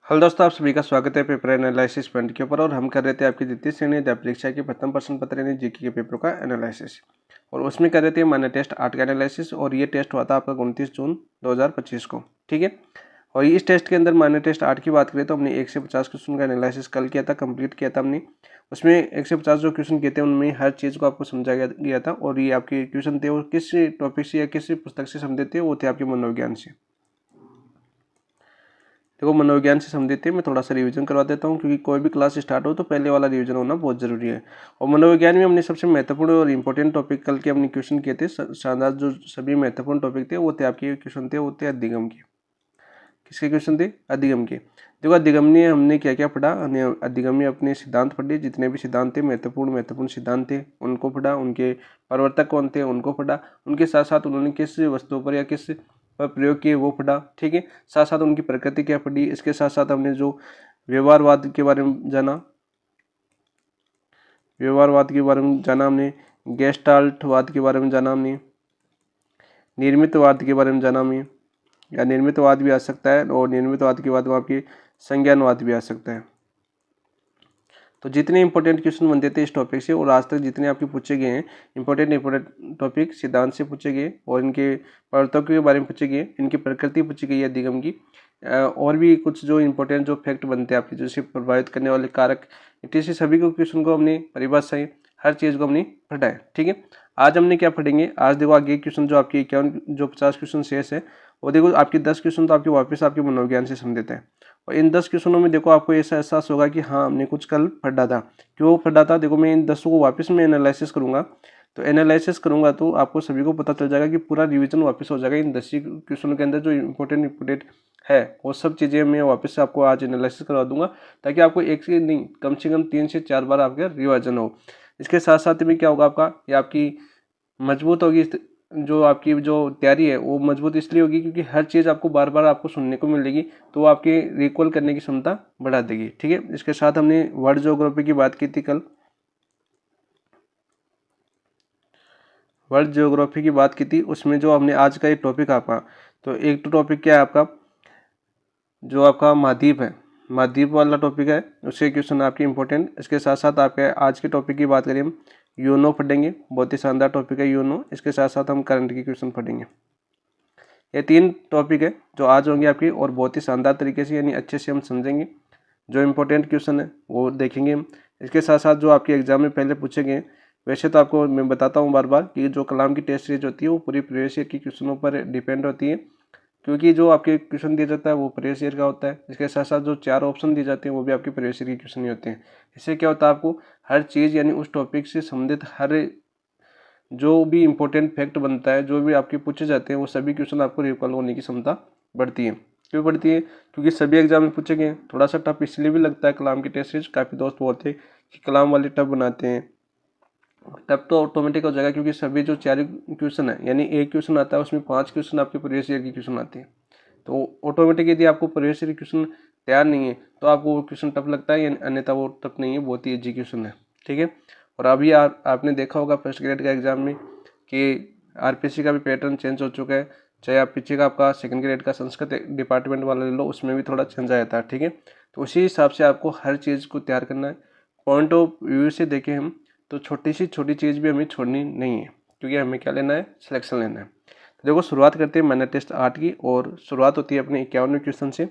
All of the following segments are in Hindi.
हेलो दोस्तों, आप सभी का स्वागत है पेपर एनालिसिस पॉइंट के ऊपर। और हम कर रहे थे आपकी द्वितीय श्रेणी अध्याय परीक्षा के प्रथम प्रश्न पत्र यानी जीके के पेपरों का एनालिसिस। और उसमें कर रहे थे मान्य टेस्ट 8 का एनालिसिस। और ये टेस्ट हुआ था आपका 29 जून 2025 को। ठीक है। और इस टेस्ट के अंदर मान्य टेस्ट 8 की बात करें तो हमने 1 से 50 क्वेश्चन का एनालिसिस कल किया था, कंप्लीट किया था हमने। उसमें 1 से 50 जो क्वेश्चन किए थे उनमें हर चीज़ को आपको समझाया गया था। और ये आपके क्वेश्चन थे वो किस टॉपिक से या किस पुस्तक से संबंधित थे, वो थे आपके मनोविज्ञान से। देखो, मनोविज्ञान से संबंधित है। मैं थोड़ा सा रिवीजन करवा देता हूँ, क्योंकि कोई भी क्लास स्टार्ट हो तो पहले वाला रिवीजन होना बहुत जरूरी है। और मनोविज्ञान में हमने सबसे महत्वपूर्ण और इंपॉर्टेंट टॉपिक कल के हमने क्वेश्चन किए थे। शानदार जो सभी महत्वपूर्ण टॉपिक थे वो थे आपके क्वेश्चन थे, वो थे अधिगम के। किसके क्वेश्चन थे? अधिगम के। देखो, अधिगम में हमने क्या क्या पढ़ा। हमने अधिगम में अपने सिद्धांत पढ़े, जितने भी सिद्धांत थे महत्वपूर्ण सिद्धांत थे उनको पढ़ा। उनके प्रवर्तक कौन थे उनको पढ़ा। उनके साथ साथ उन्होंने किस वस्तुओं पर या किस पर प्रयोग किए वो पढ़ा। ठीक है। साथ साथ उनकी प्रकृति क्या पढ़ी। इसके साथ साथ हमने जो व्यवहारवाद के बारे में जाना, हमने गेस्टाल्टवाद के बारे में जाना, हमने निर्मितवाद के बारे में जाना हमने, या निर्मितवाद भी आ सकता है। और निर्मितवाद के बाद वहाँ आपकी संज्ञानवाद भी आ सकता है। तो जितने इंपॉर्टेंट क्वेश्चन बनते थे इस टॉपिक से, और आज तक जितने आपके पूछे गए हैं इंपॉर्टेंट टॉपिक सिद्धांत से पूछे गए, और इनके प्रवर्तकों के बारे में पूछे गए, इनकी प्रकृति पूछी गई है अधिगम की। और भी कुछ जो इंपॉर्टेंट जो फैक्ट बनते हैं आपके, जैसे प्रभावित करने वाले कारक, इत्यादि सभी को क्वेश्चन को हमने परिभाषाएं हर चीज़ को हमने पढ़ा है। ठीक है। आज हमने क्या पढ़ेंगे, आज देखो आगे क्वेश्चन जो आपकी 51 जो 50 क्वेश्चन शेष है, वो देखो आपकी 10 क्वेश्चन तो आपके वापस आपके मनोविज्ञान से संबंधित है। और इन 10 क्वेश्चनों में देखो आपको ऐसा एहसास होगा कि हाँ, हमने कुछ कल पढ़ा था। क्यों पढ़ा था? देखो, मैं इन 10 को वापस में एनालिसिस करूंगा। तो एनालिसिस करूंगा तो आपको सभी को पता चल जाएगा कि पूरा रिवीजन वापस हो जाएगा। इन 10 क्वेश्चनों के अंदर जो इंपॉर्टेंट है वो सब चीज़ें मैं वापस से आपको आज एनालिसिस करवा दूंगा, ताकि आपको एक से नहीं कम से कम 3 से 4 बार आपका रिविजन हो। इसके साथ साथ में क्या होगा आपका, ये आपकी मजबूत होगी। जो आपकी जो तैयारी है वो मजबूत इसलिए होगी क्योंकि हर चीज़ आपको बार बार आपको सुनने को मिलेगी, तो वो आपके रिकॉल करने की क्षमता बढ़ा देगी। ठीक है। इसके साथ हमने वर्ल्ड ज्योग्राफी की बात की थी कल। वर्ल्ड ज्योग्राफी की बात की थी, उसमें जो हमने आज का एक टॉपिक आपका, तो एक तो टॉपिक क्या है आपका, जो आपका महाद्वीप है, महाद्वीप वाला टॉपिक है, उसके क्वेश्चन आपके इंपॉर्टेंट। इसके साथ साथ आपके आज के टॉपिक की बात करें हम, यूनो पढ़ेंगे, बहुत ही शानदार टॉपिक है यूनो। इसके साथ साथ हम करंट की क्वेश्चन पढ़ेंगे। ये 3 टॉपिक है जो आज होंगे आपकी, और बहुत ही शानदार तरीके से यानी अच्छे से हम समझेंगे। जो इंपॉर्टेंट क्वेश्चन है वो देखेंगे हम। इसके साथ साथ जो आपके एग्जाम में पहले पूछे गए, वैसे तो आपको मैं बताता हूँ बार बार कि जो कलाम की टेस्ट सीरीज होती है वो पूरी प्रीवियस ईयर की क्वेश्चनों पर डिपेंड होती है, क्योंकि जो आपके क्वेश्चन दिया जाता है वो प्रीवियस ईयर का होता है। इसके साथ साथ जो 4 ऑप्शन दिए जाते हैं वो भी आपके प्रीवियस ईयर के क्वेश्चन ही होते हैं। इससे क्या होता है, आपको हर चीज़ यानी उस टॉपिक से संबंधित हर जो भी इंपॉर्टेंट फैक्ट बनता है, जो भी आपके पूछे जाते हैं, वो सभी क्वेश्चन आपको रिकॉल होने की क्षमता बढ़ती है। क्यों बढ़ती है? क्योंकि सभी एग्जाम में पूछे गए। थोड़ा सा टफ इसलिए भी लगता है कलाम की टेस्ट सीरीज। काफ़ी दोस्त बोलते हैं कि कलाम वाले टफ बनाते हैं। टफ तो ऑटोमेटिक हो जाएगा, क्योंकि सभी जो 4 क्वेश्चन है, यानी एक क्वेश्चन आता है उसमें 5 क्वेश्चन आपके प्रीवियस ईयर की क्वेश्चन आते हैं। तो ऑटोमेटिक यदि आपको प्रीवियस ईयर क्वेश्चन तैयार नहीं है तो आपको वो क्वेश्चन टफ लगता है, अन्यथा वो टफ नहीं है, बहुत ही इजी क्वेश्चन है। ठीक है। और अभी आपने देखा होगा फर्स्ट ग्रेड का एग्जाम में कि आरपीसी का भी पैटर्न चेंज हो चुका है। चाहे आप पीछे का आपका सेकंड ग्रेड का संस्कृत डिपार्टमेंट वाला ले लो, उसमें भी थोड़ा चेंज आया था। ठीक है। तो उसी हिसाब से आपको हर चीज़ को तैयार करना है। पॉइंट ऑफ व्यू से देखें हम तो छोटी सी छोटी चीज़ भी हमें छोड़नी नहीं है, क्योंकि हमें क्या लेना है, सिलेक्शन लेना है। तो देखो, शुरुआत करते हैं मैंने टेस्ट 8 की, और शुरुआत होती है अपने 51वें क्वेश्चन से।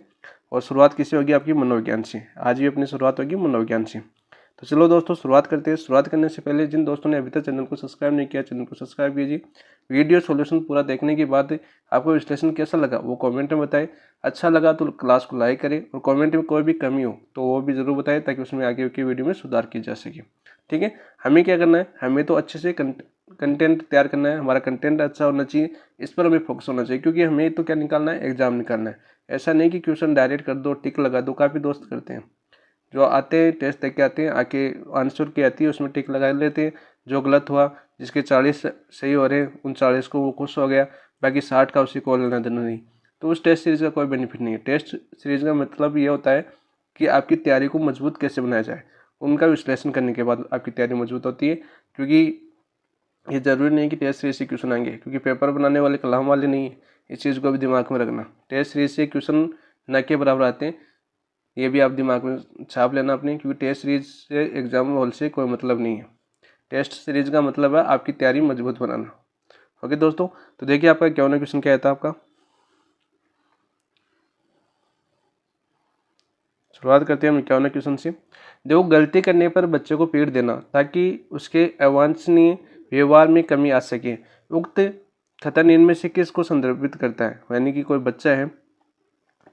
और शुरुआत किससे होगी? आपकी मनोविज्ञान से। आज भी अपनी शुरुआत होगी मनोविज्ञान से। तो चलो दोस्तों, शुरुआत करते हैं। शुरुआत करने से पहले जिन दोस्तों ने अभी तक चैनल को सब्सक्राइब नहीं किया, चैनल को सब्सक्राइब कीजिए। वीडियो सॉल्यूशन पूरा देखने के बाद आपको विश्लेषण कैसा लगा वो कमेंट में बताएं। अच्छा लगा तो क्लास को लाइक करें, और कमेंट में कोई भी कमी हो तो वो भी ज़रूर बताएं, ताकि उसमें आगे की वीडियो में सुधार की जा सके। ठीक है। हमें क्या करना है, हमें तो अच्छे से कंटेंट तैयार करना है। हमारा कंटेंट अच्छा होना चाहिए, इस पर हमें फोकस होना चाहिए, क्योंकि हमें तो क्या निकालना है, एग्जाम निकालना है। ऐसा नहीं कि क्वेश्चन डायरेक्ट कर दो, टिक लगा दो। काफ़ी दोस्त करते हैं, जो आते हैं टेस्ट देख के आते हैं, आके आंसर की आती है उसमें टिक लगा लेते हैं। जो गलत हुआ, जिसके 40 सही हो रहे हैं, उन 40 को वो खुश हो गया, बाकी 60 का उसी को लेना देना नहीं। तो उस टेस्ट सीरीज का कोई बेनिफिट नहीं है। टेस्ट सीरीज का मतलब ये होता है कि आपकी तैयारी को मजबूत कैसे बनाया जाए। उनका विश्लेषण करने के बाद आपकी तैयारी मजबूत होती है, क्योंकि ये ज़रूरी नहीं कि टेस्ट सीरीज से क्वेश्चन आएंगे, क्योंकि पेपर बनाने वाले कलाम वाले नहीं है। इस चीज़ को भी दिमाग में रखना। टेस्ट सीरीज से क्वेश्चन न के बराबर आते हैं, ये भी आप दिमाग में छाप लेना अपनी, क्योंकि टेस्ट सीरीज से एग्जाम हॉल से कोई मतलब नहीं है। टेस्ट सीरीज का मतलब है आपकी तैयारी मजबूत बनाना। ओके दोस्तों, तो देखिए आपका 51वां क्वेश्चन क्या था आपका। शुरुआत करते हैं हम 51वें क्वेश्चन से। देखो, गलती करने पर बच्चे को पीट देना ताकि उसके अवांछनीय व्यवहार में कमी आ सके, उक्त कथन इनमें से किसको संदर्भित करता है। यानी कि कोई बच्चा है,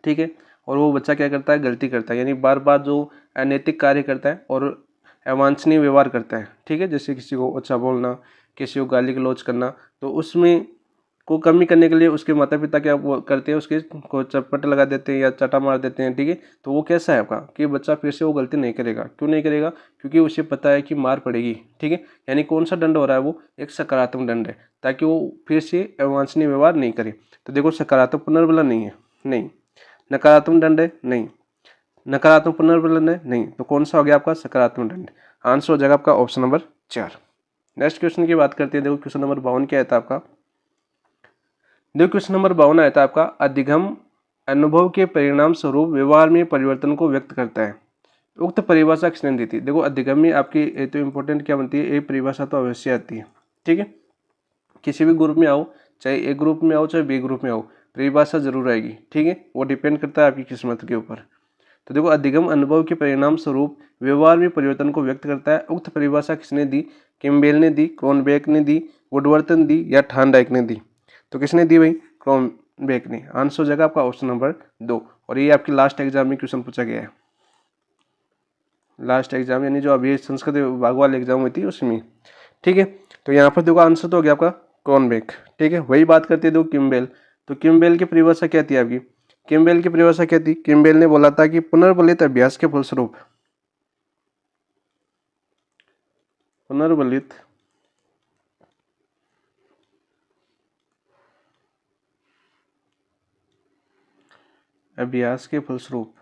ठीक है, और वो बच्चा क्या करता है, गलती करता है, यानी बार बार जो अनैतिक कार्य करता है और अवांछनीय व्यवहार करता है, ठीक है, जैसे किसी को अच्छा बोलना, किसी को गाली गलौज करना, तो उसमें को कमी करने के लिए उसके माता पिता क्या वो करते हैं, उसके को चपट लगा देते हैं या चाटा मार देते हैं, ठीक है। तो वो कैसा है आपका कि बच्चा फिर से वो गलती नहीं करेगा। क्यों नहीं करेगा? क्योंकि उसे पता है कि मार पड़ेगी, ठीक है। यानी कौन सा दंड हो रहा है, वो एक सकारात्मक दंड है, ताकि वो फिर से अवांछनीय व्यवहार नहीं करे। तो देखो, सकारात्मक पुनर्बलन नहीं है, नहीं। नकारात्मक दंड है, नहीं। नकारात्मक पुनर्बलन है, नहीं। तो कौन सा हो गया आपका सकारात्मक दंड। आंसर हो जाएगा आपका ऑप्शन नंबर 4। नेक्स्ट क्वेश्चन की बात करते हैं। देखो, क्वेश्चन नंबर 52 क्या था आपका। देखो, क्वेश्चन नंबर 52 आया था आपका, अधिगम अनुभव के परिणाम स्वरूप व्यवहार में परिवर्तन को व्यक्त करता है, उक्त परिभाषा किसने दी थी। देखो, अधिगम में आपकी तो इंपॉर्टेंट क्या बनती है, एक परिभाषा तो अवश्य आती है, ठीक है। किसी भी ग्रुप में आओ, चाहे ए ग्रुप में आओ चाहे बी ग्रुप में आओ, परिभाषा जरूर आएगी, ठीक है। वो डिपेंड करता है आपकी किस्मत के ऊपर। तो देखो, अधिगम अनुभव के परिणाम स्वरूप व्यवहार में परिवर्तन को व्यक्त करता है, उक्त परिभाषा किसने दी। किम्बेल ने दी, क्रॉनबेक ने दी, वुडवर्टन दी या थॉर्नडाइक ने दी। तो किसने दी भाई, क्रॉनबेक ने। आंसर हो जाएगा आपका ऑप्शन नंबर 2। और ये आपकी लास्ट एग्जाम में क्वेश्चन पूछा गया है, लास्ट एग्जाम यानी जो अभी संस्कृत विभाग वाली एग्जाम हुई थी उसमें, ठीक है। तो यहाँ पर देखो आंसर तो हो गया आपका क्रॉनबेक, ठीक है। वही बात करते हैं देखो किम्बेल। तो किम्बेल की परिभाषा क्या थी आपकी, किम्बेल की परिभाषा क्या थी। किम्बेल ने बोला था कि पुनर्बलित अभ्यास के फलस्वरूप, पुनर्बलित अभ्यास के फलस्वरूप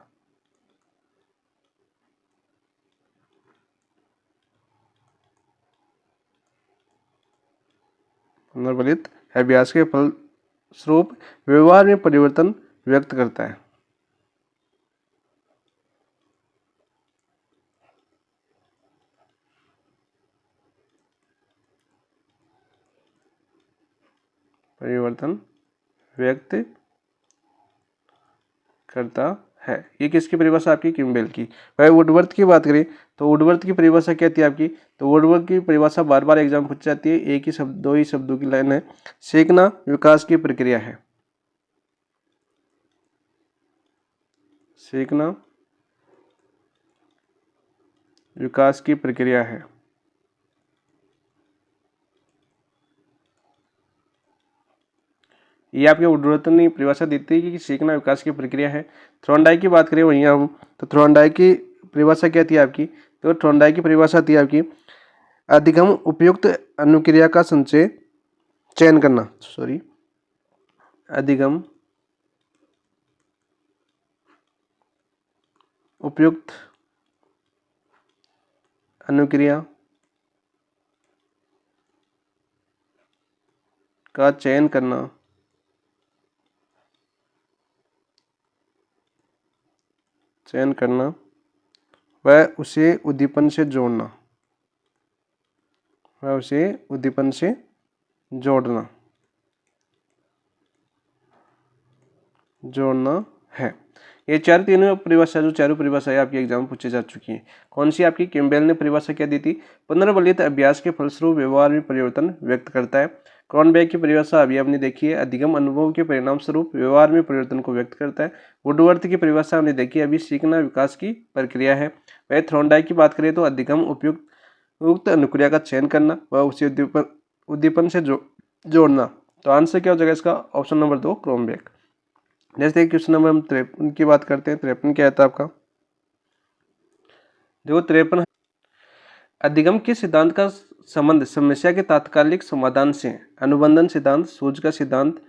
पुनर्बलित अभ्यास के फलस्वरूप व्यवहार में परिवर्तन व्यक्त करता है। परिवर्तन व्यक्त करता है। ये किसकी परिभाषा आपकी, किम्बेल की। भाई वुडवर्थ की बात करें तो वुडवर्थ की परिभाषा क्या थी आपकी। तो वुडवर्थ की परिभाषा बार बार एग्जाम पूछ जाती है, एक ही शब्द, दो ही शब्दों की लाइन है। सीखना विकास की प्रक्रिया है, सीखना विकास की प्रक्रिया है। ये आपके वुडवर्थ ने परिभाषा देती है कि सीखना विकास की प्रक्रिया है। थ्रोनडाइक की बात करें वहीं हम, तो थ्रोनडाइक की परिभाषा क्या थी आपकी। तो थ्रोनडाइक की परिभाषा थी आपकी, अधिगम उपयुक्त अनुक्रिया का संचय चयन करना, सॉरी, अधिगम उपयुक्त अनुक्रिया का चयन करना, चयन करना व उसे उद्दीपन से जोड़ना, वह उसे उद्दीपन से जोड़ना, जोड़ना है। ये तीनों परिभाषा, जो चारों परिभाषाएं आपके एग्जाम में पूछी जा चुकी हैं। कौन सी आपकी, किम्बेल ने परिभाषा क्या दी थी, पुनर्बलित अभ्यास के फलस्वरूप व्यवहार में परिवर्तन व्यक्त करता है। क्रॉनबेक की परिभाषा अभी हमने देखी है, अधिगम अनुभव के परिणाम स्वरूप व्यवहार में परिवर्तन को व्यक्त करता है। वुडवर्थ की परिभाषा हमने देखी है अभी, सीखना विकास की प्रक्रिया है। वह थ्रोनडाइक की बात करें तो अधिगम उपयुक्त अनुक्रिया का चयन करना व उसे उद्दीपन से जोड़ना। तो आंसर क्या हो जाएगा इसका, ऑप्शन नंबर 2 क्रॉनबेक। जैसे क्वेश्चन नंबर हम 53 की बात करते हैं। 53 क्या आता है आपका, देखो 53, अधिगम के सिद्धांत का संबंध समस्या के तात्कालिक समाधान से अनुबंधन सिद्धांत, सूझ का सिद्धांत,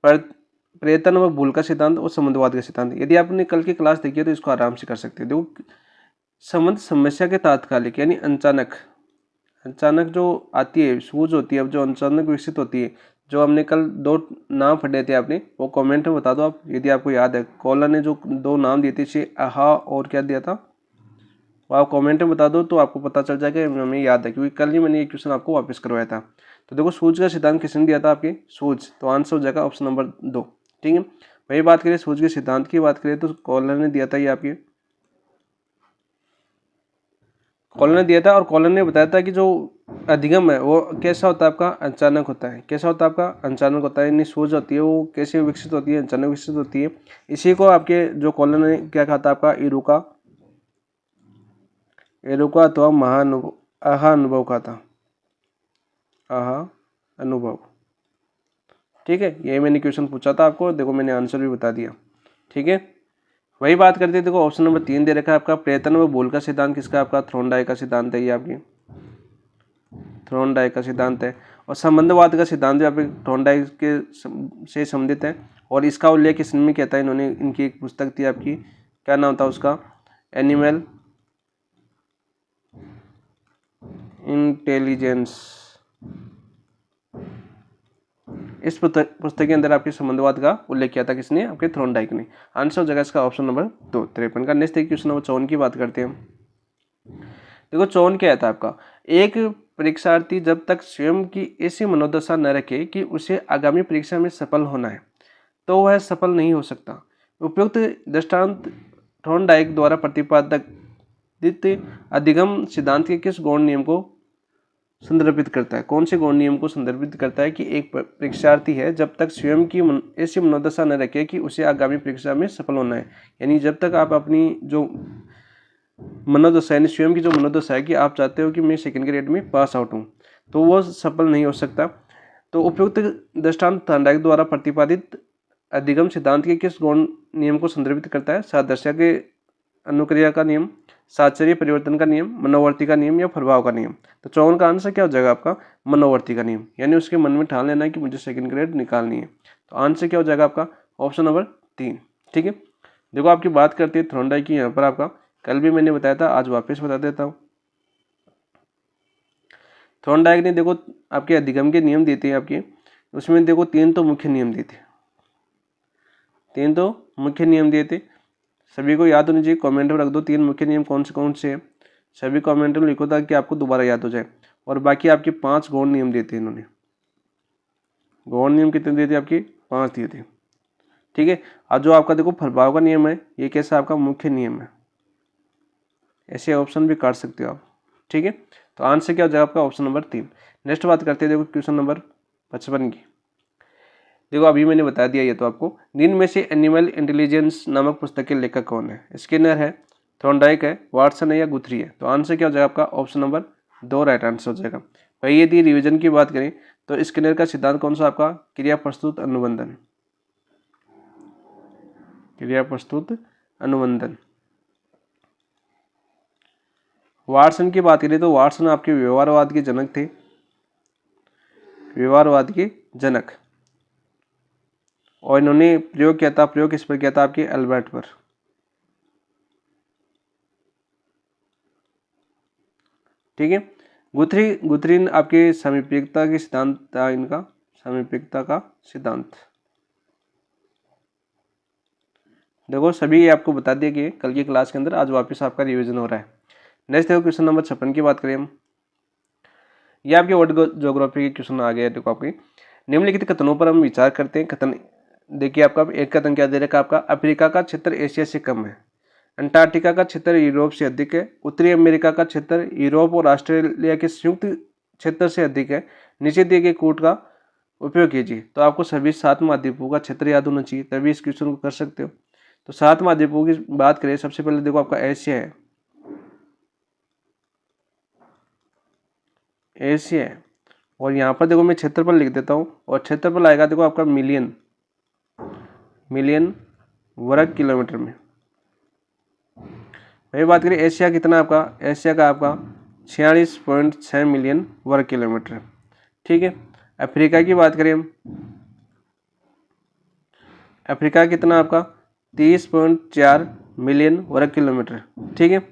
प्रयत्न व भूल का सिद्धांत और संबंधवाद का सिद्धांत। यदि आपने कल की क्लास देखी है तो इसको आराम से कर सकते हैं। देखो, संबंध समस्या के तात्कालिक यानी अचानक जो आती है, सूझ होती है, जो अचानक विकसित होती है, जो हमने कल 2 नाम पढ़े थे आपने, वो कमेंट में बता दो आप, यदि आपको याद है। कॉलर ने जो 2 नाम दिए थे, इसे आहा और क्या दिया था, वो आप कमेंट में बता दो तो आपको पता चल जाएगा हमें याद है, क्योंकि कल ही मैंने ये क्वेश्चन आपको वापस करवाया था। तो देखो सूर्य का सिद्धांत किसने दिया था आपके, सूर्य, तो आंसर हो जाएगा ऑप्शन नंबर 2। ठीक है, वही बात करें सूर्य के सिद्धांत की बात करें तो कॉलर ने दिया था, ये आपके कॉलर ने दिया था, और कॉलर ने बताया था कि जो अधिगम है वो कैसा होता है आपका, अचानक होता है। कैसा होता है आपका, अचानक होता है। यानी सूरज होती है वो कैसे विकसित होती है, अचानक विकसित होती है। इसी को आपके जो कॉलर ने क्या कहा था आपका, इरुका अथवा महाअनुभव, आहा अनुभव कहा था, आहा अनुभव। ठीक है, ये मैंने क्वेश्चन पूछा था आपको, देखो मैंने आंसर भी बता दिया। ठीक है, वही बात करते हैं। देखो ऑप्शन नंबर 3 दे रखा है आपका, प्रेतन व बोल का सिद्धांत किसका, आपका थ्रोनडाइक का सिद्धांत है। ये आपकी थ्रोनडाइक का सिद्धांत है। और संबंधवाद का सिद्धांत भी आपके थ्रोनडाइक के से संबंधित है, और इसका उल्लेख किसने किया था, इन्होंने, इनकी एक पुस्तक थी आपकी, क्या नाम था उसका, एनिमल इंटेलिजेंस। इस पुस्तक के अंदर आपके संबंधवाद का उल्लेख किया था किसने, आपके थ्रोनडाइक ने। आंसर हो जाएगा इसका ऑप्शन नंबर 2, 53 का। नेक्स्ट क्वेश्चन नंबर 54 की बात करते हैं। देखो 54 क्या था आपका, एक परीक्षार्थी जब तक स्वयं की ऐसी मनोदशा न रखे कि उसे आगामी परीक्षा में सफल होना है, तो वह सफल नहीं हो सकता। उपयुक्त दृष्टांत थ्रोनडाइक द्वारा प्रतिपादित अधिगम सिद्धांत के किस गौण नियम को संदर्भित करता है, कौन से गौण नियम को संदर्भित करता है कि एक परीक्षार्थी है जब तक स्वयं की ऐसी मनोदशा न रखे कि उसे आगामी परीक्षा में सफल होना है। यानी जब तक आप अपनी जो मनोदशा, यानी स्वयं की जो मनोदशा है कि आप चाहते हो कि मैं सेकंड ग्रेड में पास आउट हूँ, तो वो सफल नहीं हो सकता। तो उपयुक्त दृष्टांत थ्रोनडाइक द्वारा प्रतिपादित अधिगम सिद्धांत के किस गौण नियम को संदर्भित करता है, सादृश्य के अनुक्रिया का नियम, साहचर्य परिवर्तन का नियम, मनोवर्ती का नियम, या प्रभाव का नियम। तो 54 का आंसर क्या हो जाएगा आपका, मनोवर्ती का नियम। यानी उसके मन में ठान लेना है कि मुझे सेकंड ग्रेड निकालनी है। तो आंसर क्या हो जाएगा आपका, ऑप्शन नंबर 3। ठीक है, देखो आपकी बात करते हैं थ्रोनडाइक की, यहाँ पर आपका कल भी मैंने बताया था, आज वापस बता देता हूँ। थ्रोनडाइक ने देखो आपके अधिगम के नियम देते हैं आपके, उसमें देखो 3 तो मुख्य नियम दिए थे, 3 तो मुख्य नियम दिए थे। सभी को याद होनी चाहिए, कमेंट में रख दो 3 मुख्य नियम कौन से हैं। सभी कमेंट में लिखो ताकि आपको दोबारा याद हो जाए। और बाकी आपके 5 गौण नियम देते हैं इन्होंने। गौण नियम कितने दिए थे आपके, 5 दिए थे। ठीक है, और जो आपका देखो प्रभाव का नियम है, ये कैसा आपका मुख्य नियम है। ऐसे ऑप्शन भी काट सकते हो आप। ठीक है, तो आंसर क्या हो जाएगा आपका, ऑप्शन नंबर 3। नेक्स्ट बात करते हैं, देखो क्वेश्चन नंबर 55 की। देखो अभी मैंने बता दिया ये तो आपको। निम्न में से एनिमल इंटेलिजेंस नामक पुस्तक के लेखक कौन है, स्किनर है, थ्रोनडाइक है, वाटसन है, या गुथरी है। तो आंसर क्या हो जाएगा आपका, ऑप्शन नंबर 2 राइट आंसर हो जाएगा। भाई यदि रिवीजन की बात करें तो स्किनर का सिद्धांत कौन सा आपका, क्रिया प्रस्तुत अनुबंधन, क्रिया प्रस्तुत अनुबंधन। वाटसन की बात करें तो वाटसन आपके व्यवहारवाद के जनक थे, व्यवहारवाद के जनक। और इन्होंने प्रयोग किया था, प्रयोग किस पर किया था, आपके अल्बर्ट पर। ठीक है, गुथरी आपके समीपीयता के सिद्धांत था इनका, समीपीयता का सिद्धांत। देखो सभी ये आपको बता दिया कि कल की क्लास के अंदर, आज वापस आपका रिवीजन हो रहा है। नेक्स्ट देखो क्वेश्चन नंबर 56 की बात करें हम। ये आपके वर्ल्ड ज्योग्राफी के क्वेश्चन आ गए। देखो आपके निम्नलिखित कथनों पर हम विचार करते हैं। कथन देखिए आपका एक कथन क्या दे रखा है आपका, अफ्रीका का क्षेत्र एशिया से कम है, अंटार्कटिका का क्षेत्र यूरोप से अधिक है, उत्तरी अमेरिका का क्षेत्र यूरोप और ऑस्ट्रेलिया के संयुक्त क्षेत्र से अधिक है, नीचे दिए गए कोड का उपयोग कीजिए। तो आपको सभी 7 महाद्वीपों का क्षेत्र याद होना चाहिए, तभी इस क्वेश्चन को कर सकते हो। तो 7 महाद्वीपों की बात करें, सबसे पहले देखो आपका एशिया है, एशिया है। और यहाँ पर देखो मैं क्षेत्रफल लिख देता हूँ, और क्षेत्रफल आएगा देखो आपका मिलियन वर्ग किलोमीटर में। वही बात करें एशिया कितना आपका, एशिया का आपका 46.6 मिलियन वर्ग किलोमीटर। ठीक है, अफ्रीका की बात करें हम, अफ्रीका कितना आपका 30.4 मिलियन वर्ग किलोमीटर। ठीक है,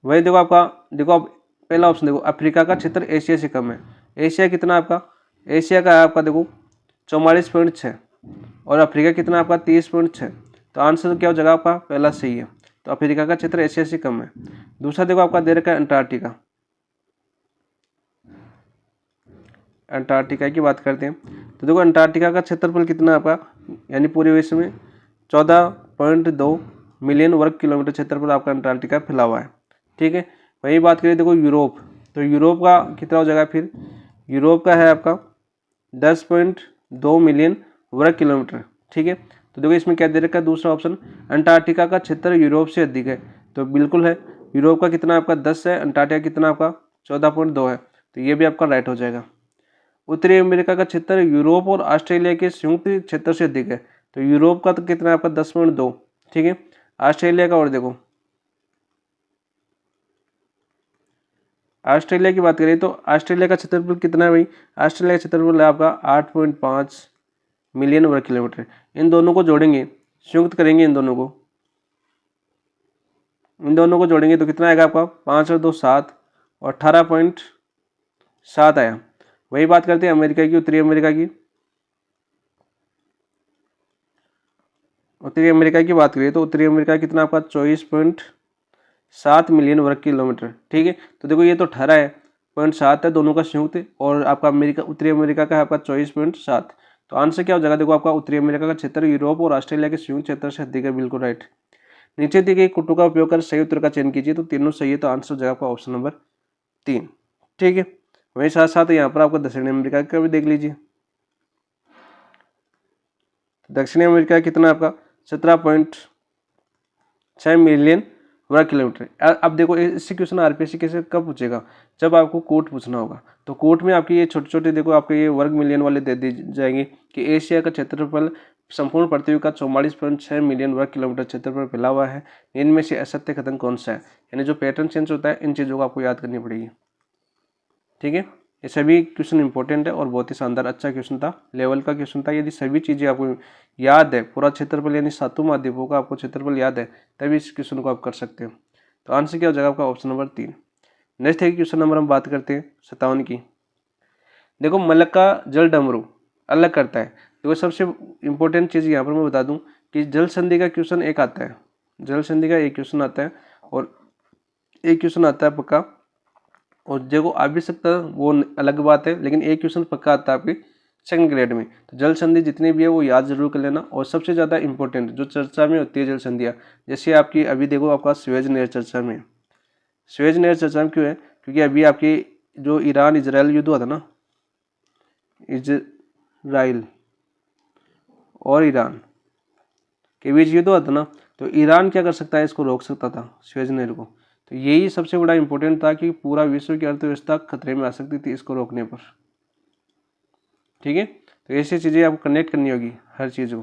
वही देखो आपका, देखो आप पहला ऑप्शन देखो, अफ्रीका का क्षेत्र एशिया से कम है। एशिया कितना आपका, एशिया का है आपका देखो 44.6 और अफ्रीका कितना आपका 30.6। तो आंसर क्या हो जाएगा आपका पहला सही है। तो अफ्रीका का क्षेत्र एशिया से कम है। दूसरा देखो आपका दे रखा है अंटार्कटिका। अंटार्कटिका की बात करते हैं तो देखो अंटार्कटिका का क्षेत्रफल कितना आपका, यानी पूरे विश्व में 14.2 मिलियन वर्ग किलोमीटर क्षेत्रफल आपका अंटार्कटिका फैला हुआ है। ठीक है। वही बात करें देखो यूरोप, तो यूरोप का कितना हो जाएगा फिर, यूरोप का है आपका 10.2 मिलियन वर्ग किलोमीटर। ठीक है। तो देखो इसमें क्या दे रखा है दूसरा ऑप्शन, अंटार्कटिका का क्षेत्र यूरोप से अधिक है। तो बिल्कुल है, यूरोप का कितना आपका 10 है, अंटार्कटिका कितना आपका 14.2 है। तो ये भी आपका राइट हो जाएगा। उत्तरी अमेरिका का क्षेत्र यूरोप और ऑस्ट्रेलिया के संयुक्त क्षेत्र से अधिक है। तो यूरोप का तो कितना आपका 10.2। ठीक है। ऑस्ट्रेलिया का और देखो, ऑस्ट्रेलिया की बात करें तो ऑस्ट्रेलिया का क्षेत्रफल कितना है भाई, ऑस्ट्रेलिया का क्षेत्रफल है आपका 8.5 मिलियन वर्ग किलोमीटर। इन दोनों को जोड़ेंगे, संयुक्त करेंगे इन दोनों को जोड़ेंगे तो कितना आएगा आपका 5 और 2 7 और 18.7 आया। वही बात करते हैं अमेरिका की, उत्तरी अमेरिका की। उत्तरी अमेरिका की बात करिए तो उत्तरी अमेरिका कितना आपका 24.7 मिलियन वर्ग किलोमीटर। ठीक है। तो देखो ये तो 18.7 है दोनों का संयुक्त, और आपका अमेरिका उत्तरी अमेरिका का है आपका 24.7। तो आंसर क्या हो जाएगा देखो आपका उत्तरी अमेरिका का क्षेत्र यूरोप और ऑस्ट्रेलिया के संयुक्त क्षेत्र से अधिक है। बिल्कुल राइट। नीचे दिए गए कुटु का उपयोग कर सही उत्तर का चयन कीजिए। तो तीनों सही है, तो आंसर हो जाएगा आपका ऑप्शन नंबर 3। ठीक है। वहीं साथ साथ यहाँ पर आपको दक्षिणी अमेरिका का भी देख लीजिए। दक्षिणी अमेरिका कितना आपका 17.6 मिलियन वर्ग किलोमीटर। अब देखो इससे क्वेश्चन आरपीएससी कैसे कब पूछेगा, जब आपको कोट पूछना होगा। तो कोट में आपके ये छोटे छोटे देखो आपके ये वर्ग मिलियन वाले दे दी जाएंगे कि एशिया का क्षेत्रफल संपूर्ण पृथ्वी का 44.6 मिलियन वर्ग किलोमीटर क्षेत्रफल फैला हुआ है। इनमें से असत्य कथन कौन सा है, यानी जो पैटर्न चेंज होता है इन चीज़ों को आपको याद करनी पड़ेगी। ठीक है। ये सभी क्वेश्चन इंपॉर्टेंट है और बहुत ही शानदार अच्छा क्वेश्चन था, लेवल का क्वेश्चन था। यदि सभी चीज़ें आपको याद है, पूरा क्षेत्रफल यानी 7 महाद्वीपों का आपको क्षेत्रफल याद है, तभी इस क्वेश्चन को आप कर सकते हो। तो आंसर क्या हो जाएगा आपका ऑप्शन नंबर 3। नेक्स्ट है क्वेश्चन नंबर हम बात करते हैं 57 की। देखो मलक्का जल डमरू अलग करता है। देखो सबसे इंपॉर्टेंट चीज़ यहाँ पर मैं बता दूँ कि जल संधि का क्वेश्चन एक आता है, जल संधि का एक क्वेश्चन आता है और एक क्वेश्चन आता है पक्का, और देखो आ भी सकता है वो अलग बात है, लेकिन एक क्वेश्चन पक्का आता है आपके सेकंड ग्रेड में। तो जल संधि जितनी भी है वो याद जरूर कर लेना। और सबसे ज़्यादा इंपॉर्टेंट जो चर्चा में होती है जल संधियाँ, जैसे आपकी अभी देखो आपका स्वेज नहर चर्चा में, स्वेज नहर चर्चा में क्यों है, क्योंकि अभी आपकी जो ईरान इजराइल युद्ध हुआ था ना, इजराइल और ईरान के बीच युद्ध हुआ था ना, तो ईरान क्या कर सकता है, इसको रोक सकता था स्वेज नहर को। तो यही सबसे बड़ा इंपॉर्टेंट था कि पूरा विश्व की अर्थव्यवस्था खतरे में आ सकती थी इसको रोकने पर। ठीक है। तो ऐसी चीज़ें आपको कनेक्ट करनी होगी हर चीज़ को।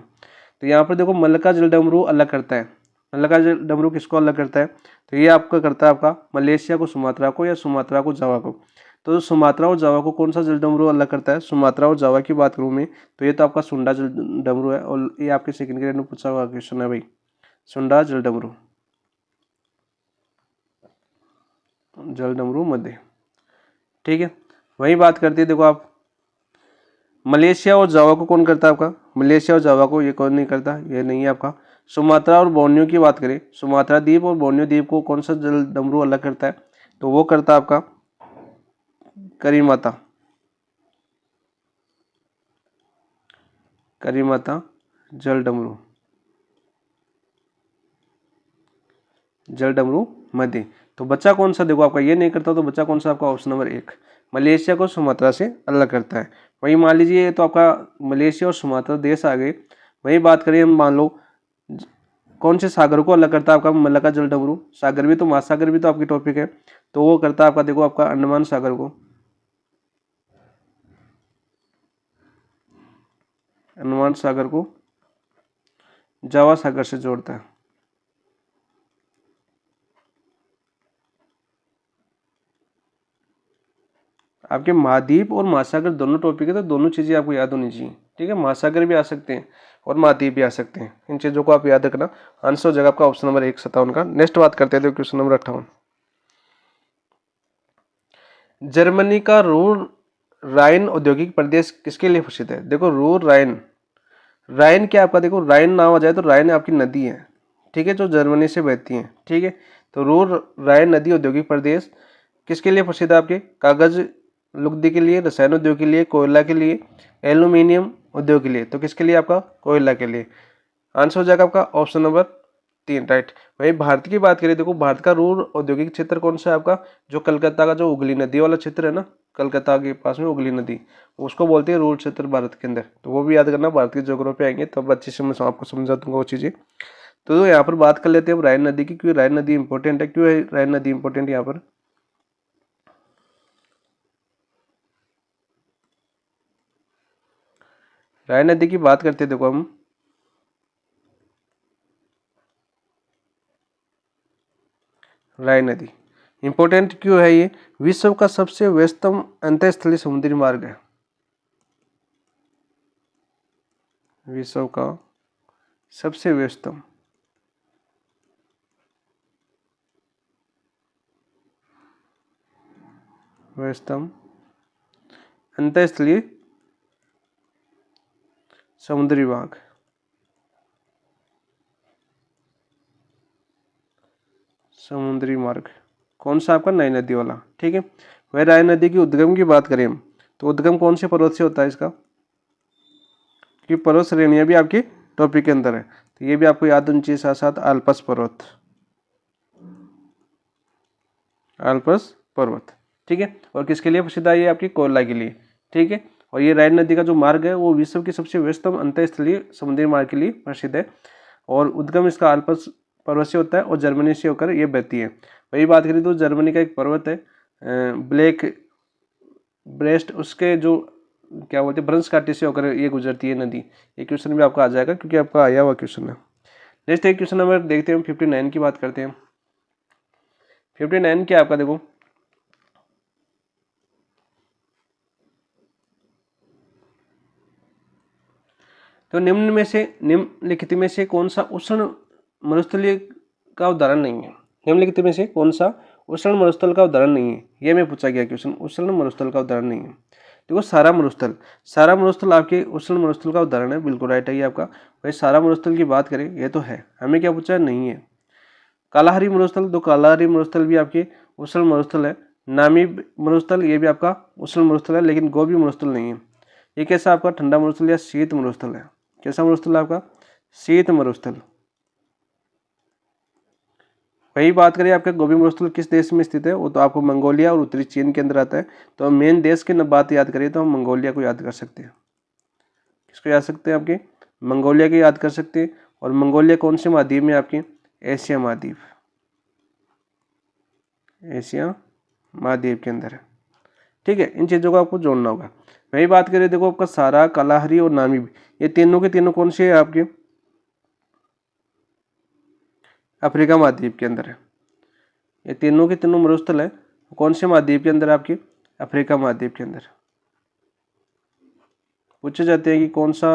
तो यहाँ पर देखो मलक्का जल डमरू अलग करता है। मलक्का जल डमरू किसको अलग करता है, तो ये आपका करता है आपका मलेशिया को सुमात्रा को, या सुमात्रा को जावा को। तो सुमात्रा और जावा को कौन सा जल डमरू अलग करता है, सुमात्रा और जावा की बात करूँ मैं तो ये तो आपका सुंडा जल डमरू है, और ये आपके सेकंड ग्रेड में पूछा हुआ क्वेश्चन है भाई, सुंडा जल डमरू, जल डमरू मध्य। ठीक है। वही बात करते हैं देखो आप मलेशिया और जावा को कौन करता है आपका, मलेशिया और जावा को ये कौन नहीं करता, ये नहीं है आपका। सुमात्रा और बोर्नियो की बात करें, सुमात्रा द्वीप और बोर्नियो द्वीप को कौन सा जल डमरू अलग करता है, तो वो करता है आपका करीमाता, करीमाता जल डमरू, जल डमरू मध्य। तो बच्चा कौन सा देखो आपका ये नहीं करता, तो बच्चा कौन सा आपका ऑप्शन नंबर 1 मलेशिया को सुमात्रा से अलग करता है। वही मान लीजिए तो आपका मलेशिया और सुमात्रा देश आ गए। वही बात करें हम, मान लो कौन से सागर को अलग करता है आपका मलक्का जल डमरू, सागर भी तो महासागर भी तो आपकी टॉपिक है, तो वो करता है आपका देखो आपका अंडमान सागर को, अंडमान सागर को जावा सागर से जोड़ता है। आपके महाद्वीप और महासागर दोनों टॉपिक है, तो दोनों चीज़ें आपको याद होनी चाहिए। ठीक है। महासागर भी आ सकते हैं और महाद्वीप भी आ सकते हैं, इन चीज़ों को आप याद रखना। आंसर हो जाएगा आपका ऑप्शन नंबर 1 57 का। नेक्स्ट बात करते हैं क्वेश्चन नंबर 58। जर्मनी का राइन औद्योगिक प्रदेश किसके लिए प्रसिद्ध है? देखो रूर राइन, राइन क्या आपका, देखो राइन नाम आ जाए तो राइन आपकी नदी है, ठीक है, जो जर्मनी से बहती है, ठीक है। तो रूर राइन नदी औद्योगिक प्रदेश किसके लिए प्रसिद्ध है? आपके कागज लुगदी के लिए, रसायन उद्योग के लिए, कोयला के लिए, एल्यूमिनियम उद्योग के लिए। तो किसके लिए? आपका कोयला के लिए। आंसर हो जाएगा आपका ऑप्शन नंबर 3, राइट। वही भारत की बात करें, देखो भारत का रूर औद्योगिक क्षेत्र कौन सा है आपका? जो कलकत्ता का जो हुगली नदी वाला क्षेत्र है ना, कलकत्ता के पास में हुगली नदी, उसको बोलते हैं रूर क्षेत्र भारत के अंदर। तो वो भी याद करना, भारत की ज्योग्राफी आएंगे तब अच्छे से मैं आपको समझा दूंगा वो चीज़ें। तो यहाँ पर बात कर लेते हैं राइन नदी की, क्योंकि राइन नदी इंपॉर्टेंट है। क्यों है राइन नदी इंपॉर्टेंट यहाँ पर? राइन नदी की बात करते हैं, देखो हम राइन नदी इंपॉर्टेंट क्यों है? ये विश्व का सबसे व्यस्तम अंतःस्थलीय समुद्री मार्ग है, विश्व का सबसे व्यस्तम अंतःस्थलीय समुद्री मार्ग, समुद्री मार्ग कौन सा? आपका नाइन नदी वाला, ठीक है। वह राइन नदी की उद्गम की बात करें हम, तो उद्गम कौन से पर्वत से होता है इसका? कि पर्वत श्रेणियां भी आपकी टॉपिक के अंदर है, तो ये भी आपको याद होनी चाहिए। साथ साथ आल्पस पर्वत, आल्पस पर्वत, ठीक है। और किसके लिए प्रसिद्ध है? ये आपकी कोयला के लिए, ठीक है। और ये राइन नदी का जो मार्ग है वो विश्व की सबसे व्यस्तम अंतःस्थलीय समुद्री मार्ग के लिए प्रसिद्ध है। और उद्गम इसका आल्पस पर्वत से होता है और जर्मनी से होकर ये बहती है। वही बात करें तो जर्मनी का एक पर्वत है ब्लैक ब्रेस्ट, उसके जो क्या बोलते हैं ब्रंश घाटी से होकर ये गुजरती है नदी। ये क्वेश्चन भी आपका आ जाएगा क्योंकि आपका आया हुआ क्वेश्चन है। नेक्स्ट एक क्वेश्चन नंबर देखते हैं, 59 की बात करते हैं। 59 क्या आपका? देखो तो निम्नलिखित में से कौन सा उष्ण मरुस्थलीय का उदाहरण नहीं है? निम्नलिखित में से कौन सा उष्ण मरुस्थल का उदाहरण नहीं है? ये में पूछा गया क्वेश्चन, उष्ण मरुस्थल का उदाहरण नहीं है। देखो सारा मरुस्थल, सारा मरुस्थल आपके उष्ण मरुस्थल का उदाहरण है, बिल्कुल राइट है ये आपका। भाई सारा मरुस्थल की बात करें ये तो है, हमें क्या पूछा? नहीं है। कालाहारी मरुस्थल, तो कालाहारी मरुस्थल भी आपके उष्ण मरुस्थल है। नामीब मरुस्थल ये भी आपका उष्ण मरुस्थल है, लेकिन गोबी मरुस्थल नहीं है। ये कैसा आपका? ठंडा मरुस्थल या शीत मरुस्थल है। कैसा मरुस्थल है आपका? शीत मरुस्थल। वही बात करें आपका गोबी मरुस्थल किस देश में स्थित है? वो तो आपको मंगोलिया और उत्तरी चीन के अंदर आता है। तो मेन देश की बात याद करिए तो हम मंगोलिया को याद कर सकते हैं। किसको याद सकते हैं? आपके मंगोलिया को याद कर सकते हैं। और मंगोलिया कौन से महाद्वीप में? आपके एशिया महाद्वीप, एशिया महाद्वीप के अंदर है, ठीक है। इन चीज़ों को आपको जोड़ना होगा। वही बात करें, देखो आपका सारा, कालाहारी और नामीब, ये तीनों के तीनों कौन से है? आपके अफ्रीका महाद्वीप के अंदर है। ये तीनों के तीनों मरुस्थल है कौन से महाद्वीप के अंदर? आपके अफ्रीका महाद्वीप के अंदर। पूछे जाते हैं कि कौन सा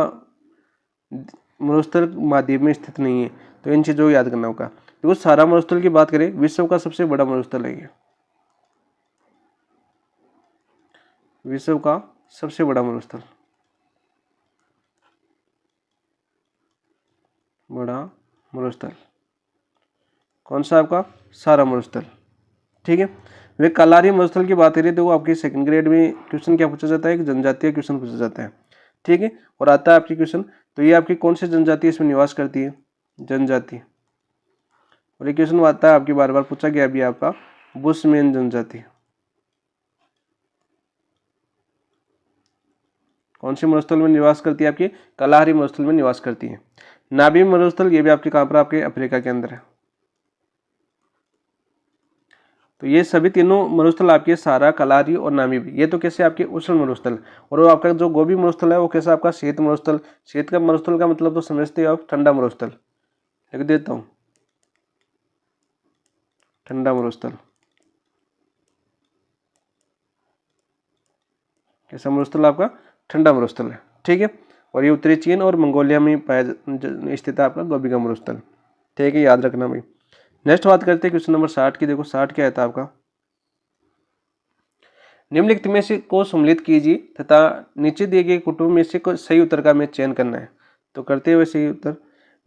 मरुस्थल महाद्वीप में स्थित नहीं है, तो इन चीज़ों को याद करना होगा। देखो सारा मरुस्थल की बात करें, विश्व का सबसे बड़ा मरुस्थल है ये, विश्व का सबसे बड़ा मरुस्थल, बड़ा मरुस्थल कौन सा? आपका सारा मरुस्थल, ठीक है। वे कालाहारी मरुस्थल की बात करें तो वो आपके सेकंड ग्रेड में क्वेश्चन क्या पूछा जाता है? एक जनजातीय क्वेश्चन पूछा जाता है, ठीक है। और आता है आपकी क्वेश्चन, तो ये आपकी कौन सी जनजाति इसमें निवास करती है? जनजाति। और ये क्वेश्चन आता है आपकी बार बार पूछा गया भी आपका, बुशमैन जनजाति कौन से मरुस्थल में निवास करती है? आपकी कालाहारी मरुस्थल में निवास करती है। नाबी मरुस्थल ये भी आपके कहाँ पर? आपके अफ्रीका के अंदर है। तो ये सभी तीनों मरुस्थल आपके सारा, कालाहारी और नामीब, ये तो कैसे आपके उष्ण मरुस्थल। और वो आपका जो गोबी मरुस्थल है वो कैसा? आपका शीत मरुस्थल। शीत का मरुस्थल का मतलब तो समझते हो आप, ठंडा मरुस्थल। लिख देता हूँ, ठंडा मरुस्थल। कैसा मरुस्थल? आपका ठंडा मरुस्थल है, ठीक है। और ये उत्तरी चीन और मंगोलिया में पाया स्थित है आपका गोबी का मरुस्थल, ठीक है, याद रखना भाई। नेक्स्ट बात करते हैं क्वेश्चन नंबर 60 की। देखो 60 क्या आता है आपका? निम्नलिखित में से को सम्मिलित कीजिए तथा नीचे दिए गए कुटुंब में से कोई सही उत्तर का हमें चयन करना है। तो करते हुए सही उत्तर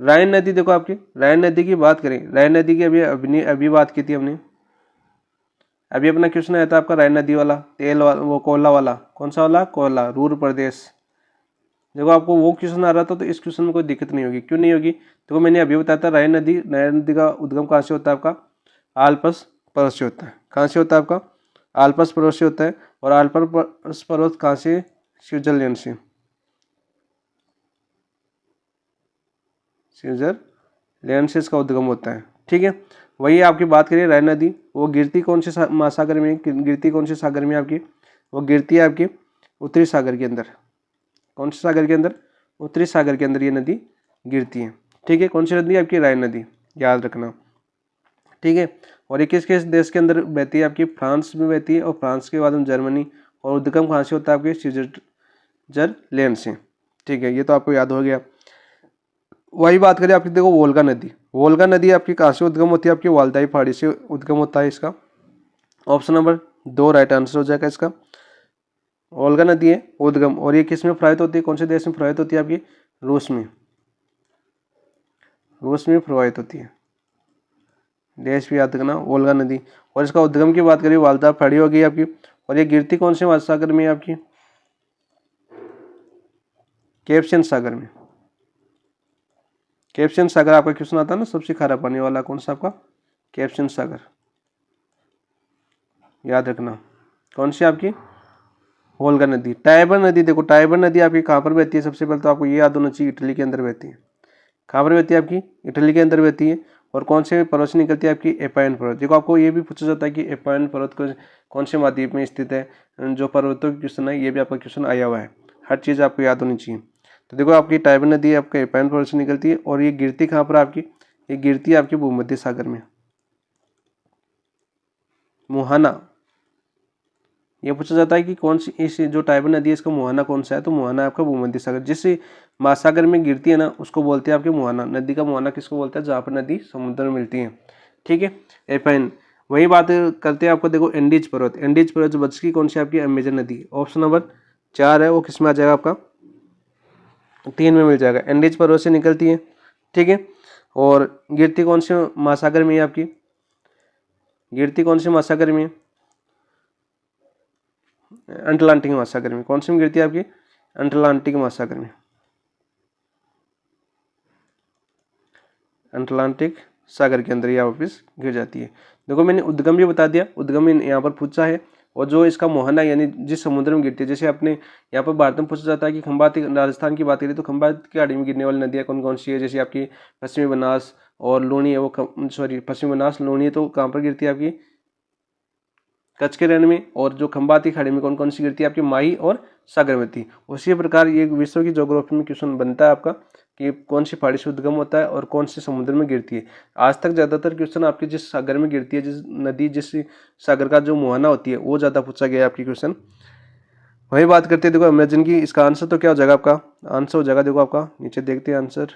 रायन नदी, देखो आपकी रायन नदी की बात करें, रायन नदी की अभी बात की थी हमने, अभी अपना क्वेश्चन आया था आपका रायन नदी वाला, तेल वाला, वो कोयला वाला, कौन सा वाला, कोयला, रूर प्रदेश। देखो आपको वो क्वेश्चन आ रहा था तो इस क्वेश्चन में कोई दिक्कत नहीं होगी, क्यों नहीं होगी, देखो मैंने अभी बताया था रायन नदी का उद्गम कहाँ से होता है आपका, आल्प्स पर्वत से होता है। कहाँ से होता है आपका, आल्प्स पर्वत से होता है। और आल्प्स पर्वत कहाँ से, स्विट्जरलैंड से, स्विट्जरलैंड से इसका उद्गम होता है। ठीक है, वही आपकी बात करिए रायन नदी, वो गिरती कौन से महासागर में, गिरती कौन से सागर में आपकी, वो गिरती है आपकी उत्तरी सागर के अंदर। कौन से सागर के अंदर, उत्तरी सागर के अंदर ये नदी गिरती है। ठीक है, कौन सी नदी आपकी, रायन नदी, याद रखना। ठीक है, और ये किस किस देश के अंदर बहती है आपकी, फ्रांस में बहती है, और फ्रांस के बाद में जर्मनी, और उद्गम कहाँ से होता है आपके, स्विट्जरलैंड से। ठीक है, ये तो आपको याद हो गया। वही बात करें आपकी, देखो वोल्गा नदी, वोल्गा नदी आपकी कहाँ से उद्गम होती है, आपकी वाल्दाई पहाड़ी से उद्गम होता है इसका। ऑप्शन नंबर 2 राइट आंसर हो जाएगा इसका। वोल्गा नदी है उद्गम, और ये किस में प्रवाहित होती है, कौन से देश में प्रवाहित होती है आपकी, रूस में, रूस में प्रवाहित होती है। देश भी याद रखना, वोल्गा नदी। और इसका उद्गम की बात करें, वाल्दा पहाड़ी होगी आपकी, और ये गिरती कौन से महासागर में है आपकी, कैस्पियन सागर में। कैस्पियन सागर आपका क्वेश्चन आता है ना, सबसे खारा पानी वाला कौन सा आपका, कैस्पियन सागर, याद रखना। कौन सी आपकी, वोल्गा नदी। टाइबर नदी, देखो टाइबर नदी आपकी कहाँ पर बहती है, सबसे पहले तो आपको ये याद होना चाहिए, इटली के अंदर बहती है। कहाँ पर बहती है आपकी, इटली के अंदर बहती है। और कौन से पर्वत से निकलती है आपकी, एपायन पर्वत। देखो आपको ये भी पूछा जाता है कि एपायन पर्वत कौन से महाद्वीप में स्थित है, जो पर्वतों की क्वेश्चन है, ये भी आपका क्वेश्चन आया हुआ है, हर चीज़ आपको याद होनी चाहिए। तो देखो आपकी टाइबर नदी आपका एपायन पर्वत से निकलती है, और ये गिरती कहाँ पर आपकी, ये गिरती है आपकी भूमध्य सागर में, मुहाना। ये पूछा जाता है कि कौन सी इस जो टाइबर नदी है इसका मुहाना कौन सा है, तो मुहाना आपका भूमध्य सागर, जिस महासागर में गिरती है ना उसको बोलते हैं आपके मुहाना। नदी का मुहाना किसको बोलते हैं, जहाँ पर नदी समुद्र में मिलती है। ठीक है, एपाइन। वही बात करते हैं आपको, देखो एंडीज पर्वत, एंडीज पर्वत जो बच की कौन सी आपकी, अमेजन नदी। ऑप्शन नंबर 4 है वो किस में आ जाएगा आपका, 3 में मिल जाएगा, एंडीज पर्वत से निकलती है। ठीक है, और गिरती कौन से महासागर में है आपकी, गिरती कौन से महासागर में, अटलांटिक महासागर में। कौन सी में गिरती है आपकी, अटलांटिक महासागर में, अटलांटिक सागर के अंदर ये वापस गिर जाती है। देखो मैंने उद्गम भी बता दिया, उद्गम यहाँ पर पूछा है, और जो इसका मोहना यानी जिस समुद्र में गिरती है, जैसे अपने यहाँ पर भारत में पूछा जाता है कि खंबाती, राजस्थान की बात करें तो खंबात की खाड़ी में गिरने वाली नदियाँ कौन कौन सी है, जैसे आपकी पश्चिमी बनास और लूणी है, वो सॉरी पश्चिमी बनास लूणी है, तो कहाँ पर गिरती है आपकी, कच्छ के रण में। और जो खंबाती खाड़ी में कौन कौन सी गिरती है आपकी, माही और सागरमती। उसी प्रकार ये विश्व की ज्योग्राफी में क्वेश्चन बनता है आपका कि कौन सी पहाड़ी से उद्गम होता है और कौन से समुद्र में गिरती है। आज तक ज़्यादातर क्वेश्चन आपके जिस सागर में गिरती है, जिस नदी, जिस सागर का जो मुहाना होती है, वो ज़्यादा पूछा गया है आपकी क्वेश्चन। वही बात करते हैं, देखो अमेजन की, इसका आंसर तो क्या हो जाएगा आपका, आंसर हो जाएगा, देखो आपका नीचे देखते हैं आंसर,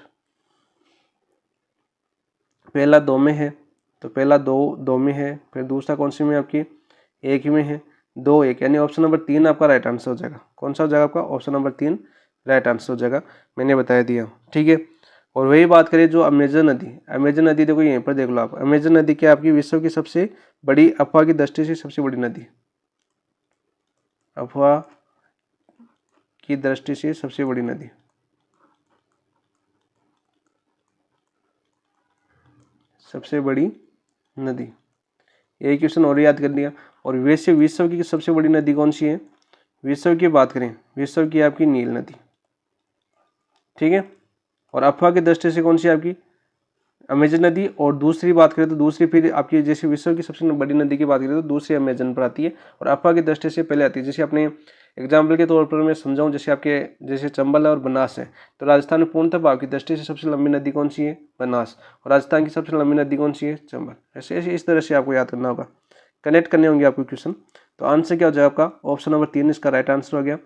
पहला 2 में है, तो पहला 2 में है, फिर दूसरा कौन सी में आपकी 1 में है, 2 1, यानी ऑप्शन नंबर 3 आपका राइट आंसर हो जाएगा। कौन सा हो जाएगा आपका, ऑप्शन नंबर 3 राइट आंसर हो जाएगा, मैंने बता दिया। ठीक है, और वही बात करें जो अमेजन नदी, अमेजन नदी देखो यहीं पर देख लो आप, अमेजन नदी क्या आपकी विश्व की सबसे बड़ी, अफवाह की दृष्टि से सबसे बड़ी नदी, अफवाह की दृष्टि से सबसे बड़ी नदी, सबसे बड़ी नदी, यही क्वेश्चन और याद कर लिया। और वैसे विश्व की सबसे बड़ी नदी कौन सी है, विश्व की बात करें, विश्व की आपकी नील नदी। ठीक है, और अफवाह की दृष्टि से कौन सी आपकी, अमेजन नदी। और दूसरी बात करें तो दूसरी फिर आपकी, जैसे विश्व की सबसे बड़ी नदी की बात करें तो दूसरी अमेजन पर आती है, और अफवाह की दृष्टि से पहले आती है। जैसे अपने एग्जाम्पल के तौर पर मैं समझाऊं, जैसे आपके जैसे चंबल और बनास है, तो राजस्थान में पूर्णतः भाव की दृष्टि से सबसे लंबी नदी कौन सी है, बनास, और राजस्थान की सबसे लंबी नदी कौन सी है, चंबल। ऐसे ऐसे इस तरह से आपको याद करना होगा, कनेक्ट करने होंगे आपको क्वेश्चन। तो आंसर क्या हो जाएगा आपका, ऑप्शन नंबर 3 इसका राइट आंसर हो गया।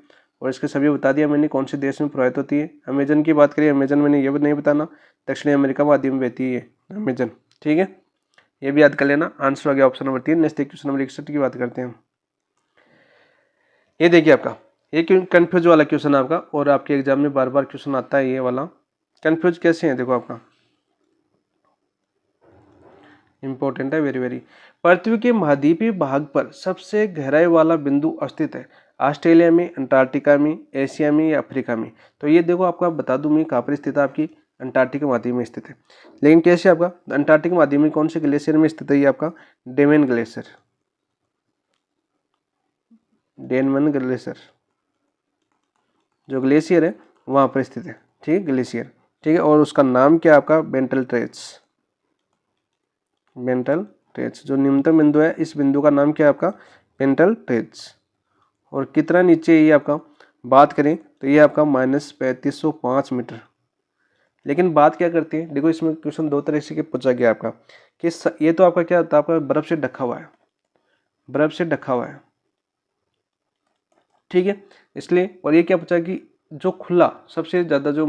और इसके सभी बता दिया मैंने कौन से देश में प्रवाहित होती है। अमेजन की बात करिए, अमेजन मैंने ये भी नहीं बताना, दक्षिणी अमेरिका माध्यम में बहती है अमेजन। ठीक है, ये भी याद कर लेना, आंसर हो गया option number 3। Next question number 61 की बात करते हैं। ये देखिए आपका ये कन्फ्यूज वाला क्वेश्चन आपका, और आपके एग्जाम में बार बार क्वेश्चन आता है ये वाला। कन्फ्यूज कैसे है देखो आपका, इंपॉर्टेंट है वेरी वेरी। पृथ्वी के महाद्वीपीय भाग पर सबसे गहराई वाला बिंदु स्थित है, ऑस्ट्रेलिया में, अंटार्कटिका में, एशिया में या अफ्रीका में। तो ये देखो आपका बता दूं मैं कहाँ पर स्थित है, आपकी अंटार्कटिक महाद्वीप में स्थित है। लेकिन कैसे आपका अंटार्कटिक महाद्वीप में कौन से ग्लेशियर में स्थित है, ये आपका डेमन ग्लेशियर, डेनमन ग्लेशियर जो ग्लेशियर है वहाँ पर स्थित है, ठीक है, ग्लेशियर, ठीक है। और उसका नाम क्या है आपका बेंटल ट्रेच, बेंटल ट्रेच जो निम्नतम बिंदु है, इस बिंदु का नाम क्या है आपका बेंटल ट्रेच। और कितना नीचे ये आपका बात करें तो ये आपका -3505 मीटर। लेकिन बात क्या करती है देखो, इसमें क्वेश्चन दो तरह से पूछा गया आपका कि ये तो आपका क्या होता है, आपका बर्फ से ढका हुआ है, बर्फ से ढका हुआ है, ठीक है, इसलिए। और ये क्या पूछा कि जो खुला सबसे ज़्यादा जो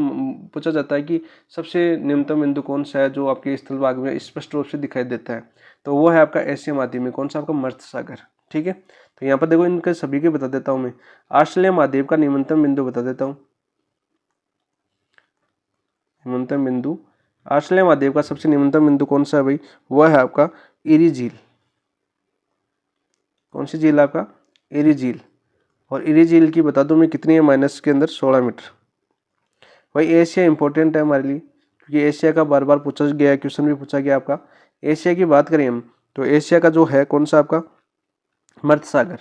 पूछा जाता है कि सबसे न्यूनतम बिंदु कौन सा है जो आपके स्थल भाग में स्पष्ट रूप से दिखाई देता है, तो वो है आपका एशिया महाद्वीप में, कौन सा आपका मर्त सागर, ठीक है। तो यहाँ पर देखो इनके सभी के बता देता हूँ मैं। ऑस्ट्रेलिया महाद्वीप का न्यूनतम बिंदु बता देता हूँ, न्यूनतम बिंदु ऑस्ट्रेलिया महाद्वीप का सबसे न्यूनतम बिंदु कौन सा है भाई, वह है आपका एरी झील। कौन सी झील आपका एरी झील। और एरी झील की बता दूं मैं कितनी है, माइनस के अंदर 16 मीटर। भाई एशिया इंपॉर्टेंट है हमारे लिए, क्योंकि एशिया का बार बार पूछा गया, क्वेश्चन भी पूछा गया आपका। एशिया की बात करें हम तो एशिया का जो है कौन सा आपका मर्त सागर,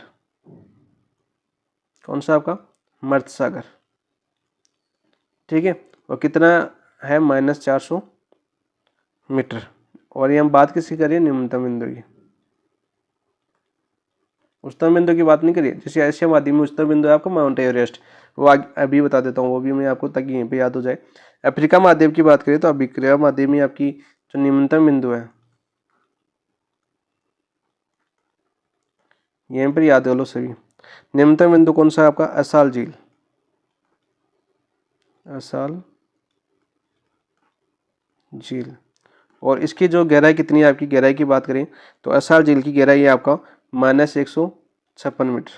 कौन सा आपका मर्त सागर, ठीक है। और कितना है -400 मीटर। और ये हम बात किसकी करिए, न्यूनतम बिंदु की, उच्चतम बिंदु की बात नहीं करिए। जैसे एशिया महाद्वीप में उच्चतम बिंदु है आपका माउंट एवरेस्ट, वो अभी बता देता हूँ, वो भी मैं आपको ताकि यहीं पे याद हो जाए। अफ्रीका महाद्वीप की बात करें तो अफ्रीका महाद्वीप में आपकी जो न्यूनतम बिंदु है, यहीं पर याद कर लो सभी। न्यूनतम बिंदु कौन सा है आपका असाल झील, असाल झील। और इसकी जो गहराई कितनी है, आपकी गहराई की बात करें तो असाल झील की गहराई है आपका -156 मीटर,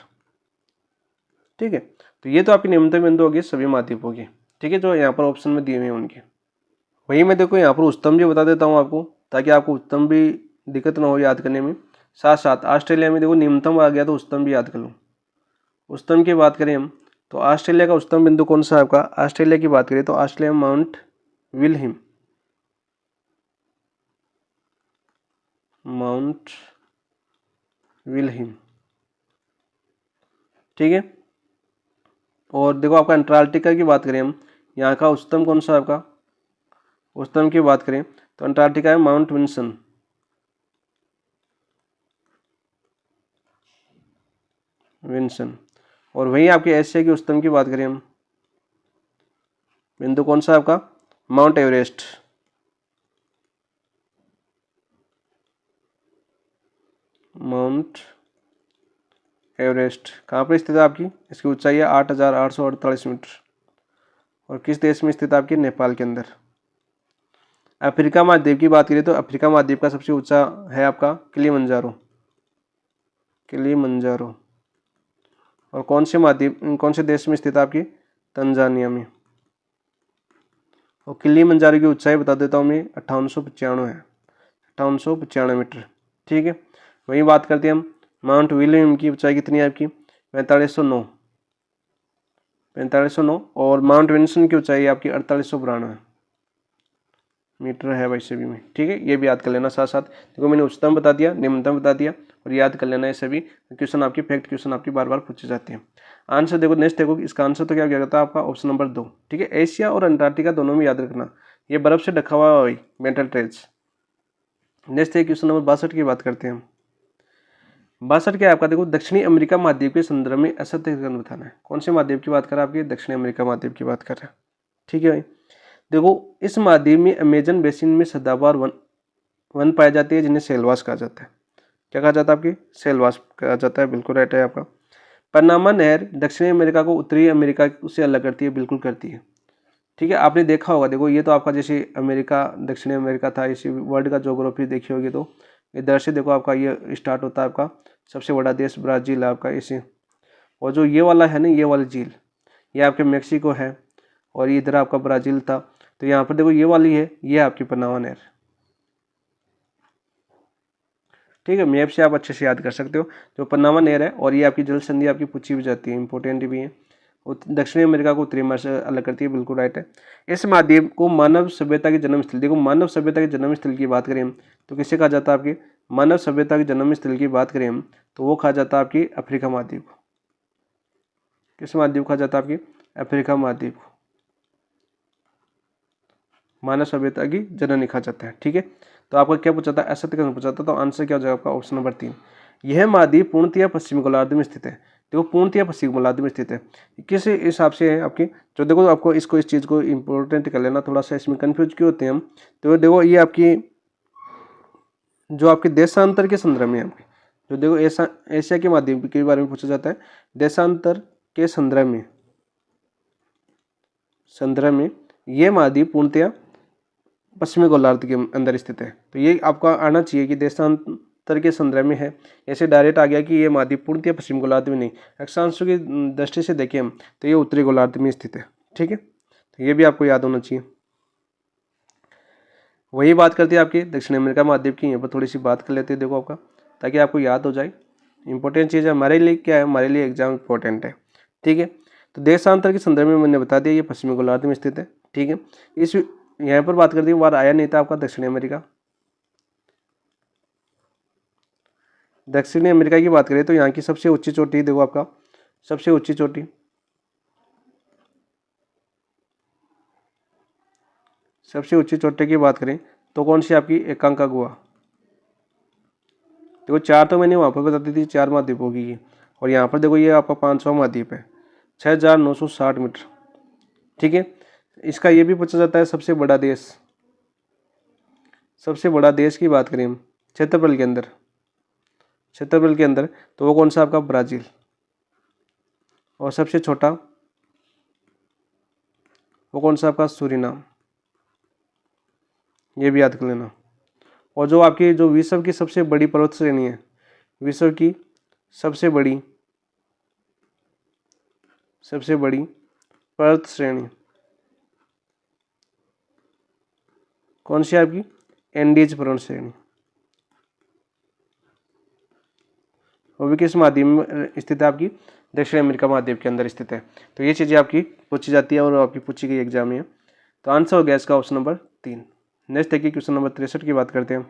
ठीक है। तो ये तो आपकी न्यूनतम बिंदु होगी सभी महाद्वीपों की, ठीक है, जो यहाँ पर ऑप्शन में दिए हुए हैं उनके। वही मैं देखो यहाँ पर उच्चतम भी बता देता हूँ आपको, ताकि आपको उच्चतम भी दिक्कत ना हो याद करने में। साथ साथ ऑस्ट्रेलिया में देखो न्यूनतम आ गया तो उच्चतम भी याद कर लो। उच्चतम की बात करें हम तो ऑस्ट्रेलिया का उच्चतम बिंदु कौन सा है आपका, ऑस्ट्रेलिया की बात करें तो ऑस्ट्रेलिया माउंट विल्हिम, माउंट विल्हिम, ठीक है। और देखो आपका अंटार्कटिका की बात करें हम, यहाँ का उच्चतम कौन सा आपका, उच्चतम की बात करें तो अंटार्कटिका है माउंट विल्सन, विल्सन। और वहीं आपके एशिया की उच्चतम की बात करें हम, बिंदु कौन सा आपका माउंट एवरेस्ट, माउंट एवरेस्ट कहाँ पर स्थित है आपकी, इसकी ऊंचाई है 8848 मीटर। और किस देश में स्थित है आपकी, नेपाल के अंदर। अफ्रीका महाद्वीप की बात करें तो अफ्रीका महाद्वीप का सबसे ऊंचा है आपका किलिमंजारो, किलिमंजारो। और कौन से महाद्वीप कौन से देश में स्थित है आपकी, तंजानिया में। और किलिमंजारो की ऊंचाई बता देता हूँ मैं 5895 है, 5895 मीटर, ठीक है। वही बात करते हैं हम माउंट विलियम की ऊंचाई कितनी है आपकी 4509, 4509। और माउंट विल्सन की ऊंचाई आपकी 4892 मीटर है वैसे भी में, ठीक है। ये भी याद कर लेना साथ साथ। देखो मैंने उच्चतम बता दिया, निम्नतम बता दिया, और याद कर लेना ये सभी क्वेश्चन आपकी फैक्ट क्वेश्चन आपकी बार बार पूछे जाते हैं। आंसर देखो नेक्स्ट देखो, इसका आंसर तो क्या जाता है आपका ऑप्शन नंबर 2, ठीक है। एशिया और अंटार्कटिका दोनों में याद रखना, ये बर्फ से ढका हुआ है मेंटल ट्रेच। नेक्स्ट है क्वेश्चन नंबर 62 की बात करते हैं हम। 62 क्या है आपका, देखो दक्षिणी अमेरिका महाद्वीप के संदर्भ में असत्य बताना है। कौन से महाद्वीप की बात कर रहा है, आपकी दक्षिणी अमेरिका महाद्वीप की बात कर रहा है, ठीक है भाई। देखो इस महाद्वीप में अमेजन बेसिन में सदाबहार वन पाए जाते हैं, जिन्हें सेलवास कहा जाता है। क्या कहा जाता है आपकी, सेलवास कहा जाता है, बिल्कुल राइट है आपका। पनामा नहर दक्षिणी अमेरिका को उत्तरी अमेरिका से अलग करती है, बिल्कुल करती है, ठीक है। आपने देखा होगा, देखो ये तो आपका जैसे अमेरिका दक्षिणी अमेरिका था, इसी वर्ल्ड का ज्योग्राफी देखी होगी तो इधर से देखो आपका ये स्टार्ट होता है, आपका सबसे बड़ा देश ब्राज़ील है आपका, इसे और जो ये वाला है ना, ये वाली झील, ये आपके मेक्सिको है और ये इधर आपका ब्राज़ील था। तो यहाँ पर देखो ये वाली है, ये आपकी पनामा नहर। ठीक है, मैप से आप अच्छे से याद कर सकते हो। जो पनामा नहर है और ये आपकी जल संधि आपकी पूछी भी जाती है, इंपॉर्टेंट भी है। दक्षिणी अमेरिका को उत्तरी अमेरिका से अलग करती है, बिल्कुल राइट है। इस महाद्वीप को मानव सभ्यता की जन्म स्थल, देखो मानव सभ्यता के जन्म स्थल की बात करें हम तो किसे कहा जाता है, आपकी मानव सभ्यता के जन्म स्थल की बात करें हम तो वो कहा जाता है आपकी अफ्रीका महाद्वीप। किस महाद्वीप कहा जाता है, आपकी अफ्रीका महाद्वीप को मानव सभ्यता की जननी कहा जाता है। ठीक है, तो आपका क्या पूछा था, ऐसा तक पूछा था, तो आंसर क्या हो जाएगा आपका ऑप्शन नंबर 3। यह महाद्वीप पूर्णतया पश्चिमी गोलार्ध में स्थित है। देखो पूर्णतया पश्चिमी गोलार्ध में स्थित है, किस हिसाब से है आपकी, जो देखो आपको इसको इस चीज़ को इंपॉर्टेंट कर लेना, थोड़ा सा इसमें कंफ्यूज क्यों होते हैं हम, तो देखो ये आपकी जो आपके देशांतर के संदर्भ में आपकी, जो देखो एशिया के महाद्वीप के बारे में पूछा जाता है, देशांतर के संदर्भ में ये महाद्वीप पूर्णतया पश्चिमी गोलार्ध के अंदर स्थित है। तो ये आपका आना चाहिए कि देशांतर के संदर्भ में है, ऐसे डायरेक्ट आ गया कि ये महाद्वीप पूर्णतया पश्चिमी गोलार्ध में नहीं, अक्षांशों की दृष्टि से देखें हम तो ये उत्तरी गोलार्ध में स्थित है। ठीक है, तो ये भी आपको याद होना चाहिए। वही बात करते हैं आपकी दक्षिण अमेरिका महाद्वीप की, यहाँ पर थोड़ी सी बात कर लेते हैं देखो आपका, ताकि आपको याद हो जाए। इंपॉर्टेंट चीज़ है हमारे लिए, क्या है हमारे लिए एग्जाम इंपॉर्टेंट है। ठीक है, तो देशांतर के संदर्भ में मैंने बता दिया ये पश्चिमी गोलार्ध में स्थित है। ठीक है, इस यहाँ पर बात करते हैं, बार आया नहीं था आपका दक्षिणी अमेरिका। दक्षिणी अमेरिका की बात करें तो यहाँ की सबसे ऊंची चोटी देखो आपका, सबसे ऊंची चोटी, सबसे ऊंची चोटी की बात करें तो कौन सी आपकी एकांकागुआ। देखो 4 तो मैंने वहाँ पर बता दी थी, 4 महाद्वीपों की, और यहाँ पर देखो ये आपका 5वां महाद्वीप है, 6960 मीटर। ठीक है, इसका ये भी पूछा जाता है सबसे बड़ा देश, सबसे बड़ा देश की बात करें हम क्षेत्रफल के अंदर, क्षेत्रफल के अंदर तो वो कौन सा आपका ब्राज़ील, और सबसे छोटा वो कौन सा आपका सूरीनाम, ये भी याद कर लेना। और जो आपकी जो विश्व की सबसे बड़ी पर्वत श्रेणी है, विश्व की सबसे बड़ी पर्वत श्रेणी कौन सी है आपकी, एंडीज पर्वत श्रेणी, वो भी किस महाद्वीप में स्थित है, आपकी दक्षिण अमेरिका महाद्वीप के अंदर स्थित है। तो ये चीज़ें आपकी पूछी जाती है और आपकी पूछी गई एग्जाम में। तो आंसर हो गया इसका ऑप्शन नंबर 3। नेक्स्ट देखिए क्वेश्चन नंबर 63 की बात करते हैं।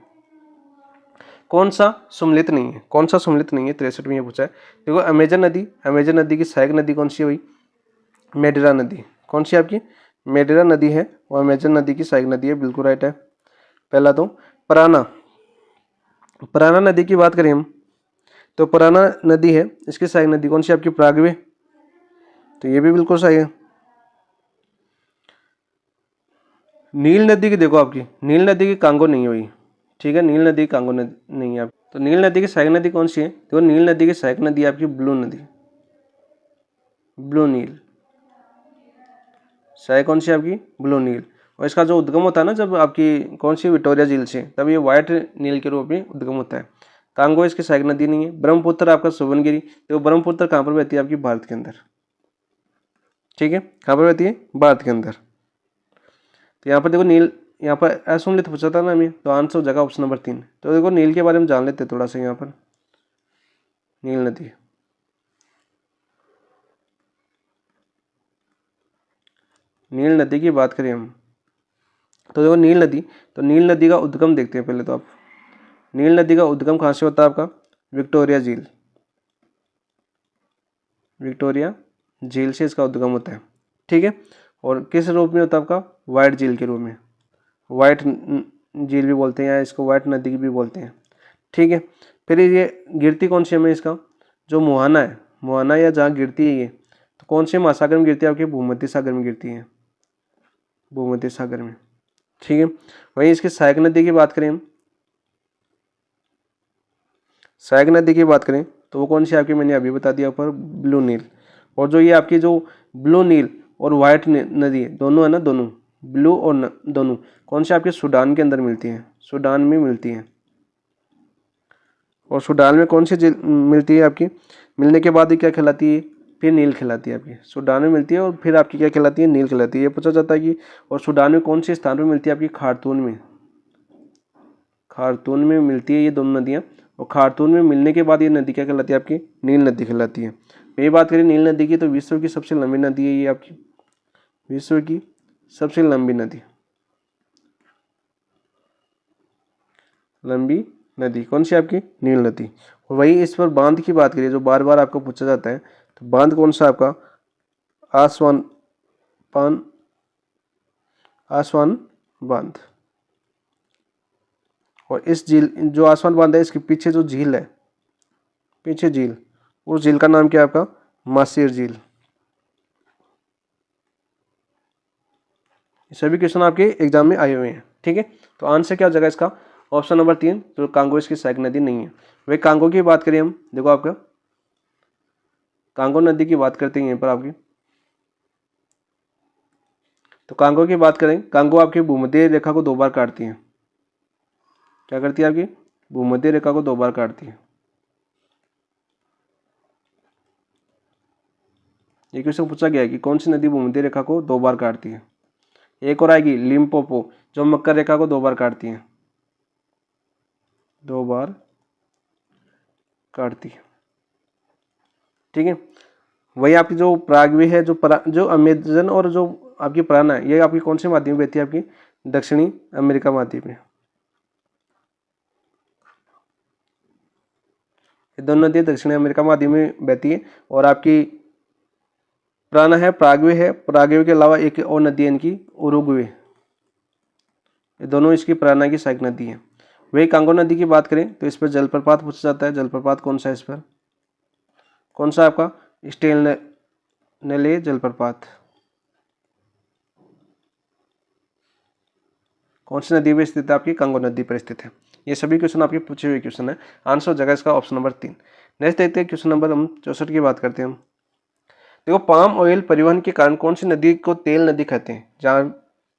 कौन सा सम्मिलित नहीं है, कौन सा सम्मिलित नहीं है, 63 में ये पूछा है। देखो अमेजन नदी की सहायक नदी कौन सी है भाई, मेडेरा नदी। कौन सी आपकी मेडेरा नदी है, वो अमेजन नदी की सहायक नदी है, बिल्कुल राइट है। पहला तो पराना नदी की बात करें हम तो पराना नदी है, इसकी सहायक नदी कौन सी आपकी पराग्वे, तो ये भी बिल्कुल सही है। नील नदी की देखो आपकी, नील नदी की कांगो नहीं हुई। ठीक है, नील नदी कांगो नहीं है आप, तो नील नदी की सहायक नदी कौन सी है, देखो नील नदी की सहायक नदी आपकी ब्लू नदी, ब्लू नील सहायक कौन सी आपकी ब्लू नील। और इसका जो उद्गम होता है ना जब आपकी कौन सी विक्टोरिया झील से, तब ये व्हाइट नील के रूप में उद्गम होता है। कांगो इसकी सहायक नदी नहीं है। ब्रह्मपुत्र आपका सुवर्णगिरी, तो ब्रह्मपुत्र कहाँ पर बहती है आपकी भारत के अंदर। ठीक है, कहाँ पर बहती है, भारत के अंदर। तो यहाँ पर देखो नील, यहाँ पर असुमलित पूछा था ना हमें, तो आंसर हो जाएगा ऑप्शन नंबर 3। तो देखो नील के बारे में जान लेते थोड़ा सा। यहाँ पर नील नदी, नील नदी की बात करें हम तो देखो नील नदी का उद्गम देखते हैं पहले तो आप। नील नदी का उद्गम कहाँ से होता है आपका, विक्टोरिया झील से इसका उद्गम होता है। ठीक है, और किस रूप में होता है आपका, व्हाइट झील के रूप में, व्हाइट झील भी बोलते हैं या इसको व्हाइट नदी भी बोलते हैं। ठीक है, फिर ये गिरती कौन सी में, इसका जो मुहाना है, मुहाना या जहाँ गिरती है ये, तो कौन से महासागर में गिरती है आपके, भूमध्य सागर में गिरती है, भूमध्य सागर में। ठीक है, वहीं इसकी सहायक नदी की बात करें हम, सहायक नदी की बात करें तो वो कौन सी आपकी, मैंने अभी बता दिया ऊपर, ब्लू नील। और जो ये आपकी जो ब्लू नील और व्हाइट नदी है, दोनों है ना, दोनों ब्लू और दोनों कौन से आपके सूडान के अंदर मिलती हैं, सूडान में मिलती हैं। और सूडान में कौन सी मिलती है आपकी, मिलने के बाद ये क्या कहलाती है, फिर नील कहलाती है आपकी। सूडान में मिलती है और फिर आपकी क्या कहलाती है, नील कहलाती है। ये पूछा जाता है कि और सूडान में कौन से स्थान पर मिलती है आपकी, खार्तूम में। खार्तूम में मिलती है ये दोनों नदियाँ, और खार्तूम में मिलने के बाद ये नदी क्या कहलाती है आपकी, नील नदी कहलाती है। ये बात करें नील नदी की तो विश्व की सबसे लंबी नदी है ये आपकी, विश्व की सबसे लंबी नदी, लंबी नदी कौन सी आपकी, नील नदी। और वही इस पर बांध की बात करिए जो बार बार आपको पूछा जाता है, तो बांध कौन सा आपका, आसवान बांध। और इस झील जो आसवान बांध है इसके पीछे जो झील है, पीछे झील, उस झील का नाम क्या है आपका, मासेर झील। सभी क्वेश्चन आपके एग्जाम में आए हुए हैं, ठीक है। तो आंसर क्या हो जाएगा इसका, ऑप्शन नंबर 3, जो कांगो इसकी सहायक नदी नहीं है। वही कांगो की बात करें हम, देखो आपका कांगो नदी की बात करते हैं यहाँ पर आपकी, तो कांगो की बात करें, कांगो आपकी भूमध्य रेखा को 2 बार काटती है। क्या करती है आपकी, भूमध्य रेखा को 2 बार काटती है। ये क्वेश्चन पूछा गया है कि कौन सी नदी भूमध्य रेखा को 2 बार काटती है। एक और आएगी लिम्पोपो, जो मकर रेखा को 2 बार काटती है, 2 बार काटती है, ठीक है। वही आपकी जो प्रागवे है, जो अमेजन और जो आपकी प्राणा है, ये आपकी कौन से माध्यम में बहती है आपकी, दक्षिणी अमेरिका माध्यम में। ये दोनों नदियाँ दक्षिणी अमेरिका माध्यम में बहती है। और आपकी प्राणा है, प्रागवे के अलावा एक और नदी है इनकी, उरुग्वे। ये दोनों इसकी प्राणा की सहायक नदी है। वही कांगो नदी की बात करें तो इस पर जलप्रपात पूछा जाता है। जलप्रपात कौन सा है, इस पर कौन सा आपका, स्टेल नेले जलप्रपात। कौन सी नदी पर स्थित है आपकी, कांगो नदी पर स्थित है। ये सभी क्वेश्चन आपके पूछे हुए क्वेश्चन है। आंसर हो जाएगा इसका ऑप्शन नंबर 3। नेक्स्ट देखते हैं क्वेश्चन नंबर हम 64 की बात करते हैं हम। देखो पाम ऑयल परिवहन के कारण कौन सी नदी को तेल नदी कहते हैं। जहाँ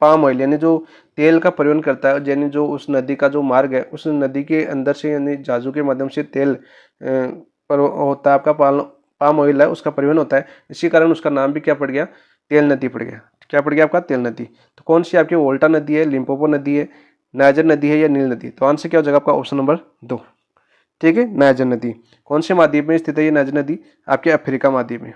पाम ऑयल यानी जो तेल का परिवहन करता है, यानी जो उस नदी का जो मार्ग है, उस नदी के अंदर से यानी जहाजों के माध्यम से तेल पर होता है आपका, पाम ऑयल है उसका परिवहन होता है। इसी कारण उसका नाम भी क्या पड़ गया, तेल नदी पड़ गया। क्या पड़ गया आपका, तेल नदी। तो कौन सी आपकी, वोल्टा नदी है, लिम्पोपो नदी है, नाइजर नदी है या नील नदी। तो आंसर क्या हो जाएगा आपका, ऑप्शन नंबर 2, ठीक है। नाइजर नदी कौन से महाद्वीप में स्थित है, ये नाइजर नदी आपके अफ्रीका महाद्वीप में,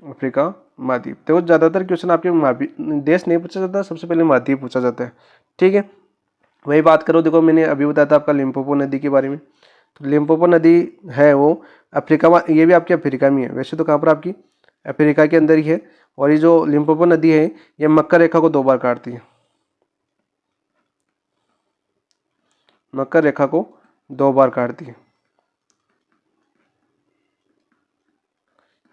अफ्रीका महाद्वीप। तो ज्यादातर क्वेश्चन आपके देश नहीं पूछा जाता, सबसे पहले महाद्वीप पूछा जाता है, ठीक है। वही बात करो, देखो मैंने अभी बताया था आपका लिम्पोपो नदी के बारे में। तो लिम्पोपो नदी है वो अफ्रीका, ये भी आपके अफ्रीका में है। वैसे तो कहाँ पर आपकी, अफ्रीका के अंदर ही है। और ये जो लिम्पोपो नदी है ये मकर रेखा को 2 बार काटती है, मकर रेखा को 2 बार काटती है।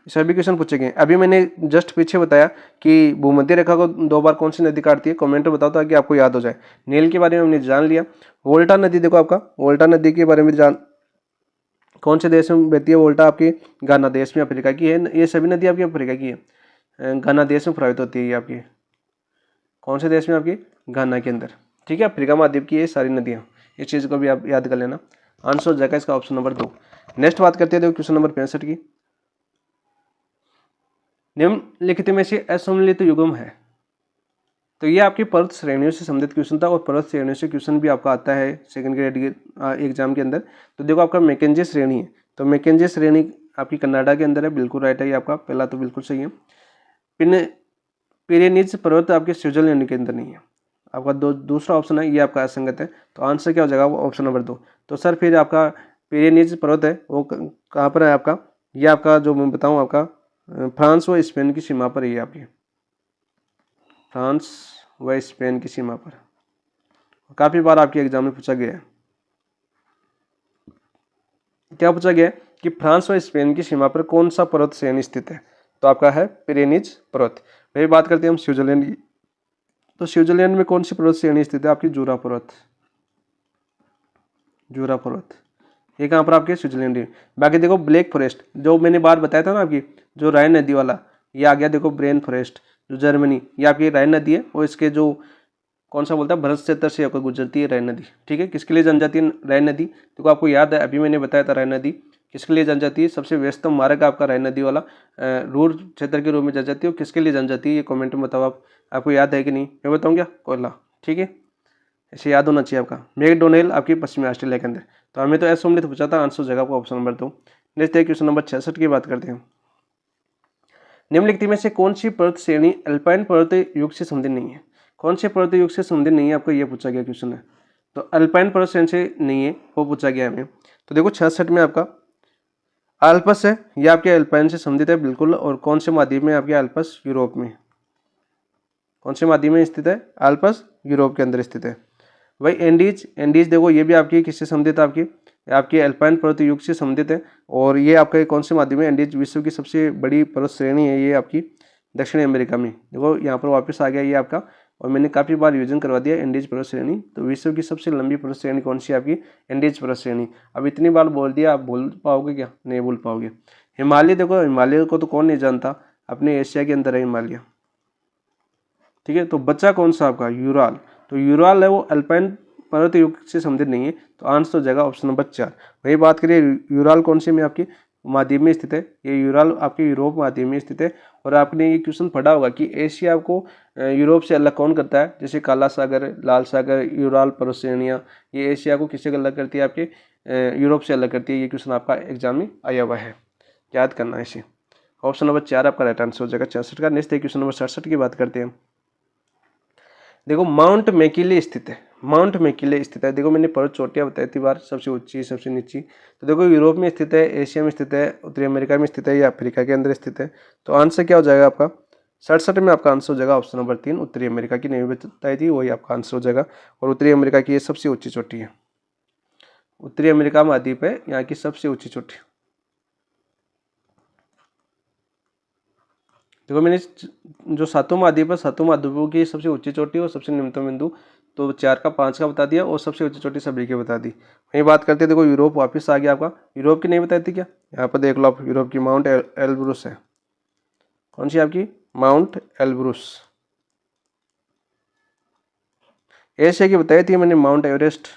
सभी क्वेश्चन पूछे गए। अभी मैंने जस्ट पीछे बताया कि भूमध्य रेखा को 2 बार कौन सी नदी काटती है, कमेंट में बताओ ताकि आपको याद हो जाए। नील के बारे में हमने जान लिया। वोल्टा नदी देखो आपका, वोल्टा नदी के बारे में कौन से देश में बहती है वोल्टा, आपकी घाना देश में अफ्रीका की है। ये सभी नदी आपकी अफ्रीका की है, घाना देश में प्रभावित होती है। ये आपकी कौन से देश में, आपकी घाना के अंदर, ठीक है। अफ्रीका महाद्वीप की ये सारी नदियाँ, इस चीज़ को भी आप याद कर लेना। आंसर हो जाएगा इसका ऑप्शन नंबर 2। नेक्स्ट बात करते हैं देखो क्वेश्चन नंबर 65 की। निम्नलिखित में से असममिलित युग्म है। तो ये आपकी पर्वत श्रेणियों से संबंधित क्वेश्चन था, और पर्वत श्रेणियों से क्वेश्चन भी आपका आता है सेकंड ग्रेड के एग्जाम के अंदर। तो देखो आपका मैकेंजी श्रेणी है, तो मैकेंजी श्रेणी आपकी कनाडा के अंदर है, बिल्कुल राइट है ये आपका, पहला तो बिल्कुल सही है। पिरेनीज पर्वत आपके स्विट्जरलैंड के अंदर नहीं है। आपका दूसरा ऑप्शन है ये आपका असंगत है। तो आंसर क्या हो जाएगा, वो ऑप्शन नंबर 2। तो सर फिर आपका पिरेनीज पर्वत है वो कहाँ पर है आपका, ये आपका जो मैं बताऊँ आपका फ्रांस व स्पेन की सीमा पर, ये आपकी फ्रांस व स्पेन की सीमा पर। काफी बार आपके एग्जाम में पूछा गया है। क्या पूछा गया है कि फ्रांस व स्पेन की सीमा पर कौन सा पर्वत श्रेणी स्थित है। तो आपका है पिरेनीज पर्वत। वही बात करते हैं हम स्विट्जरलैंड की। तो स्विट्जरलैंड में कौन सी पर्वत श्रेणी स्थित है, आपकी जूरा पर्वत, जूरा पर्वत। ये कहाँ पर आपके, स्विट्जरलैंड में। बाकी देखो ब्लैक फॉरेस्ट जो मैंने बात बताया था ना आपकी, जो राइन नदी वाला, ये आ गया देखो ब्रेन फॉरेस्ट जो जर्मनी, ये आपकी राइन नदी है। और इसके जो कौन सा बोलता है, भरत क्षेत्र से होकर गुजरती है राय नदी। ठीक है, किसके लिए जानी जाती है राय नदी, तो आपको याद है अभी मैंने बताया था राय नदी किसके लिए जानी जाती है, सबसे व्यस्तम मार्ग आपका राय नदी वाला रूर क्षेत्र के रूप में जानी जाती है। और किसके लिए जानी जाती है ये कमेंट में बताओ आप, आपको याद है कि नहीं, मैं बताऊँ क्या, कोयला। ठीक है, ऐसे याद होना चाहिए आपका। मैकडोनेल आपकी पश्चिमी ऑस्ट्रेलिया के अंदर। तो हमें तो ऐसा तो पूछा था, आंसर जगह को ऑप्शन नंबर 2। नेक्स्ट है क्वेश्चन नंबर 66 की बात करते हैं। निम्नलिखित में से कौन सी पर्वत श्रेणी अल्पाइन पर्वत युग से संबंधित नहीं है, कौन से पर्वत युग से संबंधित नहीं है, आपको ये पूछा गया क्वेश्चन है। तो अल्पाइन पर्वत श्रेणी से नहीं है, वो पूछा गया हमें। तो देखो 66 में आपका आल्पस है, ये आपके अल्पाइन से संबंधित है बिल्कुल। और कौन से महाद्वीप में आपके आल्पस, यूरोप में। कौन से महाद्वीप में स्थित है, आल्पस यूरोप के अंदर स्थित है। वही एंडीज, एंडीज देखो ये भी आपकी किससे संबंधित है, आपकी अल्पाइन पर्वत युग से संबंधित है। और ये आपका कौन से माध्यम में, एंडीज विश्व की सबसे बड़ी पर्वत श्रेणी है, ये आपकी दक्षिण अमेरिका में। देखो यहाँ पर वापस आ गया ये आपका, और मैंने काफ़ी बार रिवीजन करवा दिया एंडीज पर्वत श्रेणी। तो विश्व की सबसे लंबी पर्वत श्रेणी कौन सी है, आपकी एंडीज पर्वत श्रेणी। अब इतनी बार बोल दिया, आप बोल पाओगे क्या, नहीं बोल पाओगे। हिमालय देखो, हिमालय को तो कौन नहीं जानता, अपने एशिया के अंदर है हिमालय। ठीक है, तो बच्चा कौन सा आपका, यूराल। तो यूराल है वो अल्पाइन पर्वत युग से संबंधित नहीं है, तो आंसर हो जाएगा ऑप्शन नंबर 4। वही बात करिए यूराल कौन से में आपकी महाद्वीप में स्थित है, ये यूराल आपके यूरोप महाद्वीप में स्थित है। और आपने ये क्वेश्चन पढ़ा होगा कि एशिया को यूरोप से अलग कौन करता है, जैसे काला सागर, लाल सागर, यूराल पर्वत श्रेणियाँ, ये एशिया को किससे अलग करती है, आपके यूरोप से अलग करती है। ये क्वेश्चन आपका एग्जाम में आया हुआ है, याद करना है इसे। ऑप्शन नंबर 4 आपका राइट आंसर हो जाएगा 66 का। नेक्स्ट क्वेश्चन नंबर 67 की बात करते हैं। देखो माउंट मैकिले स्थित है, माउंट मैकिले स्थित है। देखो मैंने पर्वत चोटियाँ बताई थी बार, सबसे ऊंची सबसे नीची। तो देखो यूरोप में स्थित है, एशिया में स्थित है, उत्तरी अमेरिका में स्थित है, या अफ्रीका के अंदर स्थित है। तो आंसर क्या हो जाएगा आपका 67 में, आपका आंसर हो जाएगा ऑप्शन नंबर 3। उत्तरी अमेरिका की नहीं बताई थी, वही आपका आंसर हो जाएगा। और उत्तरी अमेरिका की ये सबसे ऊँची चोटी है, उत्तरी अमेरिका महाद्वीप है, यहाँ की सबसे ऊँची चोटी। देखो मैंने जो सातों महाद्वीप है, सातों महाद्वीपों की सबसे ऊंची चोटी और सबसे निम्नतम बिंदु, तो 4 का 5 का बता दिया, और सबसे ऊंची चोटी सभी की बता दी। वही बात करते हैं, देखो यूरोप वापस आ गया आपका। यूरोप की नहीं बताई थी क्या, यहाँ पर देख लो आप, यूरोप की माउंट एल्ब्रुस है। कौन सी आपकी, माउंट एल्ब्रुस। एशिया की बताई थी मैंने, माउंट एवरेस्ट।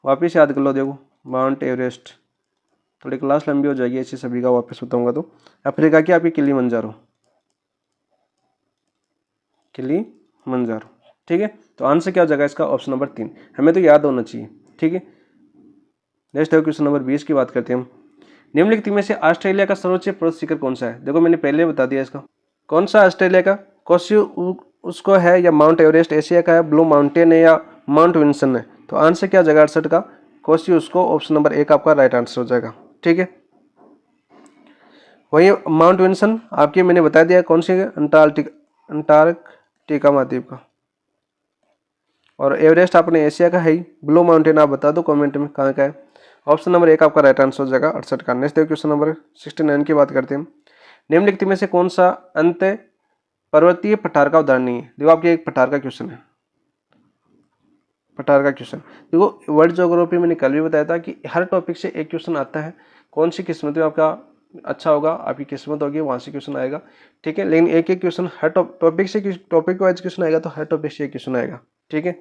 वापिस याद कर लो, देखो माउंट एवरेस्ट। थोड़ी क्लास लंबी हो जाएगी ऐसे सभी का वापस बताऊंगा। तो अफ्रीका की आपकी किलिमंजारो, किलिमंजारो। ठीक है, तो आंसर क्या हो जाएगा इसका, ऑप्शन नंबर 3। हमें तो याद होना चाहिए। ठीक है, नेक्स्ट है क्वेश्चन नंबर 20 की बात करते हैं हम। निम्नलिखित में से ऑस्ट्रेलिया का सर्वोच्च पर्वत शिखर कौन सा है। देखो मैंने पहले बता दिया इसका, कौन सा ऑस्ट्रेलिया का, कोसी उसको है, या माउंट एवरेस्ट एशिया का है, ब्लू माउंटेन है, या माउंट विंसन है। तो आंसर क्या हो जाएगा 68 का, कोसी उसको, ऑप्शन नंबर 1 आपका राइट आंसर हो जाएगा। ठीक है, वही माउंट विंसन आपकी मैंने बता दिया कौन सी, अंटार्कटिका महाद्वीप का। और एवरेस्ट अपने एशिया का है ही। ब्लू माउंटेन आप बता दो कमेंट में कहाँ का है। ऑप्शन नंबर 1 आपका राइट आंसर हो जाएगा 68 का। नेक्स्ट क्वेश्चन नंबर 69 की बात करते हैं। निम्नलिखित में से कौन सा अंत पर्वतीय पठार का उदाहरण नहीं है। देखो आपके एक पठार का क्वेश्चन है, पठार का क्वेश्चन। देखो वर्ल्ड ज्योग्राफी मैंने कल भी बताया था कि हर टॉपिक से एक क्वेश्चन आता है। कौन सी किस्मत में आपका अच्छा होगा, आपकी किस्मत होगी, वहाँ से क्वेश्चन आएगा। ठीक है, लेकिन एक एक क्वेश्चन हर टॉपिक से, टॉपिक वाइज क्वेश्चन आएगा, तो हर टॉपिक से एक क्वेश्चन आएगा। ठीक है,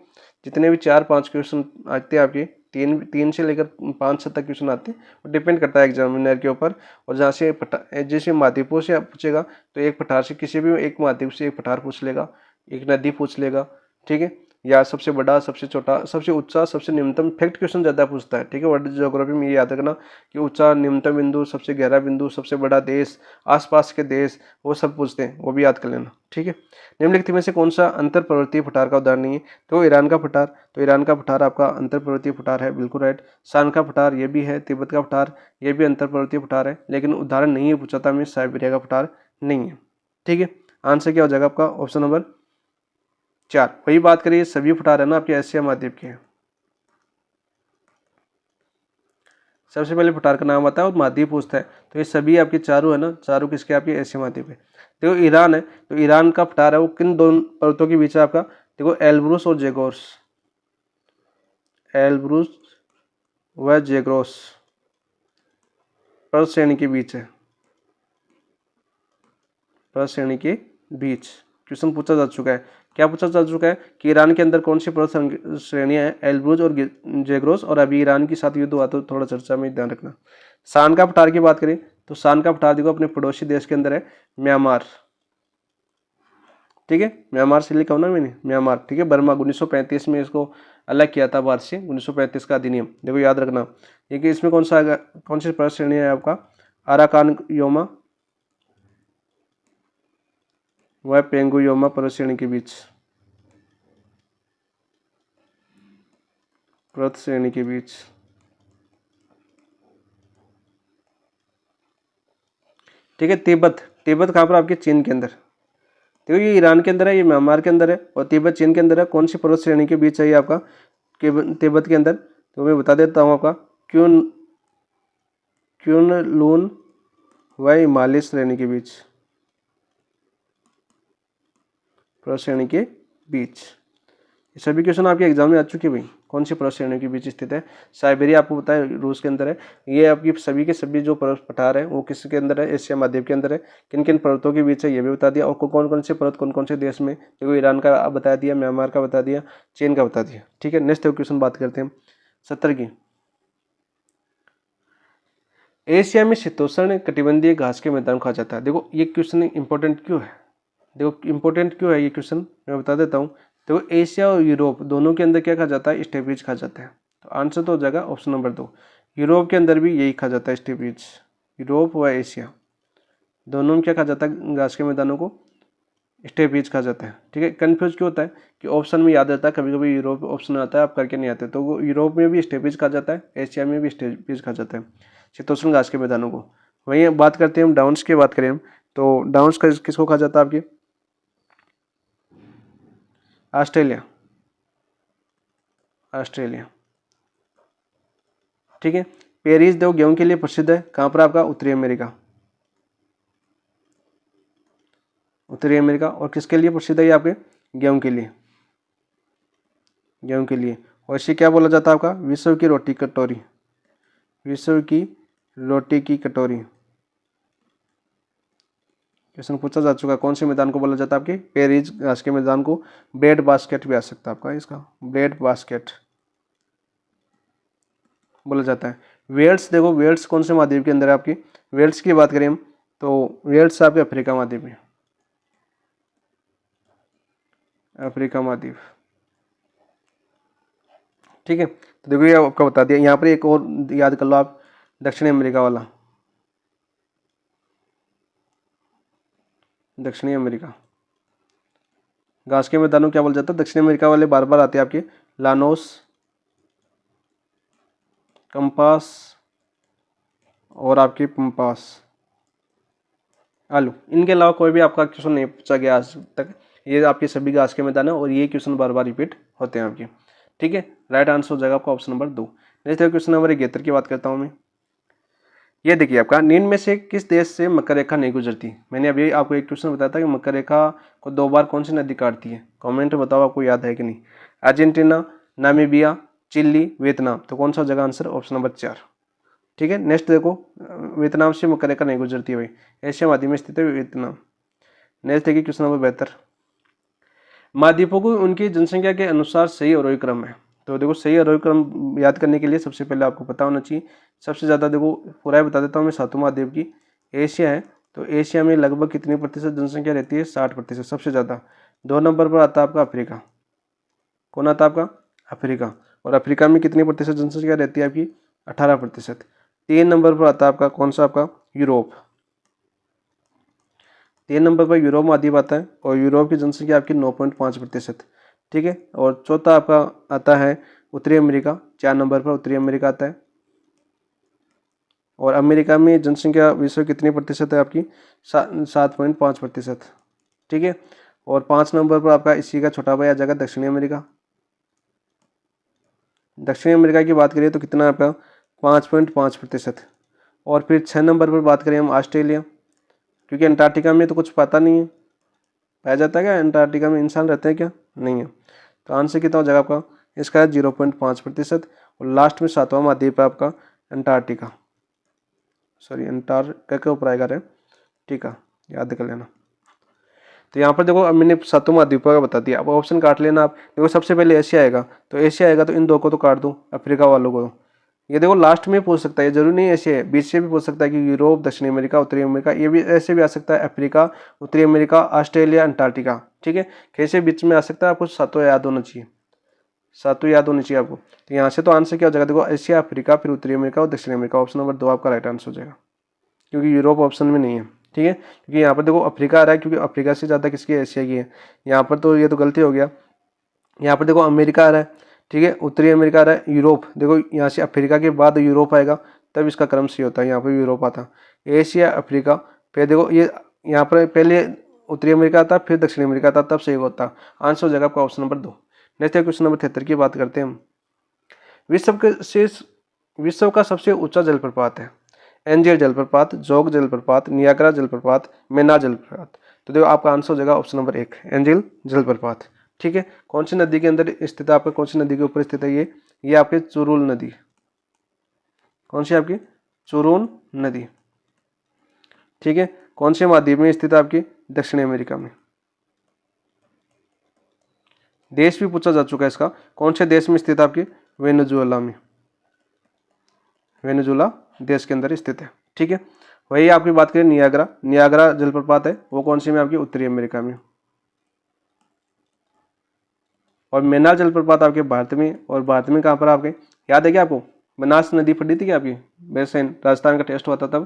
जितने भी 4-5 क्वेश्चन आते हैं आपके, तीन से लेकर 5-7 तक क्वेश्चन आते हैं, वो डिपेंड करता है एग्जामिनर के ऊपर। और जहाँ से जैसे महाद्वीपों से पूछेगा, तो एक पठार से, किसी भी एक महाद्वीप से एक पठार पूछ लेगा, एक नदी पूछ लेगा। ठीक है, या सबसे बड़ा, सबसे छोटा, सबसे ऊंचा, सबसे निम्नतम, फैक्ट क्वेश्चन ज़्यादा पूछता है। ठीक है, वर्ल्ड ज्योग्राफी में ये याद रखना कि ऊंचा, निम्नतम बिंदु, सबसे गहरा बिंदु, सबसे बड़ा देश, आसपास के देश, वो सब पूछते हैं, वो भी याद कर लेना। ठीक है, निम्नलिखित में से कौन सा अंतर पर्वतीय पठार का उदाहरण नहीं है। तो ईरान का पठार, तो ईरान का पठार आपका अंतर पर्वतीय पठार है, बिल्कुल राइट। शान का पठार ये भी है, तिब्बत का पठार ये भी अंतर पर्वतीय पठार है, लेकिन उदाहरण नहीं है पूछा था हमें, साइबेरिया का पठार नहीं है। ठीक है, आंसर क्या हो जाएगा आपका, ऑप्शन नंबर 4। वही बात करिए, सभी पठार है ना आपके एशिया महाद्वीप के। सबसे पहले पठार का नाम आता है और महाद्वीप पूछता है, तो ये सभी आपके चारों है ना, चारों किसके, आपके एशिया महाद्वीप है। देखो ईरान है, तो ईरान का पठार है वो किन दोनों पर्वतों के बीच है आपका। देखो एल्ब्रुस और जेगोर्स, एल्ब्रुस व जेग्रोस पर्वत श्रेणी के बीच है, पर्वत श्रेणी के बीच। क्वेश्चन पूछा जा चुका है क्या पूछा जा चुका है कि ईरान के अंदर कौन सी पर्वत श्रेणियां हैं, एल्ब्रूज और जैग्रोस, और अभी ईरान के साथ युद्ध हुआ तो थोड़ा चर्चा में ध्यान रखना। सान का पठार की बात करें तो सान का पठार देखो अपने पड़ोसी देश के अंदर है, म्यांमार, ठीक है, म्यांमार से लिखा हूं ना मैंने, म्यांमार, ठीक है। बर्मा 1935 में इसको अलग किया था भारत से, 1935 का अधिनियम, देखो याद रखना। ये कि इसमें कौन सी पर्वत श्रेणी है आपका, अराकान योमा व पेंगु योमा पर्वत श्रेणी के बीच, पर्वत श्रेणी के बीच, ठीक है। तिब्बत, तिब्बत कहाँ पर आपके, चीन के अंदर, देखो ये ईरान के अंदर है, ये म्यांमार के अंदर है, और तिब्बत चीन के अंदर है। कौन सी पर्वत श्रेणी के बीच है ये आपका, तिब्बत के अंदर, तो मैं बता देता हूँ आपका, क्यून क्यून लून व हिमालय श्रेणी के बीच, पर्वत श्रेणी के बीच। ये सभी क्वेश्चन आपके एग्जाम में आ चुके हैं भाई, कौन सी पर्वत श्रेणी के बीच स्थित है। साइबेरिया आपको पता है रूस के अंदर है। ये आपकी सभी के सभी जो पर्वत पठार है वो किसके अंदर है, एशिया महाद्वीप के अंदर है। किन किन पर्वतों के बीच है ये भी बता दिया, और कौन कौन से पर्वत कौन कौन से देश में, देखो ईरान का बता दिया, म्यांमार का बता दिया, चीन का बता दिया, ठीक है। नेक्स्ट क्वेश्चन बात करते हैं 70 की। एशिया में शीतोष्ण कटिबंधीय घास के मैदान कहा जाता है। देखो ये क्वेश्चन इंपॉर्टेंट क्यों है, देखो इंपॉर्टेंट क्यों है ये क्वेश्चन, मैं बता देता हूँ। देखो एशिया और यूरोप दोनों के अंदर क्या कहा जाता है, स्टेपीज कहा जाता है। तो आंसर तो हो जाएगा ऑप्शन नंबर 2, यूरोप के अंदर भी यही कहा जाता है, स्टेपीज। यूरोप व एशिया दोनों में क्या कहा जाता है, घास के मैदानों को स्टेपीज कहा जाता है, ठीक है। कन्फ्यूज क्यों होता है कि ऑप्शन में याद रहता है, कभी कभी यूरोप ऑप्शन आता है आप करके नहीं आते, तो वो यूरोप में भी स्टेपीज कहा जाता है, एशिया में भी स्टेपीज कहा जाता है, शीतोष्ण घास के मैदानों को। वहीं बात करते हैं हम डाउन्स की, बात करें हम तो डाउन्स किसको कहा जाता है आपके, ऑस्ट्रेलिया, ऑस्ट्रेलिया, ठीक है। पेरिस देखो गेहूं के लिए प्रसिद्ध है, कहां पर आपका, उत्तरी अमेरिका, उत्तरी अमेरिका। और किसके लिए प्रसिद्ध है ये आपके, गेहूं के लिए, गेहूं के लिए। और इसे क्या बोला जाता है आपका, विश्व की रोटी कटोरी, विश्व की रोटी की कटोरी। क्वेश्चन पूछा जा चुका है, कौन से मैदान को बोला जाता है आपके, पेरिस घास के मैदान को। ब्रेड बास्केट भी आ सकता है आपका, इसका ब्रेड बास्केट बोला जाता है। वेल्स देखो, वेल्स कौन से महाद्वीप के अंदर है आपकी, वेल्स की बात करें हम तो वेल्स आपके अफ्रीका महाद्वीप में, अफ्रीका महाद्वीप, ठीक है। तो देखो ये आपका बता दिया। यहाँ पर एक और याद कर लो आप, दक्षिणी अमेरिका वाला, दक्षिणी अमेरिका घास के मैदानों क्या बोला जाता है, दक्षिणी अमेरिका वाले बार बार आते हैं आपके, लानोस, कंपास और आपके पंपास, आलू। इनके अलावा कोई भी आपका क्वेश्चन नहीं पूछा गया आज तक। ये आपके सभी घास के मैदान है और ये क्वेश्चन बार बार रिपीट होते हैं आपके, ठीक है। राइट आंसर हो जाएगा आपका option number 2। Next question number 71 की बात करता हूँ मैं। ये देखिए आपका, निम्न में से किस देश से मकर रेखा नहीं गुजरती। मैंने अभी आपको एक क्वेश्चन बताया था कि मकर रेखा को 2 बार कौन सी नदी काटती है, कमेंट में बताओ आपको याद है कि नहीं। Argentina, Namibia, Chile, Vietnam. तो कौन सा जगह आंसर, ऑप्शन नंबर 4, ठीक है। नेक्स्ट देखो, वियतनाम से मकर रेखा नहीं गुजरती है भाई, एशिया महाद्वीप में स्थित है वियतनाम। नेक्स्ट देखिए क्वेश्चन नंबर 72, महाद्वीपों को उनकी जनसंख्या के अनुसार सही अवरोही क्रम है। तो देखो सही अवरोही क्रम याद करने के लिए सबसे पहले आपको पता होना चाहिए, सबसे ज़्यादा देखो पूरा बता देता हूँ मैं, सातों महाद्वीप की, एशिया है। तो एशिया में लगभग कितनी प्रतिशत जनसंख्या रहती है, 60% सबसे ज़्यादा। 2 नंबर पर आता है आपका अफ्रीका, कौन आता है आपका, अफ्रीका। और अफ्रीका में कितनी प्रतिशत जनसंख्या रहती है आपकी, 18%। 3 नंबर पर आता है आपका कौन सा, आपका यूरोप, 3 नंबर पर यूरोप महाद्वीप आता है और यूरोप की जनसंख्या आपकी 9.5%, ठीक है। और चौथा आपका आता है उत्तरी अमेरिका, 4 नंबर पर उत्तरी अमेरिका आता है। और अमेरिका में जनसंख्या विश्व कितनी प्रतिशत है आपकी, 7.5%, ठीक है। और 5 नंबर पर आपका इसी का छोटा भाई आ जाएगा दक्षिणी अमेरिका। दक्षिणी अमेरिका की बात करिए तो कितना आपका 5.5%। और फिर 6 नंबर पर बात करें हम ऑस्ट्रेलिया, क्योंकि अंटार्कटिका में तो कुछ पता नहीं है, पाया जाता है क्या अंटार्कटिका में, इंसान रहते हैं क्या, नहीं है। तो आंसर कितना हो जाएगा आपका, इसका 0.5%। और लास्ट में 7वां महाद्वीप है आपका अंटार्कटिका, सॉरी अंटार्कटिका के ऊपर आएगा रे, ठीक है, याद कर लेना। तो यहाँ पर देखो अब मैंने 7 महाद्वीपों का बता दिया। अब ऑप्शन काट लेना आप। देखो सबसे पहले एशिया आएगा, तो एशिया आएगा तो इन 2 को तो काट दो, अफ्रीका वालों को। ये देखो लास्ट में पूछ सकता है, जरूरी नहीं एशिया है, बीच से भी पूछ सकता है कि यूरोप, दक्षिण अमेरिका, उत्तरी अमेरिका, ये भी ऐसे भी आ सकता है, अफ्रीका, उत्तरी अमेरिका, ऑस्ट्रेलिया, अंटार्कटिका। ठीक है, कैसे बीच में आ सकता है, आपको 7 याद होना चाहिए, 7 याद होनी चाहिए आपको। तो यहाँ से तो आंसर क्या हो जाएगा, देखो एशिया, अफ्रीका, फिर उत्तरी अमेरिका और दक्षिण अमेरिका। ऑप्शन नंबर 2 आपका राइट आंसर हो जाएगा, क्योंकि यूरोप ऑप्शन में नहीं है। ठीक है, क्योंकि यहाँ पर देखो अफ्रीका आ रहा है, क्योंकि अफ्रीका से ज़्यादा किसकी है, एशिया की है। यहाँ पर तो ये तो गलती हो गया। यहाँ पर देखो अमेरिका आ रहा है, ठीक है, उत्तरी अमेरिका आ रहा है, यूरोप, देखो यहाँ से अफ्रीका के बाद यूरोप आएगा, तब इसका क्रम सही होता है। यहाँ पर यूरोप आता, एशिया, अफ्रीका, फिर देखो ये यहाँ पर पहले उत्तरी अमेरिका आता, फिर दक्षिण अमेरिका आता, तब सही होता। आंसर हो जाएगा आपका ऑप्शन नंबर 2। नेक्स्ट है क्वेश्चन नंबर 73 की बात करते हैं हम। विश्व का सबसे ऊंचा जलप्रपात है, एंजेल जलप्रपात, जोग जलप्रपात, नियाग्रा जलप्रपात, मेना जलप्रपात। तो देखो आपका आंसर हो जाएगा ऑप्शन नंबर 1, एंजेल जलप्रपात। ठीक है, कौन सी नदी के अंदर स्थित है आपका, कौन सी नदी के ऊपर स्थित है ये आपके चुरुल नदी। कौन सी आपकी, चुरुल नदी। ठीक है, कौन से महाद्वीप में स्थित है आपकी, दक्षिण अमेरिका में। देश भी पूछा जा चुका है इसका, कौन से देश में स्थित है आपकी, वेनेजुएला में, वेनेजुएला देश के अंदर स्थित है। ठीक है, वही आपकी बात करें नियाग्रा जलप्रपात है, वो कौन सी में आपकी, उत्तरी अमेरिका में। और मेना जलप्रपात आपके भारत में, और भारत में कहाँ पर आपके, याद है क्या आपको, बनास नदी पड़ी थी क्या आपकी, वैसे राजस्थान का टेस्ट हुआ था तब,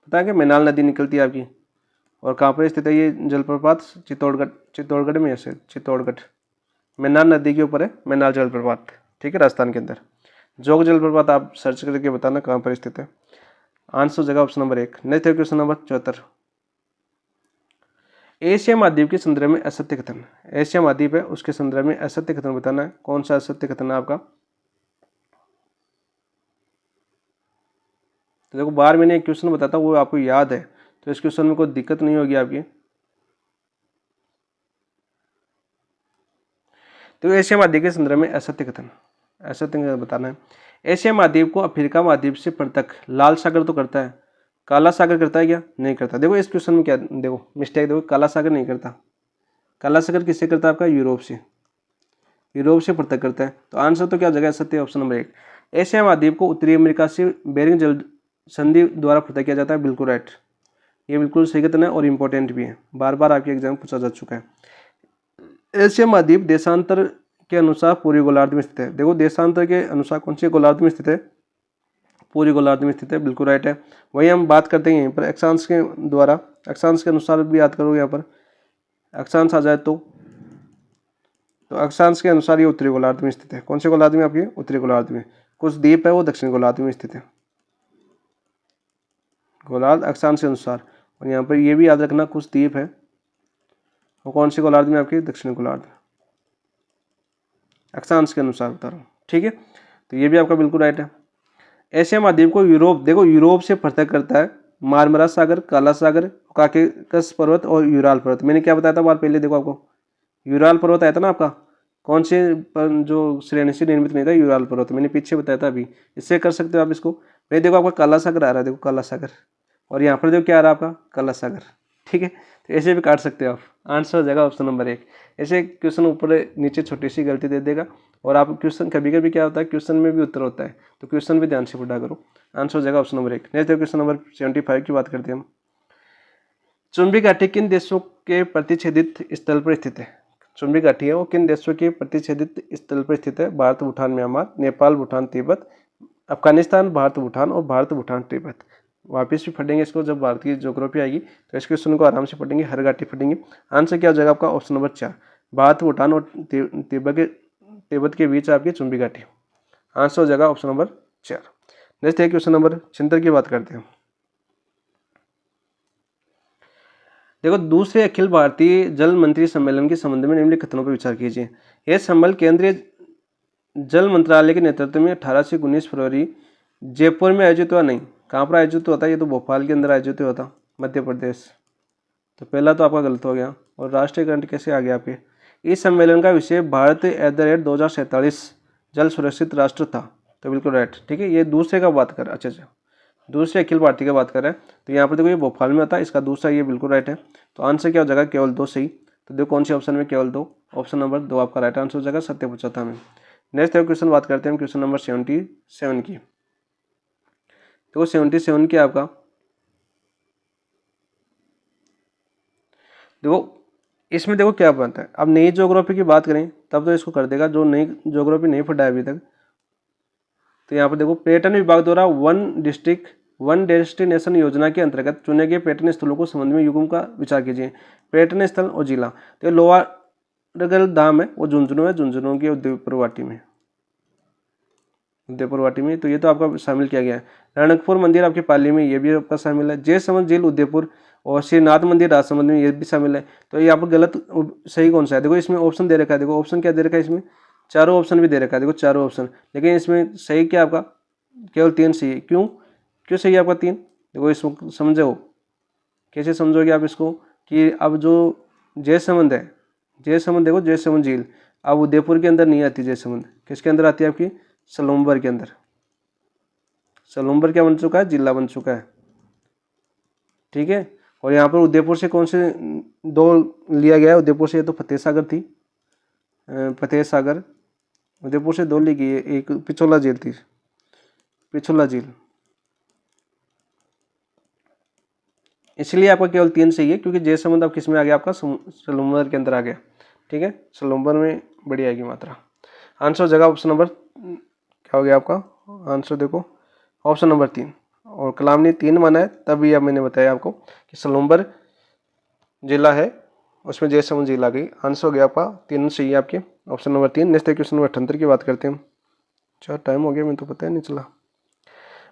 पता है कि मेनाल नदी निकलती है आपकी। और कहाँ पर स्थित है ये जलप्रपात, चित्तौड़गढ़ में है, चित्तौड़गढ़, मेनाल नदी के ऊपर है मेनाल जलप्रपात। ठीक है, राजस्थान के अंदर। जोग जलप्रपात आप सर्च करके बताना कहाँ पर स्थित है। आंसर हो जाएगा ऑप्शन नंबर 1। नेक्स्ट है क्वेश्चन नंबर 74। एशिया महाद्वीप के संदर्भ में असत्य कथन, एशिया महाद्वीप है उसके संदर्भ में असत्य कथन बताना है। कौन सा असत्य कथन है आपका, तो देखो बार मैंने एक क्वेश्चन बताता वो आपको याद है, तो इस क्वेश्चन में कोई दिक्कत नहीं होगी आपकी। तो एशिया महाद्वीप के संदर्भ में असत्य कथन, असत्य कथन बताना है। एशिया महाद्वीप को अफ्रीका महाद्वीप से पृथक लाल सागर तो करता है, काला सागर करता है क्या, नहीं करता। देखो इस क्वेश्चन में क्या, देखो मिस्टेक, देखो काला सागर नहीं करता। काला सागर किससे करता है आपका, यूरोप से, यूरोप से पृथक करता है। तो आंसर तो क्या हो जाएगा, सत्य ऑप्शन नंबर 1। एशिया महाद्वीप को उत्तरी अमेरिका से बेरिंग जल संधि द्वारा पृथक किया जाता है, बिल्कुल राइट, ये बिल्कुल सही कथन है और इंपॉर्टेंट भी है, बार बार आपके एग्जाम पूछा जा चुका है। एशिया महाद्वीप देशांतर के अनुसार पूरी गोलार्ध में स्थित है। देखो देशांतर के अनुसार कौन सी गोलार्ध में स्थित है, पूरी गोलार्ध में स्थित है, बिल्कुल राइट है। वही हम बात करते हैं यहीं पर अक्षांश के द्वारा, अक्षांश के अनुसार भी याद करोगे, यहाँ पर अक्षांश आ जाए तो अक्षांश के अनुसार ये उत्तरी गोलार्ध में स्थित है। कौन से गोलार्ध में आपके, उत्तरी गोलार्ध में। कुछ द्वीप है वो दक्षिण गोलार्ध में स्थित है, गोलार्ध अक्षांश के अनुसार। और यहाँ पर ये भी याद रखना कुछ द्वीप है वो कौन से गोलार्ध में आपके, दक्षिण गोलार्ध, अक्षांश के अनुसार बता रहा हूँ। ठीक है, तो ये भी आपका बिल्कुल राइट है। एशिया महाद्वीप को यूरोप, देखो यूरोप से पृथक करता है मार्मरा सागर, काला सागर, काकेकस पर्वत और यूराल पर्वत। मैंने क्या बताया था बार पहले, देखो आपको यूराल पर्वत आया था ना आपका, कौन से जो श्रेणी से निर्मित नहीं था, यूराल पर्वत, मैंने पीछे बताया था अभी। इससे कर सकते हो आप इसको। भाई देखो आपका काला सागर आ रहा है, देखो काला सागर, और यहाँ पर देखो क्या आ रहा है आपका, काला सागर। ठीक है, तो ऐसे भी काट सकते हो आप। आंसर हो जाएगा ऑप्शन नंबर 1। ऐसे क्वेश्चन ऊपर नीचे छोटी सी गलती दे देगा, और आप क्वेश्चन कभी कभी क्या होता है, क्वेश्चन में भी उत्तर होता है, तो क्वेश्चन भी ध्यान से पढ़ा करो। आंसर हो जाएगा option number 1। Next question number 75 की बात करते हैं हम। चुंबी घाटी किन देशों के प्रतिच्छेदित स्थल पर स्थित है, चुंबी घाटी है वो किन देशों के प्रतिच्छेदित स्थल पर स्थित है, भारत, भूटान, म्यांमार, नेपाल, भूटान, तिब्बत, अफगानिस्तान, भारत, भूटान और भारत, भूटान, तिब्बत। वापिस भी पढ़ेंगे इसको जब भारत की ज्योग्राफी आएगी, तो इस क्वेश्चन को आराम से पढ़ेंगे, हर घाटी पढ़ेंगे। आंसर क्या हो जाएगा आपका, ऑप्शन नंबर 4, भारत, भूटान और तिब्बत के बीच आपकी चुंबी घाटी। आंसर हो जाएगा ऑप्शन नंबर 4। नेक्स्ट है क्वेश्चन नंबर 76 की बात करते हैं। देखो दूसरे अखिल भारतीय जल मंत्री सम्मेलन के संबंध में निम्नलिखित कथनों पर विचार कीजिए। यह सम्मेलन केंद्रीय जल मंत्रालय के नेतृत्व में 18 से 19 फरवरी जयपुर में आयोजित हुआ, नहीं, कहाँ पर आयोजित होता है, ये तो भोपाल के अंदर आयोजित हुआ था, मध्य प्रदेश। तो पहला तो आपका गलत हो गया। और राष्ट्रीय करंट कैसे आ गया आपके। इस सम्मेलन का विषय भारत @ 2047 जल सुरक्षित राष्ट्र था, तो बिल्कुल राइट। ठीक है, ये दूसरे का बात कर, अच्छा, दूसरे अखिल भारतीय का बात कर रहे हैं, तो यहाँ पर देखो ये भोपाल में होता है, इसका दूसरा ये बिल्कुल राइट है। तो आंसर क्या हो जाएगा, केवल 2 सही। तो देखो कौन सी ऑप्शन में, केवल 2, ऑप्शन नंबर 2 आपका राइट आंसर हो जाएगा। सत्य पूछा था हमें। नेक्स्ट देखो क्वेश्चन बात करते हैं क्वेश्चन नंबर 77 की। तो 77 की आपका देखो, इसमें देखो क्या बात है। अब नई ज्योग्राफी की बात करें तब तो इसको कर देगा जो नई ज्योग्राफी नहीं पढ़ा है अभी तक। तो यहाँ पर देखो, पर्यटन विभाग द्वारा वन डिस्ट्रिक्ट वन डेस्टिनेशन योजना के अंतर्गत चुने गए पर्यटन स्थलों को संबंध में युग्म का विचार कीजिए। पर्यटन स्थल और जिला, तो लोहागढ़ धाम है वो झुंझुनू है, झुंझुनू की उदयपुर वाटी में, तो ये तो आपका शामिल किया गया है। रणकपुर मंदिर आपके पाली में, ये भी आपका शामिल है। जयसमंद झील उदयपुर और श्रीनाथ मंदिर राजसमंद में, ये भी शामिल है। तो ये यहाँ पर गलत सही कौन सा है? देखो इसमें ऑप्शन दे रखा है, देखो ऑप्शन क्या दे रखा है इसमें, चारों ऑप्शन भी दे रखा है, देखो चारों ऑप्शन, लेकिन इसमें सही क्या आपका केवल 3 सही है। क्यों सही है आपका 3? देखो इसको समझो, कैसे समझोगे आप इसको कि अब जो जयसमंद है, जयसमंद देखो जयसमंद झील अब उदयपुर के अंदर नहीं आती, जयसमंद किसके अंदर आती है आपकी? सलूम्बर के अंदर। सलूम्बर क्या बन चुका है? जिला बन चुका है, ठीक है। और यहाँ पर उदयपुर से कौन से 2 लिया गया है? उदयपुर से तो फतेह सागर थी, फतेह सागर उदयपुर से 2 ली गई है, एक पिछोला झील थी, पिछोला झील, इसलिए आपका केवल 3 सही है, क्योंकि जयसमंद अब किस में आ गया आपका? सलूम्बर के अंदर आ गया, ठीक है। सलूम्बर में बड़ी आएगी मात्रा। आंसर जगह ऑप्शन नंबर क्या हो गया आपका आंसर? देखो ऑप्शन नंबर 3, और कलाम ने 3 माना है, तभी अब मैंने बताया आपको कि सलूम्बर जिला है, उसमें जयसमंद जिला आ गई। आंसर हो गया आपका 3 सही है आपके, option number 3। Next question number 78 की बात करते हैं। अच्छा टाइम हो गया, मैं तो पता ही नहीं चला।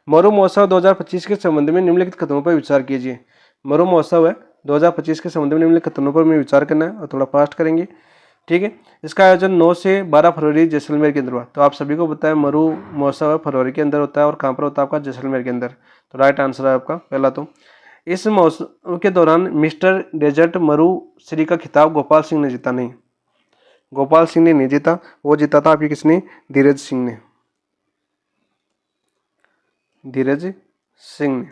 मरु महोत्सव 2025 के संबंध में निम्नलिखित कथनों पर विचार कीजिए। मरु महोत्सव है 2025 के संबंध में निम्नलिखित कथनों पर हमें विचार करना है और थोड़ा फास्ट करेंगे, ठीक है। इसका आयोजन 9 से 12 फरवरी जैसलमेर के अंदर हुआ। तो आप सभी को पता है मरु महोत्सव फरवरी के अंदर होता है, और कहाँ पर होता है आपका? जैसलमेर के अंदर। तो राइट आंसर है आपका पहला। तो इस महोत्सव के दौरान मिस्टर डेजर्ट मरु श्री का खिताब गोपाल सिंह ने जीता। नहीं, गोपाल सिंह ने नहीं जीता, वो जीता था आपकी किसने? धीरज सिंह ने, धीरज सिंह ने।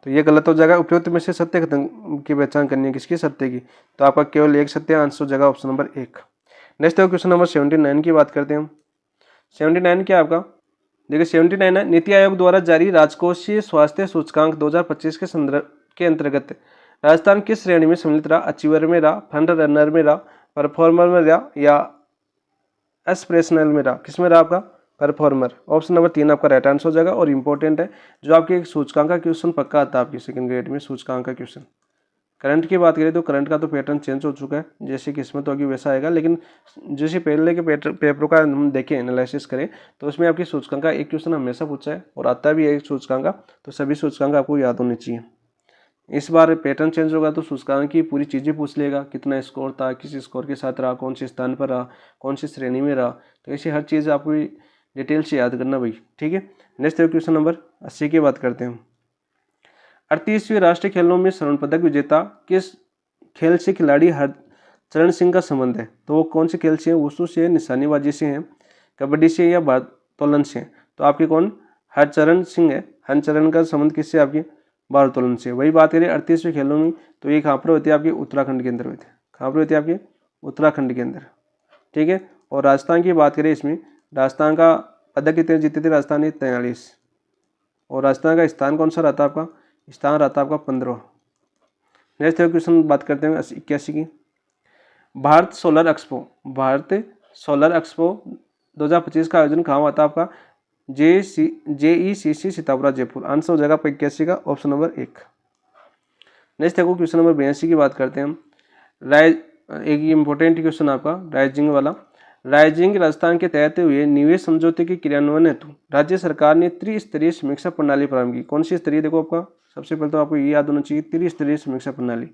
तो ये गलत हो जाएगा। उपयुक्त में से सत्य कथन की पहचान करनी है, किसकी? सत्य की। तो आपका केवल एक सत्य, आंसर हो जाएगा option number 1। Next question number 79 की बात करते हैं हम। 79 क्या आपका? देखिए 79 है, नीति आयोग द्वारा जारी राजकोषीय स्वास्थ्य सूचकांक 2025 के संदर्भ के अंतर्गत राजस्थान किस श्रेणी में सम्मिलित रहा? अचीवर में रहा, फ्रंट रनर में रहा, परफॉर्मर में रहा, या एस्पिरेशनल में रहा? किस में रहा आपका? परफॉर्मर। ऑप्शन नंबर 3 आपका राइट आंसर हो जाएगा। और इंपॉर्टेंट है, जो आपके एक सूचकांक का क्वेश्चन पक्का आता है आपकी सेकंड ग्रेड में, सूचकांक का क्वेश्चन। करंट की बात करें तो करंट का तो पैटर्न चेंज हो चुका है, जैसी किस्मत होगी वैसा आएगा, लेकिन जैसे पहले के पेपरों का हम देखें, एनालिसिस करें, तो उसमें आपकी सूचकांक का एक क्वेश्चन हमेशा पूछा है और आता भी है एक सूचकांक का, तो सभी सूचकांक आपको याद होनी चाहिए। इस बार पैटर्न चेंज होगा तो सूचकांक की पूरी चीज़ें पूछ लेगा, कितना स्कोर था, किस स्कोर के साथ रहा, कौन से स्थान पर रहा, कौन सी श्रेणी में रहा, तो ऐसी हर चीज़ आपको डिटेल से याद करना भाई, ठीक है। नेक्स्ट क्वेश्चन नंबर 80 की बात करते हैं। 38वीं राष्ट्रीय खेलों में स्वर्ण पदक विजेता किस खेल से खिलाड़ी हरचरण सिंह का संबंध है? तो वो कौन से खेल से है? वुशु से, निशानेबाजी से है, कबड्डी से, या भारोत्तोलन से? तो आपके कौन? हरचरण सिंह है। हरचरण का संबंध किससे? आपके भारोत्तोलन से। वही बात करें 38वें खेलों में, तो ये कहाँ पर होती है? आपके उत्तराखंड के अंदर होती है। कहाँ पर होती है? आपके उत्तराखंड के अंदर, ठीक है। और राजस्थान की बात करें, इसमें राजस्थान का पदक कितने जीते थे? राजस्थान ने 43। और राजस्थान का स्थान कौन सा रहता है आपका? स्थान रहता है आपका 15। नेक्स्ट क्वेश्चन बात करते हैं 81 की। भारत सोलर एक्सपो 2025 का आयोजन कहाँ हुआ था आपका? JECC सीतापुरा जयपुर। आंसर हो जाएगा 81 का, ऑप्शन नंबर 1। नेक्स्ट देखो क्वेश्चन नंबर 82 की बात करते हैं हम। एक इंपॉर्टेंट क्वेश्चन आपका राइजिंग वाला। राइजिंग राजस्थान के तहत हुए निवेश समझौते के क्रियान्वयन हेतु राज्य सरकार ने त्रिस्तरीय समीक्षा प्रणाली प्रारंभ की। कौन सी स्तरीय? देखो आपका सबसे पहले तो आपको ये याद होना चाहिए, त्रिस्तरीय समीक्षा प्रणाली।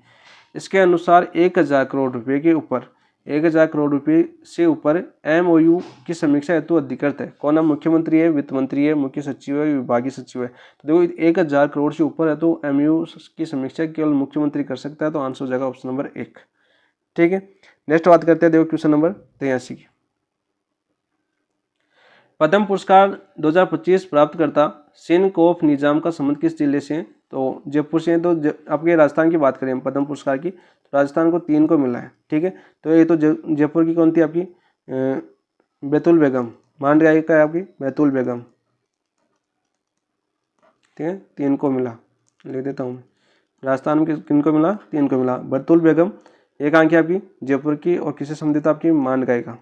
इसके अनुसार 1000 करोड़ रुपए के ऊपर, 1000 करोड़ रुपए से ऊपर MOU की समीक्षा हेतु अधिकृत है। कौन है? मुख्यमंत्री है, वित्त मंत्री है, मुख्य सचिव है, विभागीय सचिव है। तो देखो 1000 करोड़ से ऊपर है तो MOU की समीक्षा केवल मुख्यमंत्री कर सकता है, तो आंसर हो जाएगा ऑप्शन नंबर 1, ठीक है। नेक्स्ट बात करते हैं देखो क्वेश्चन नंबर 83 की। पद्म पुरस्कार 2025 प्राप्त करता सिनकोफ निजाम का संबंध किस जिले से है? तो जयपुर से हैं, तो आपके राजस्थान की बात करें हम पद्म पुरस्कार की, तो राजस्थान को 3 को मिला है। ठीक है, तो ये तो जयपुर की कौन थी आपकी, बैतुल बेगम, मान रही का है आपकी बैतुल बेगम। ठीक है, 3 को मिला, लिख देता हूँ। राजस्थान में किन को मिला, 3 को मिला। बैतुल बेगम एक आंख है आपकी जयपुर की, और किसे संबंधित आपकी, मान गायिका।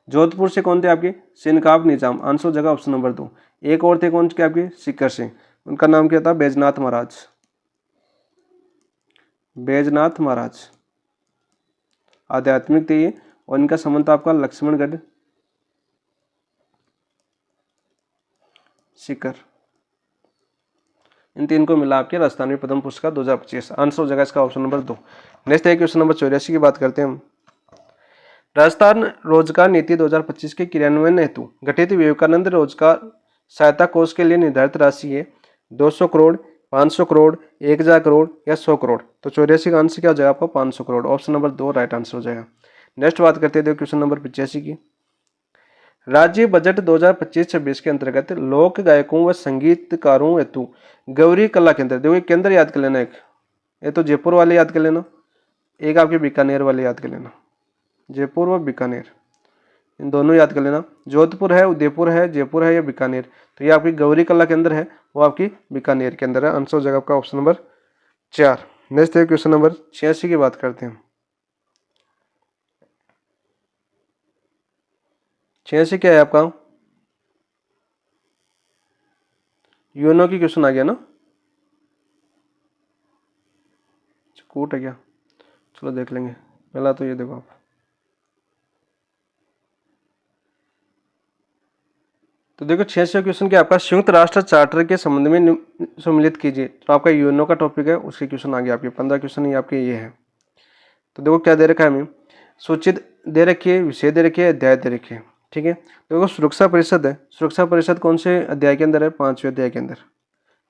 जोधपुर से कौन थे आपके, सिनकाब निजाम, आंसर जगह ऑप्शन नंबर 2। एक और थे कौन के आपके, सीकर से, उनका नाम क्या था, बैजनाथ महाराज, बैजनाथ महाराज, आध्यात्मिक थे ये, और इनका संबंध था आपका लक्ष्मणगढ़ सीकर। इन 3 को मिला आपके राजस्थान में पद्म पुरस्कार 2025, आंसर हो जाएगा इसका ऑप्शन नंबर 2। नेक्स्ट है क्वेश्चन नंबर 84 की बात करते हैं हम। राजस्थान रोजगार नीति 2025 के क्रियान्वयन हेतु गठित विवेकानंद रोजगार सहायता कोष के लिए निर्धारित राशि है 200 करोड़, 500 करोड़, 1000 करोड़ या 100 करोड़। तो 84 का आंसर क्या हो जाएगा आपका, 500 crore, option number 2 right answer हो जाएगा। नेक्स्ट बात करते हैं क्वेश्चन नंबर 85 की। राज्य बजट 2025-26 के अंतर्गत लोक गायकों व संगीतकारों हेतु गौरी कला केंद्र, देखो ये केंद्र याद कर लेना, एक ये तो जयपुर वाले याद कर लेना, एक आपके बीकानेर वाले याद कर लेना, जयपुर व बीकानेर, इन दोनों याद कर लेना। जोधपुर है, उदयपुर है, जयपुर है या बीकानेर, तो ये आपकी गौरी कला केंद्र है, वो आपकी बीकानेर के अंदर है, आंसर हो जाएगा आपका ऑप्शन नंबर 4। नेक्स्ट है क्वेश्चन नंबर 86 की बात करते हैं। 86 क्या है आपका, यूनो की क्वेश्चन आ गया ना, कूट है क्या, चलो देख लेंगे, पहला तो ये देखो आप, तो देखो 86 क्वेश्चन क्या आपका, संयुक्त राष्ट्र चार्टर के संबंध में सम्मिलित कीजिए, तो आपका यूएनओ का टॉपिक है, उसके क्वेश्चन आ गया आपके 15 क्वेश्चन ही आपके ये है। तो देखो क्या दे रखा है हमें, सूचित दे रखी है, विषय दे रखी है, अध्याय दे रखे है। ठीक है, तो देखो सुरक्षा परिषद है, सुरक्षा परिषद कौन से अध्याय के अंदर है, 5वें अध्याय के अंदर,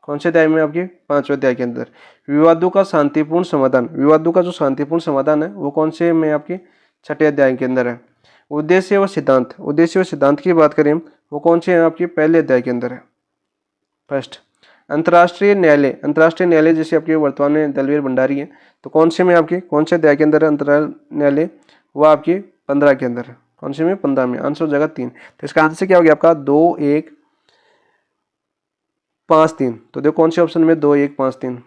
कौन से अध्याय में आपके, 5वें अध्याय के अंदर। विवादों का शांतिपूर्ण समाधान, विवादों का जो शांतिपूर्ण समाधान है वो कौन से में आपके, 6ठे अध्याय के अंदर है। उद्देश्य व सिद्धांत, उद्देश्य व सिद्धांत की बात करें वो कौन से हैं आपके, पहले अध्याय के अंदर है, फर्स्ट। अंतर्राष्ट्रीय न्यायालय, अंतर्राष्ट्रीय न्यायालय जैसे आपके वर्तमान में दलवीर भंडारी है, तो कौन से में आपके, कौन से अध्याय के अंदर है अंतर्राष्ट्रीय न्यायालय, वो आपके 15 के अंदर है, कौन से में, 15 में, आंसर हो जाएगा 3। तो इसका आंसर क्या हो गया आपका, 2 1 5 3। तो देखो कौन से ऑप्शन में, 2 1 5 3,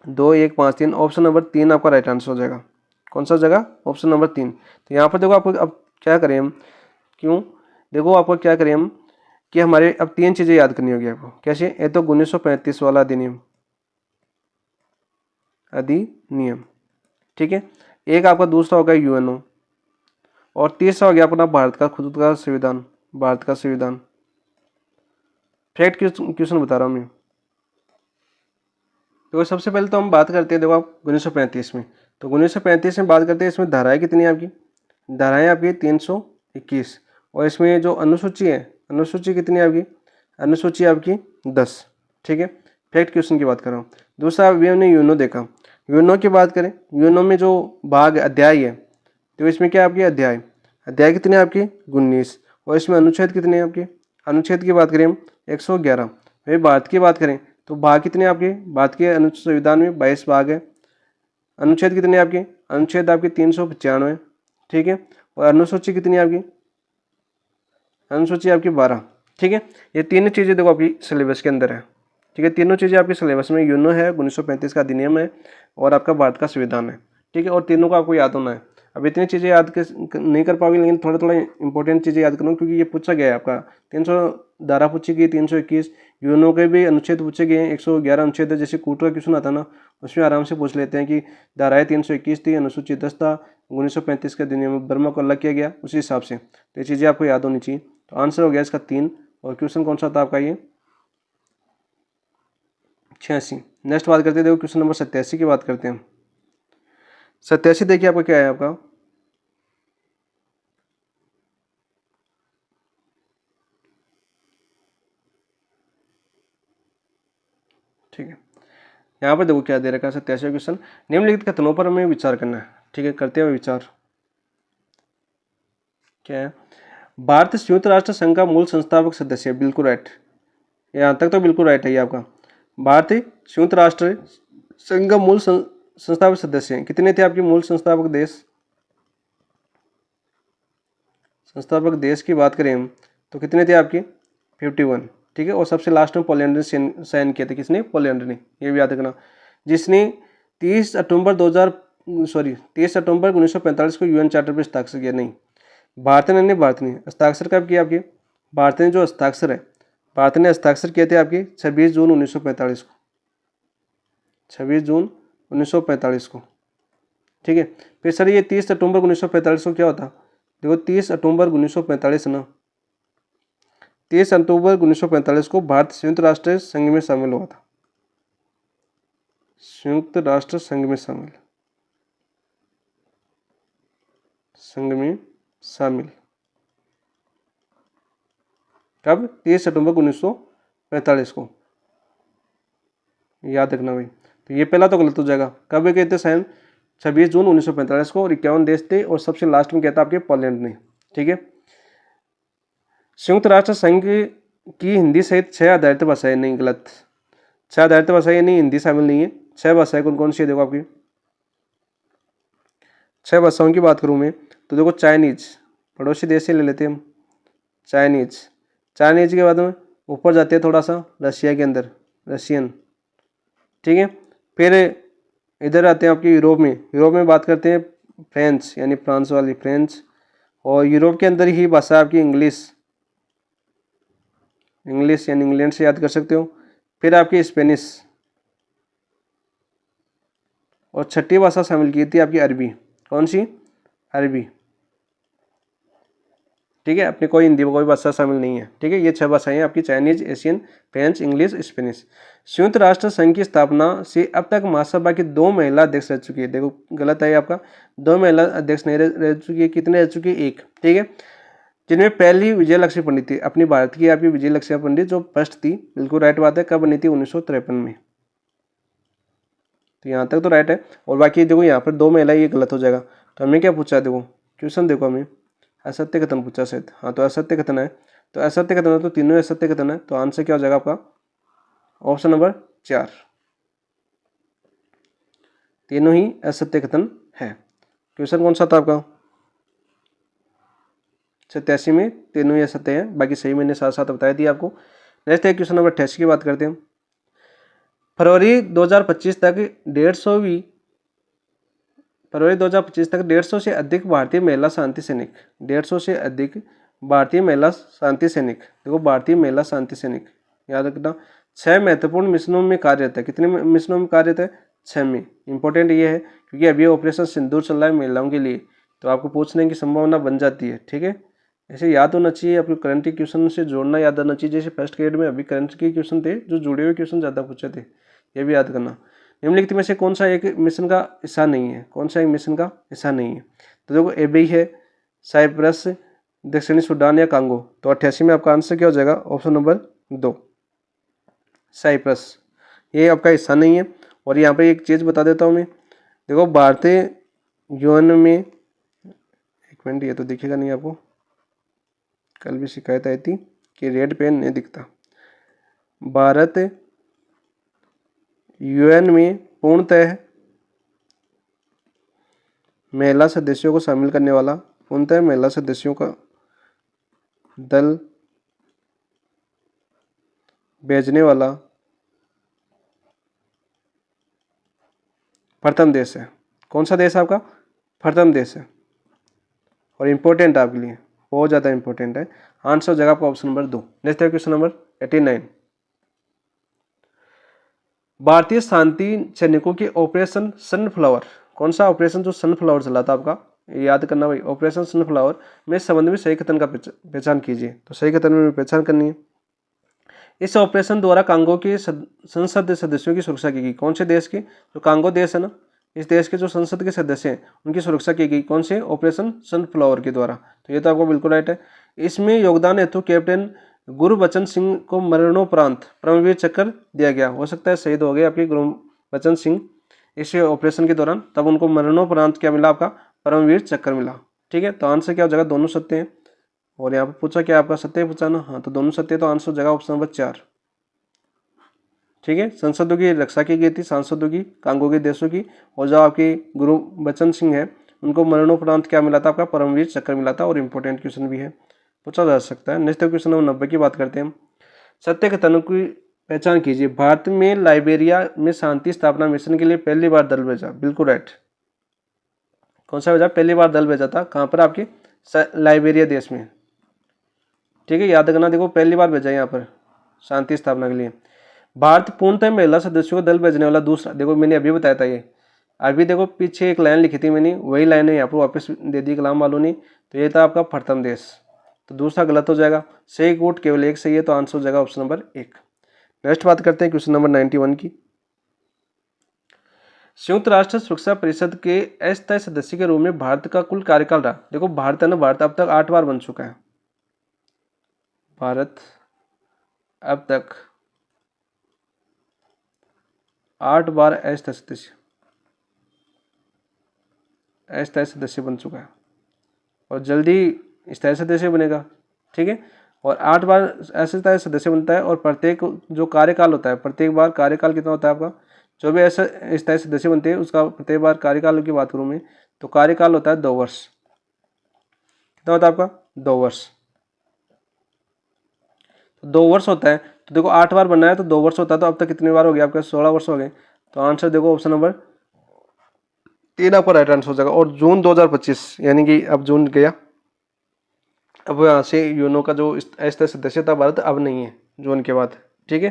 2 1 5 3, ऑप्शन नंबर 3 आपका राइट आंसर हो जाएगा। कौन सा जगह, ऑप्शन नंबर 3। तो यहाँ पर देखो आपको अब क्या करें हम, क्यों, देखो आपको क्या करें हम कि हमारे अब 3 चीज़ें याद करनी होगी आपको, कैसे, ये तो 1935 वाला अधिनियम, अधिनियम, ठीक है, एक आपका दूसरा होगा यूएनओ, और तीसरा हो गया अपना भारत का खुद का संविधान, भारत का संविधान। फैक्ट क्वेश्चन बता रहा हूँ मैं। देखो सबसे पहले तो हम बात करते हैं, देखो आप 1935 में, तो 1935 में बात करते हैं, इसमें धाराएं कितनी है आपकी, धाराएं आपकी 321, और इसमें जो अनुसूची है, अनुसूची कितनी है आपकी, अनुसूची आपकी 10। ठीक है, फैक्ट क्वेश्चन की बात कर रहा हूँ। दूसरा अभी हमने यूनो देखा, यूनो की बात करें, यूनो में जो भाग अध्याय है, तो इसमें क्या आपकी अध्याय, अध्याय कितने हैं आपकी 19, और इसमें अनुच्छेद कितने हैं आपके, अनुच्छेद की बात करें हम 111। वही भारत की बात करें तो भाग कितने आपके, भारत के अनुच्छेद संविधान में 22 भाग है, अनुच्छेद कितने आपके, अनुच्छेद आपके 395। ठीक है, और अनुसूची कितनी है आपकी, अनुसूची आपकी 12। ठीक है, ये तीनों चीज़ें देखो आपकी सिलेबस के अंदर है। ठीक है, तीनों चीज़ें आपके सिलेबस में, यूनो है, 1935 का अधिनियम है, और आपका भारत का संविधान है। ठीक है, और तीनों को आपको याद होना है। अब इतनी चीज़ें याद नहीं कर पाओगे, लेकिन थोड़ा थोड़ा इंपॉर्टेंट चीज़ें याद करो, क्योंकि ये पूछा गया है आपका 300 धारा पूछी गई, 321 यूनो के भी अनुच्छेद पूछे गए, 111 अनुच्छेद है, जैसे कूट का क्वेश्चन आता ना, उसमें आराम से पूछ लेते हैं कि धाराएं 321 थी, अनुसूची 10 था, 1935 के अधिनियम बर्मा को अलग किया गया, उसी हिसाब से। तो ये चीज़ें आपको याद होनी चाहिए। तो आंसर हो गया इसका 3, और क्वेश्चन कौन सा था आपका ये 86। नेक्स्ट बात करते हैं, देखो क्वेश्चन नंबर 87 की बात करते हैं। 87 देखिए आपका क्या है आपका, ठीक है, यहाँ पर देखो क्या दे रखा है 87 क्वेश्चन, निम्नलिखित कथनों पर हमें विचार करना है। ठीक है, करते हुए विचार, क्या है, भारत संयुक्त राष्ट्र संघ का मूल संस्थापक सदस्य है, बिल्कुल राइट, यहाँ तक तो बिल्कुल राइट है ये आपका। भारतीय संयुक्त राष्ट्र संघ का मूल संस्थापक सदस्य हैं, कितने थे आपके मूल संस्थापक देश? संस्थापक देश की बात करें हम तो कितने थे आपके? 51, ठीक है। और सबसे लास्ट में पोलैंड ने साइन किया था, किसने? पोलैंड ने, ये भी याद रखना। जिसने 30 अक्टूबर 1945 को यूएन चार्टर पर हस्ताक्षर किया, नहीं भारत ने हस्ताक्षर कब किया आपके? भारत ने जो हस्ताक्षर है, भारत ने हस्ताक्षर किए थे आपके 26 जून 1945 को, 26 जून 1945 को, ठीक है। फिर सर ये 30 अक्टूबर 1945 को क्या होता? देखो 30 अक्टूबर 1945 ना, 30 अक्टूबर 1945 को भारत संयुक्त राष्ट्र संघ में शामिल हुआ था, संयुक्त राष्ट्र संघ में शामिल कब? 30 अक्टूबर 1945 को, याद रखना भाई। तो ये पहला तो गलत हो जाएगा। कब गए थे साइन? 26 जून 1945 को, और 51 देश थे, और सबसे लास्ट में क्या था आपके? पोलैंड ने, ठीक है। संयुक्त राष्ट्र संघ की हिंदी सहित 6 आधारित भाषाएं, नहीं गलत, 6 आधारित भाषाएं नहीं, हिंदी शामिल नहीं है। 6 भाषाएं कौन कौन सी है देखो आपकी? 6 भाषाओं की बात करूं मैं तो देखो, चाइनीज, पड़ोसी देश से ले लेते हैं हम, चाइनीज के बाद में ऊपर जाते हैं थोड़ा सा रशिया के अंदर, रशियन, ठीक है। फिर इधर आते हैं आपके यूरोप में बात करते हैं फ्रेंच, यानी फ्रांस वाली फ्रेंच, और यूरोप के अंदर ही भाषा आपकी इंग्लिश यानी इंग्लैंड से याद कर सकते हो। फिर आपकी स्पेनिश, और छठी भाषा शामिल की थी आपकी अरबी, कौन सी? अरबी, ठीक है। अपनी कोई हिंदी कोई भाषा शामिल नहीं है, ठीक है। ये 6 भाषाएं आपकी, Chinese, Asian, French, English, Spanish. संयुक्त राष्ट्र संघ की स्थापना से अब तक महासभा की 2 महिला अध्यक्ष रह चुकी है, देखो गलत है आपका, 2 महिला अध्यक्ष नहीं रह चुकी है, कितने रह चुकी है? 1, ठीक है। जिनमें पहली विजयलक्ष्मी पंडित थी, अपनी भारत की आपकी विजयलक्ष्मी पंडित जो फर्स्ट थी, बिल्कुल राइट बात है। कब बनी थी? 1953 में, तो यहाँ तक तो राइट है। और बाकी देखो यहाँ पर 2 महिला, ये गलत हो जाएगा। तो हमें क्या पूछा? देखो क्वेश्चन देखो, हमें असत्य कथन पूछा शायद, हाँ तो असत्य कथन है, तो असत्य कथन है तो तीनों असत्य कथन है, तो आंसर क्या हो जाएगा आपका? ऑप्शन नंबर 4, तीनों ही असत्य कथन है। क्वेश्चन कौन सा था आपका? 87 में तीनों ही असत्य है, बाकी सही मैंने साथ साथ बताया दिया आपको। नेक्स्ट है क्वेश्चन नंबर 88 की बात करते हैं। फरवरी 2025 तक 150 से अधिक भारतीय महिला शांति सैनिक, 150 से अधिक भारतीय महिला शांति सैनिक, देखो भारतीय महिला शांति सैनिक याद रखना, 6 महत्वपूर्ण मिशनों में कार्यरत है। कितने मिशनों में कार्यरत है? 6 में। इंपॉर्टेंट ये है क्योंकि अभी ऑपरेशन सिंदूर चल रहा है महिलाओं के लिए, तो आपको पूछने की संभावना बन जाती है, ठीक है। ऐसे याद होना चाहिए, आपको करंट के क्वेश्चन से जोड़ना याद आना चाहिए। जैसे फर्स्ट ग्रेड में अभी करंट के क्वेश्चन थे जो जुड़े हुए क्वेश्चन ज़्यादा पूछे थे, ये भी याद करना। निम्नलिखित में से कौन सा एक मिशन का हिस्सा नहीं है? कौन सा एक मिशन का हिस्सा नहीं है? तो देखो एबी है, साइप्रस, दक्षिणी सूडान या कांगो। तो 88 में आपका आंसर क्या हो जाएगा? ऑप्शन नंबर 2, साइप्रस, ये आपका हिस्सा नहीं है। और यहाँ पर एक चीज़ बता देता हूँ मैं, देखो भारतीय यूएन में, एक मिनट ये तो दिखेगा नहीं आपको, कल भी शिकायत आई थी कि रेड पेन नहीं दिखता। भारत यूएन में पूर्णतः महिला सदस्यों को शामिल करने वाला, पूर्णतः महिला सदस्यों का दल भेजने वाला प्रथम देश है। कौन सा देश है आपका? प्रथम देश है, और इम्पोर्टेंट आपके लिए, बहुत ज़्यादा इंपॉर्टेंट है। आंसर हो जाएगा आपका ऑप्शन नंबर 2। नेक्स्ट है क्वेश्चन नंबर 89। भारतीय शांति सैनिकों के ऑपरेशन सनफ्लावर, कौन सा ऑपरेशन जो सनफ्लावर चला था आपका, याद करना भाई। ऑपरेशन सनफ्लावर में संबंध में सही कथन का पहचान कीजिए, तो सही कथन में पहचान करनी है। इस ऑपरेशन द्वारा कांगो के संसद सदस्यों की सुरक्षा की गई, कौन से देश की? जो कांगो देश है ना, इस देश के जो संसद के सदस्य हैं उनकी सुरक्षा की गई, कौन से? ऑपरेशन सनफ्लावर के द्वारा। तो ये तो आपको बिल्कुल राइट है। इसमें योगदान हेतु कैप्टन गुरबचन सिंह को मरणोपरांत परमवीर चक्र दिया गया। हो सकता है शहीद हो गए आपके गुरबचन सिंह इस ऑपरेशन के दौरान, तब उनको मरणोपरांत क्या मिला? आपका परमवीर चक्र मिला, ठीक है। तो आंसर क्या हो जाएगा? दोनों सत्य हैं। और यहाँ पे पूछा क्या आपका? सत्य पूछा ना, हाँ तो दोनों सत्य, तो आंसर हो जाएगा ऑप्शन नंबर 4। ठीक है। संसदों की रक्षा की गई थी, सांसदों की, कांगो के देशों की। और जो आपके गुरबचन सिंह है उनको मरणोपरांत क्या मिला था, आपका परमवीर चक्र मिला था। और इंपॉर्टेंट क्वेश्चन भी है, पूछा जा सकता है। नेक्स्ट क्वेश्चन नंबर 90 की बात करते हैं हम। सत्य कथनों की पहचान कीजिए। भारत में लाइबेरिया में शांति स्थापना मिशन के लिए पहली बार दल भेजा। बिल्कुल राइट। कौन सा भेजा? पहली बार दल भेजा था। कहाँ पर? आपके लाइबेरिया देश में। ठीक है, याद रखना। देखो पहली बार भेजा यहाँ पर शांति स्थापना के लिए। भारत पूर्णतः महिला सदस्यों को दल भेजने वाला दूसरा, देखो मैंने अभी बताया था ये, अभी देखो पीछे एक लाइन लिखी थी मैंने, वही लाइन है यहाँ पर वापस दे दी कलाम वालों ने। तो ये था आपका प्रथम देश, तो दूसरा गलत हो जाएगा। सही कोट केवल एक सही है, तो आंसर हो जाएगा ऑप्शन नंबर 1। नेक्स्ट बात करते हैं क्वेश्चन नंबर 91 की। संयुक्त राष्ट्र सुरक्षा परिषद के अस्थायी सदस्य के रूप में भारत का कुल कार्यकाल रहा। देखो भारत है ना, भारत अब तक 8 बार बन चुका है। भारत अब तक 8 बार अस्थायी सदस्य बन चुका है और जल्दी स्थायी सदस्य बनेगा। ठीक है, और 8 बार अस्थायी सदस्य बनता है। और प्रत्येक जो कार्यकाल होता है, प्रत्येक बार कार्यकाल कितना होता है आपका? जो भी ऐसा स्थायी सदस्य बनते हैं उसका प्रत्येक बार कार्यकाल की बात करूँ मैं, तो कार्यकाल होता है 2 वर्ष। कितना होता है आपका? 2 वर्ष। 2 वर्ष होता है। तो देखो 8 बार बनना है तो 2 वर्ष होता है, तो अब तक कितने बार हो गया आपका? 16 वर्ष हो गए। तो आंसर देखो ऑप्शन नंबर 3 आपका राइट आंसर हो जाएगा। और जून 2025 यानी कि अब जून गया, अब यहाँ से यूनो का जो अस्थायी सदस्य था भारत अब नहीं है जून के बाद। ठीक है,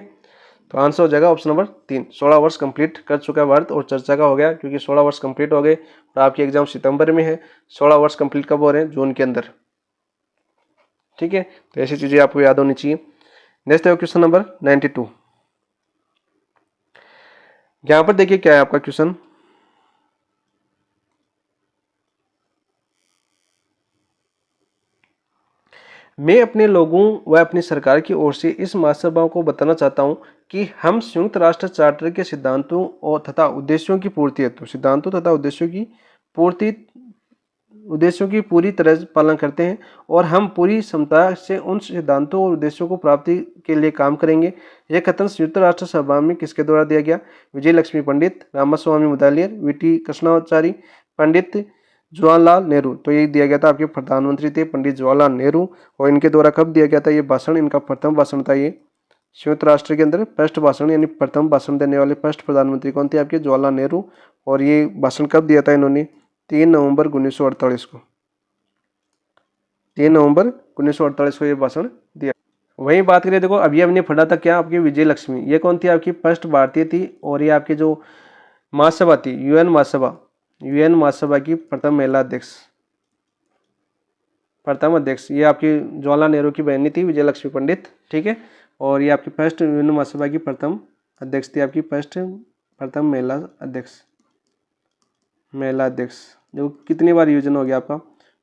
तो आंसर हो जाएगा ऑप्शन नंबर 3। 16 वर्ष कंप्लीट कर चुका है भारत, और चर्चा का हो गया क्योंकि 16 वर्ष कंप्लीट हो गए और आपकी एग्जाम सितंबर में है। 16 वर्ष कंप्लीट कब हो रहे हैं? जून के अंदर। ठीक है, तो ऐसी चीजें आपको याद होनी चाहिए। नेक्स्ट है क्वेश्चन नंबर 92। यहां पर देखिए क्या है आपका क्वेश्चन। मैं अपने लोगों व अपनी सरकार की ओर से इस महासभा को बताना चाहता हूं कि हम संयुक्त राष्ट्र चार्टर के सिद्धांतों और तथा उद्देश्यों की पूर्ति हेतु सिद्धांतों तथा उद्देश्यों की पूरी तरह पालन करते हैं और हम पूरी क्षमता से उन सिद्धांतों और उद्देश्यों को प्राप्ति के लिए काम करेंगे। यह कथन संयुक्त राष्ट्र सभा में किसके द्वारा दिया गया? विजय लक्ष्मी पंडित, रामास्वामी मुदालियर, वीटी कृष्णाचारी, पंडित जवाहरलाल नेहरू। तो ये दिया गया था, आपके प्रधानमंत्री थे पंडित जवाहरलाल नेहरू। और इनके द्वारा कब दिया गया था ये भाषण? इनका प्रथम भाषण था ये संयुक्त राष्ट्र के अंदर। फर्स्ट भाषण यानी प्रथम भाषण देने वाले फर्स्ट प्रधानमंत्री कौन थे? आपके जवाहरलाल नेहरू। और ये भाषण कब दिया था इन्होंने? 3 नवंबर 1948 को। 3 नवंबर 1948 को ये भाषण दिया। वही बात करें, देखो अभी हमने पढ़ा था क्या? आपकी विजय लक्ष्मी, ये कौन थी? आपकी फर्स्ट भारतीय थी। और ये आपकी जो महासभा थी, यूएन महासभा की प्रथम महिला अध्यक्ष, ये आपकी जवाहरलाल नेहरू की बहनी थी विजय लक्ष्मी पंडित। ठीक है, और ये आपकी फर्स्ट यूएन महासभा की प्रथम अध्यक्ष थी, आपकी प्रथम महिला अध्यक्ष। देखो कितनी बार यूजन हो गया आपका,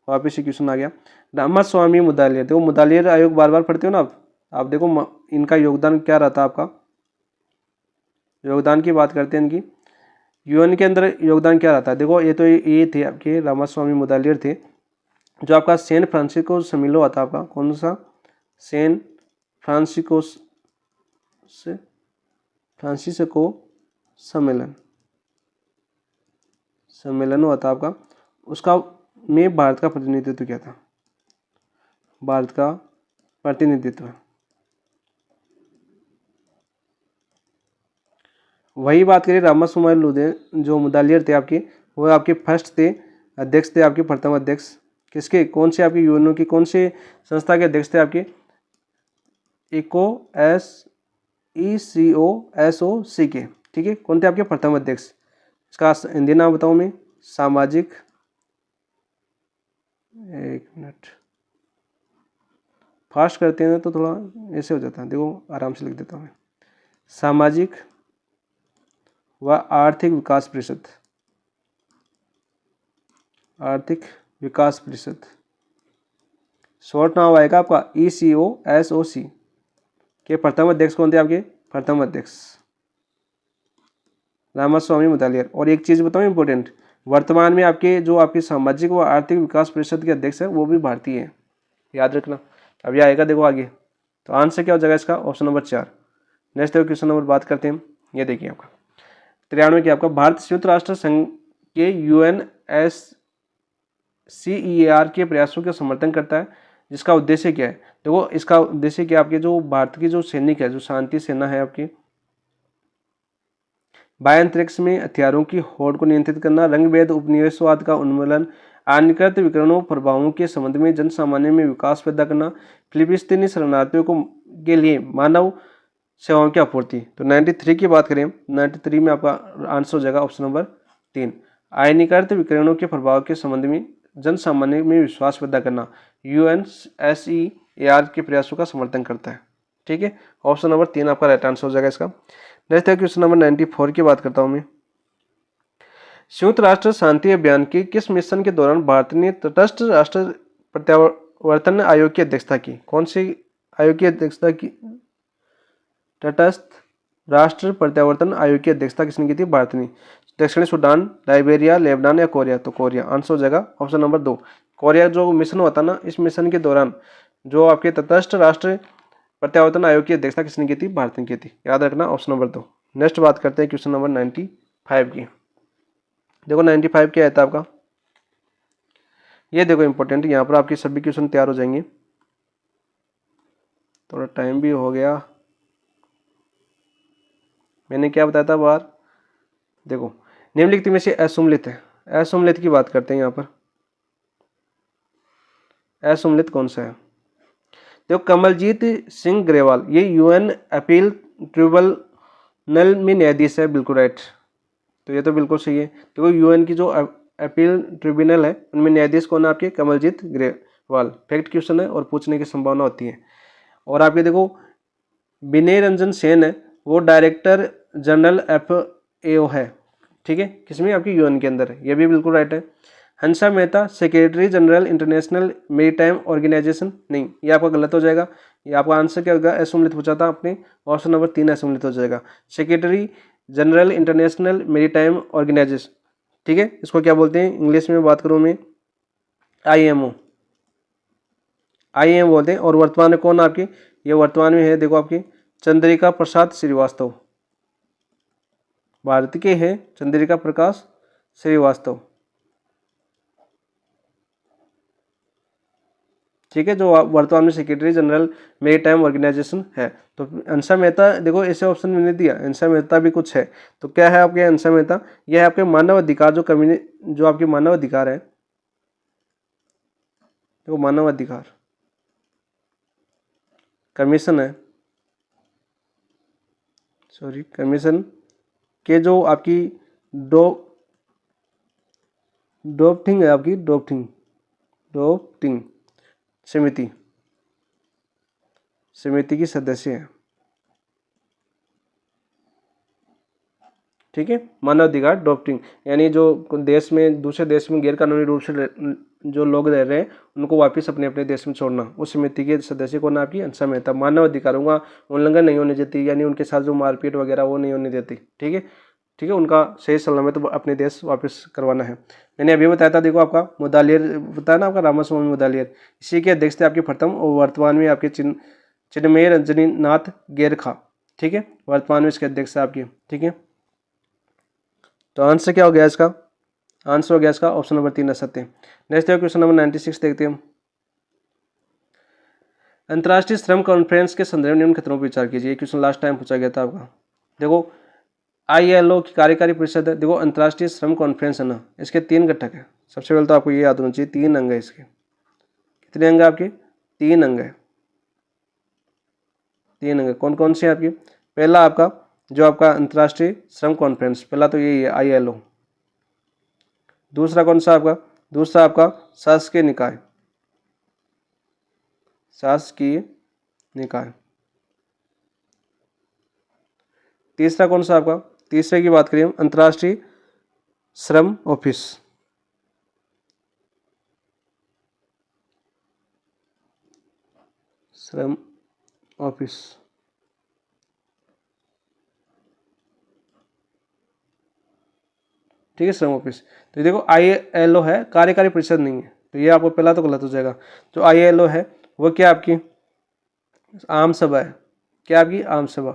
वापिस से क्वेश्चन आ गया। रामास्वामी मुदालियर, देखो मुदालियर आयोग बार बार पढ़ते हो ना आप देखो इनका योगदान क्या रहता है आपका? योगदान की बात करते हैं इनकी, यूएन के अंदर योगदान क्या रहता है? देखो ये तो ये थे आपके रामास्वामी मुदालियर थे, जो आपका सैन फ्रांसिस्को सम्मेलन हुआ था आपका। कौन सा? सैन फ्रांसिस्को सम्मेलन हुआ था आपका, उसका में भारत का प्रतिनिधित्व किया था। भारत का प्रतिनिधित्व, वही बात करें रामास्वामी जो मुदालियर थे आपके, वो आपके फर्स्ट थे, अध्यक्ष थे, आपके प्रथम अध्यक्ष। किसके? कौन से आपके यूएनओ की कौन से संस्था के अध्यक्ष थे? आपके ECOSOC के। ठीक है, कौन थे आपके प्रथम अध्यक्ष? इसका हिंदी नाम बताऊं मैं, सामाजिक, एक मिनट फास्ट करते हैं तो थोड़ा ऐसे हो जाता है, देखो आराम से लिख देता हूँ मैं। सामाजिक व आर्थिक विकास परिषद, शॉर्ट नाम आएगा आपका ECOSOC के प्रथम अध्यक्ष कौन थे? आपके प्रथम अध्यक्ष रामास्वामी मुदालियर। और एक चीज बताऊं इंपॉर्टेंट, वर्तमान में आपके जो आपके सामाजिक व आर्थिक विकास परिषद के अध्यक्ष है वो भी भारतीय है, याद रखना। अभी आएगा देखो आगे। तो आंसर क्या हो जाएगा इसका? Option number 4। नेक्स्ट देखो क्वेश्चन नंबर बात करते हैं, ये देखिए आपका 93 की आपका, भारत संयुक्त राष्ट्र संघ के UNSCEAR के प्रयासों का समर्थन करता है, जिसका उद्देश्य क्या है। देखो इसका उद्देश्य क्या, आपके जो भारत की जो सैनिक है, जो शांति सेना है आपकी, वायु अंतरिक्ष में हथियारों की होड़ को नियंत्रित करना, रंगभेद उपनिवेशवाद का उन्मूलन, आयनीकृत विकिरणों प्रभावों के संबंध में जन सामान्य में विकास पैदा करना, फिलिस्तीनी शरणार्थियों को के लिए मानव सेवाओं की आपूर्ति। तो 93 की बात करें, 93 में आपका आंसर हो जाएगा ऑप्शन नंबर 3, आयनीकृत विकिरणों के प्रभाव के संबंध में जन सामान्य में विश्वास पैदा करना, UNSCEAR के प्रयासों का समर्थन करता है। ठीक है, ऑप्शन नंबर 3 आपका राइट आंसर हो जाएगा इसका। नेक्स्ट है क्वेश्चन नंबर 94 की बात करता हूं मैं। संयुक्त राष्ट्र शांति अभियान के किस मिशन के दौरान भारत ने तटस्थ राष्ट्र प्रत्यावर्तन आयोग की अध्यक्षता की। कौन सी आयोग की अध्यक्षता की? तटस्थ राष्ट्र प्रत्यावर्तन आयोग की अध्यक्षता किसने की थी? भारत ने। दक्षिणी सूडान, लाइबेरिया, लेबनान या कोरिया? तो कोरिया आंसर हो जाएगा ऑप्शन नंबर 2। कोरिया जो मिशन होता ना, इस मिशन के दौरान जो आपके तटस्थ राष्ट्र प्रत्यावर्तन आयोग की अध्यक्षता किसने की थी? भारत ने की थी। याद रखना ऑप्शन नंबर 2। नेक्स्ट बात करते हैं क्वेश्चन नंबर 95 की। देखो 95 क्या आता है आपका, ये देखो इंपॉर्टेंट, यहाँ पर आपके सभी क्वेश्चन तैयार हो जाएंगे। थोड़ा टाइम भी हो गया, मैंने क्या बताया था बाहर। देखो निम्नलिखित में से असुमलित है, असुमलित की बात करते हैं यहाँ पर। असुमलित कौन सा है? देखो कमलजीत सिंह ग्रेवाल, ये UN अपील ट्रिब्यूनल में न्यायाधीश है, बिल्कुल राइट। तो ये तो बिल्कुल सही है। देखो UN की जो अपील ट्रिब्यूनल है उनमें न्यायाधीश कौन है? आपके कमलजीत ग्रेवाल। फैक्ट क्वेश्चन है और पूछने की संभावना होती है। और आपके देखो विनय रंजन सेन है, वो डायरेक्टर जनरल FAO है। ठीक है, किसमें? आपकी UN के अंदर है, ये भी बिल्कुल राइट है। Hansa Mehta secretary general International Maritime Organization, नहीं, ये आपका गलत हो जाएगा। ये आपका आंसर क्या होगा? असुमलित पूछा था आपने, ऑप्शन नंबर 3 असुमलित हो जाएगा। Secretary general International Maritime Organization, ठीक है, इसको क्या बोलते हैं इंग्लिश में बात करूं मैं? IMO बोलते हैं। और वर्तमान में कौन आपके? ये वर्तमान में है, देखो आपके चंद्रिका प्रसाद श्रीवास्तव, भारत के हैं चंद्रिका प्रकाश श्रीवास्तव। ठीक है, जो वर्तमान में सेक्रेटरी जनरल मेरीटाइम ऑर्गेनाइजेशन है। तो हंसा मेहता, देखो ऐसे ऑप्शन मैंने दिया, हंसा मेहता भी कुछ है। तो क्या है आपके हंसा मेहता? यह है आपके मानव अधिकार जो आपके मानव अधिकार है, देखो मानव अधिकार कमीशन है, सॉरी कमीशन के जो आपकी ड्राफ्टिंग है, आपकी ड्राफ्टिंग समिति की सदस्य है। ठीक है, मानवाधिकार ड्राफ्टिंग, यानी जो देश में दूसरे देश में गैर कानूनी रूप से जो लोग रह रहे हैं उनको वापस अपने अपने देश में छोड़ना, उस समिति के सदस्य को ना आपकी हंसा मेहता। मानव अधिकारों का उल्लंघन नहीं होने देती, यानी उनके साथ जो मारपीट वगैरह वो नहीं होने देती। ठीक है, ठीक है, उनका सही सलामत तो अपने देश वापस करवाना है। मैंने अभी बताया था, देखो आपका मुदालियर बताया ना, आपका रामास्वामी मुदालियर, इसी के अध्यक्ष थे आपके प्रथम, और वर्तमान में आपके चिन्मय रंजनी नाथ गेरखा। ठीक है, वर्तमान में इसके अध्यक्ष है आपकी। ठीक है, तो आंसर क्या हो गया इसका? आंसर हो गया इसका ऑप्शन नंबर 3 असत्य। नेक्स्ट है क्वेश्चन नंबर 96 देखते हैं हम। अंतर्राष्ट्रीय श्रम कॉन्फ्रेंस के संदर्भ में निम्न खतरों पर विचार कीजिए। क्वेश्चन लास्ट टाइम पूछा गया था आपका। देखो ILO की कार्यकारी परिषद है, देखो अंतर्राष्ट्रीय श्रम कॉन्फ्रेंस है ना, इसके 3 घटक है। सबसे पहले तो आपको ये याद होना चाहिए, 3 अंग है इसके। कितने अंग है आपके? 3 अंग है, 3 अंग। कौन कौन से है आपके? पहला आपका जो आपका अंतर्राष्ट्रीय श्रम कॉन्फ्रेंस, पहला तो यही है ILO। दूसरा कौन सा आपका? दूसरा आपका शासकीय निकाय, शासकीय निकाय। तीसरा कौन सा आपका? तीसरे की बात करें हम, अंतर्राष्ट्रीय श्रम ऑफिस। श्रम ऑफिस, ठीक है, श्रम ऑफिस। तो देखो ILO है, कार्यकारी परिषद नहीं है, तो ये आपको पहला तो गलत हो जाएगा। जो ILO है वो क्या आपकी आम सभा है, क्या आपकी आम सभा।